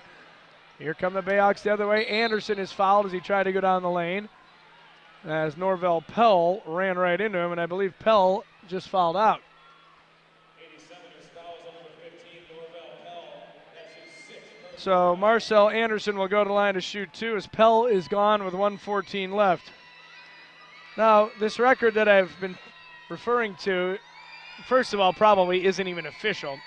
Here come the BayHawks the other way. Anderson is fouled as he tried to go down the lane, as Norvell Pell ran right into him, and I believe Pell just fouled out. 87 is fouls on number 15, Norvell Pell. That's his 6th. So Marcel Anderson will go to the line to shoot 2 as Pell is gone with 1:14 left. Now, this record that I've been referring to, first of all, probably isn't even official.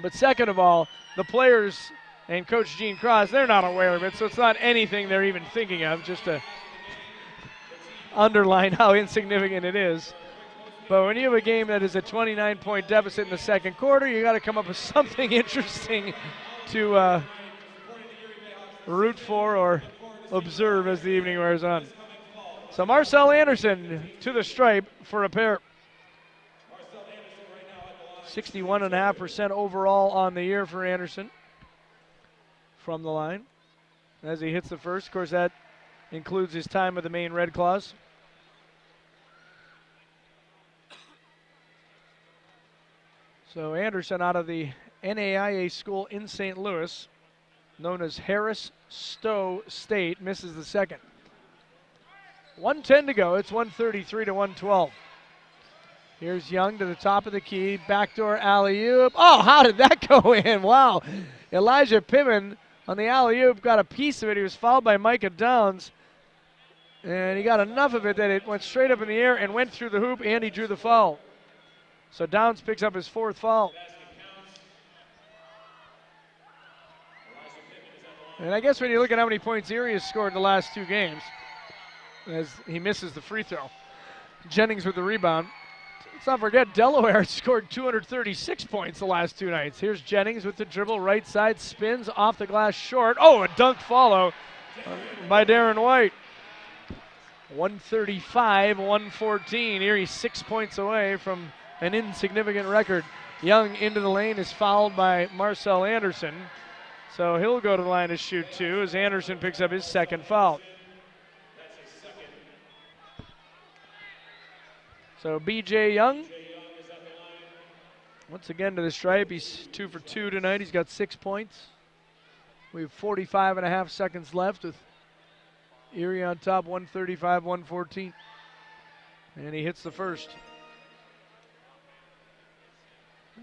But second of all, the players and Coach Gene Cross, they're not aware of it, so it's not anything they're even thinking of, just to underline how insignificant it is. But when you have a game that is a 29-point deficit in the second quarter, you got to come up with something interesting to root for or observe as the evening wears on. So Marcel Anderson to the stripe for a pair. 61.5% overall on the year for Anderson from the line as he hits the first. Of course, that includes his time with the Maine Red Claws. So Anderson out of the NAIA school in St. Louis, known as Harris Stowe State, misses the second. 1:10 to go. It's 133 to 112. Here's Young to the top of the key. Backdoor alley-oop. Oh, how did that go in? Wow. Elijah Pittman on the alley-oop got a piece of it. He was fouled by Micah Downs. And he got enough of it that it went straight up in the air and went through the hoop, and he drew the foul. So Downs picks up his 4th foul. And I guess when you look at how many points Erie has scored in the last 2 games, as he misses the free throw. Jennings with the rebound. Let's not forget, Delaware scored 236 points the last 2 nights. Here's Jennings with the dribble, right side, spins off the glass short. Oh, a dunk follow by Darren White. 135-114. Erie 6 points away from an insignificant record. Young into the lane is fouled by Marcel Anderson. So he'll go to the line to shoot 2 as Anderson picks up his 2nd foul. So B.J. Young, once again to the stripe. He's 2 for 2 tonight. He's got 6 points. We have 45.5 seconds left with Erie on top, 135-114. And he hits the first.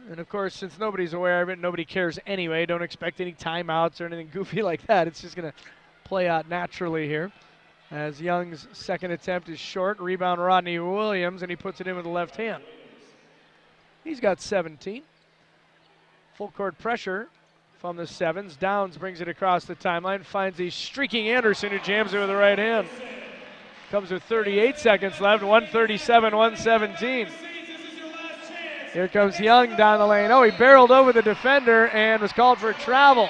And of course, since nobody's aware of it, nobody cares anyway. Don't expect any timeouts or anything goofy like that. It's just going to play out naturally here. As Young's 2nd attempt is short. Rebound Rodney Williams, and he puts it in with the left hand. He's got 17. Full court pressure from the 7s. Downs brings it across the timeline, finds a streaking Anderson who jams it with the right hand. Comes with 38 seconds left, 137-117. Here comes Young down the lane. Oh, he barreled over the defender and was called for a travel.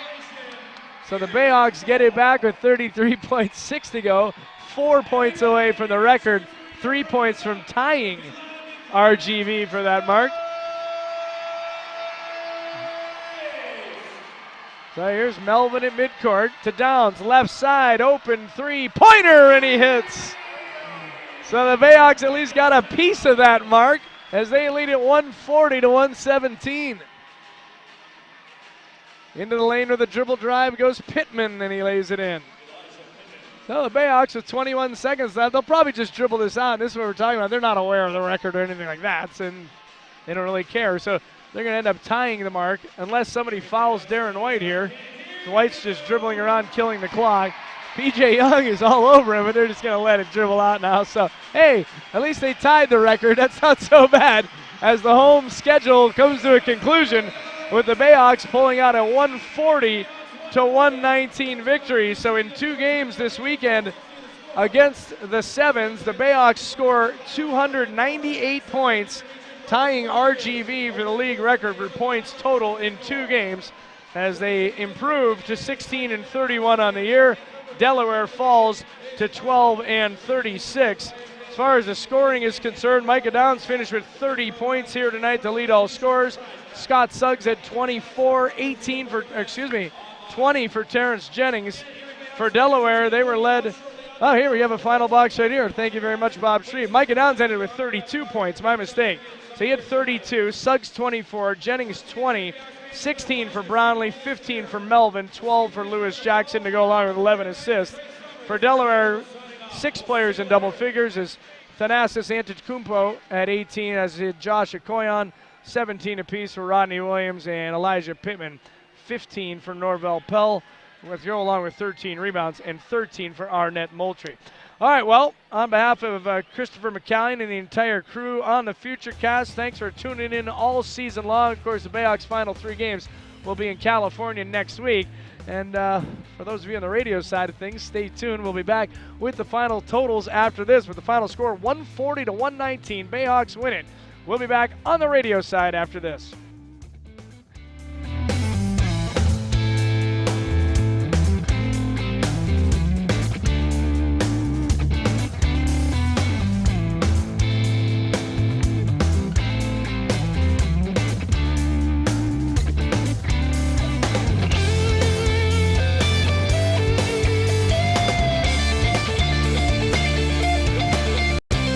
So the BayHawks get it back with 33.6 to go. 4 points away from the record. 3 points from tying RGV for that mark. So here's Melvin at midcourt to Downs. Left side, open 3-pointer, and he hits. So the BayHawks at least got a piece of that mark as they lead it 140-117. Into the lane with a dribble drive goes Pittman, and he lays it in. So the BayHawks with 21 seconds left. They'll probably just dribble this out. This is what we're talking about. They're not aware of the record or anything like that, and they don't really care. So they're going to end up tying the mark unless somebody fouls Darren White here. White's just dribbling around, killing the clock. P.J. Young is all over him, but they're just going to let it dribble out now. So, hey, at least they tied the record. That's not so bad as the home schedule comes to a conclusion with the BayHawks pulling out a 140-119 victory. So in 2 games this weekend against the Sevens, the BayHawks score 298 points, tying RGV for the league record for points total in 2 games as they improve to 16-31 on the year. Delaware falls to 12-36. As far as the scoring is concerned, Micah Downs finished with 30 points here tonight to lead all scorers. Scott Suggs had 20 for Terrence Jennings. For Delaware, they were led. Oh, here we have a final box right here. Thank you very much, Bob Shreve. Micah Downs ended with 32 points. My mistake. So he had 32. Suggs 24. Jennings 20. 16 for Brownlee, 15 for Melvin, 12 for Lewis Jackson to go along with 11 assists. For Delaware, 6 players in double figures is Thanasis Antetokounmpo at 18, as did Josh Okoyan, 17 apiece for Rodney Williams and Elijah Pittman, 15 for Norvell Pell, with go along with 13 rebounds and 13 for Arnett Moultrie. All right, well, on behalf of Christopher McCallion and the entire crew on the FutureCast, thanks for tuning in all season long. Of course, the BayHawks' final 3 games will be in California next week. And for those of you on the radio side of things, stay tuned. We'll be back with the final totals after this, with the final score 140-119. BayHawks win it. We'll be back on the radio side after this.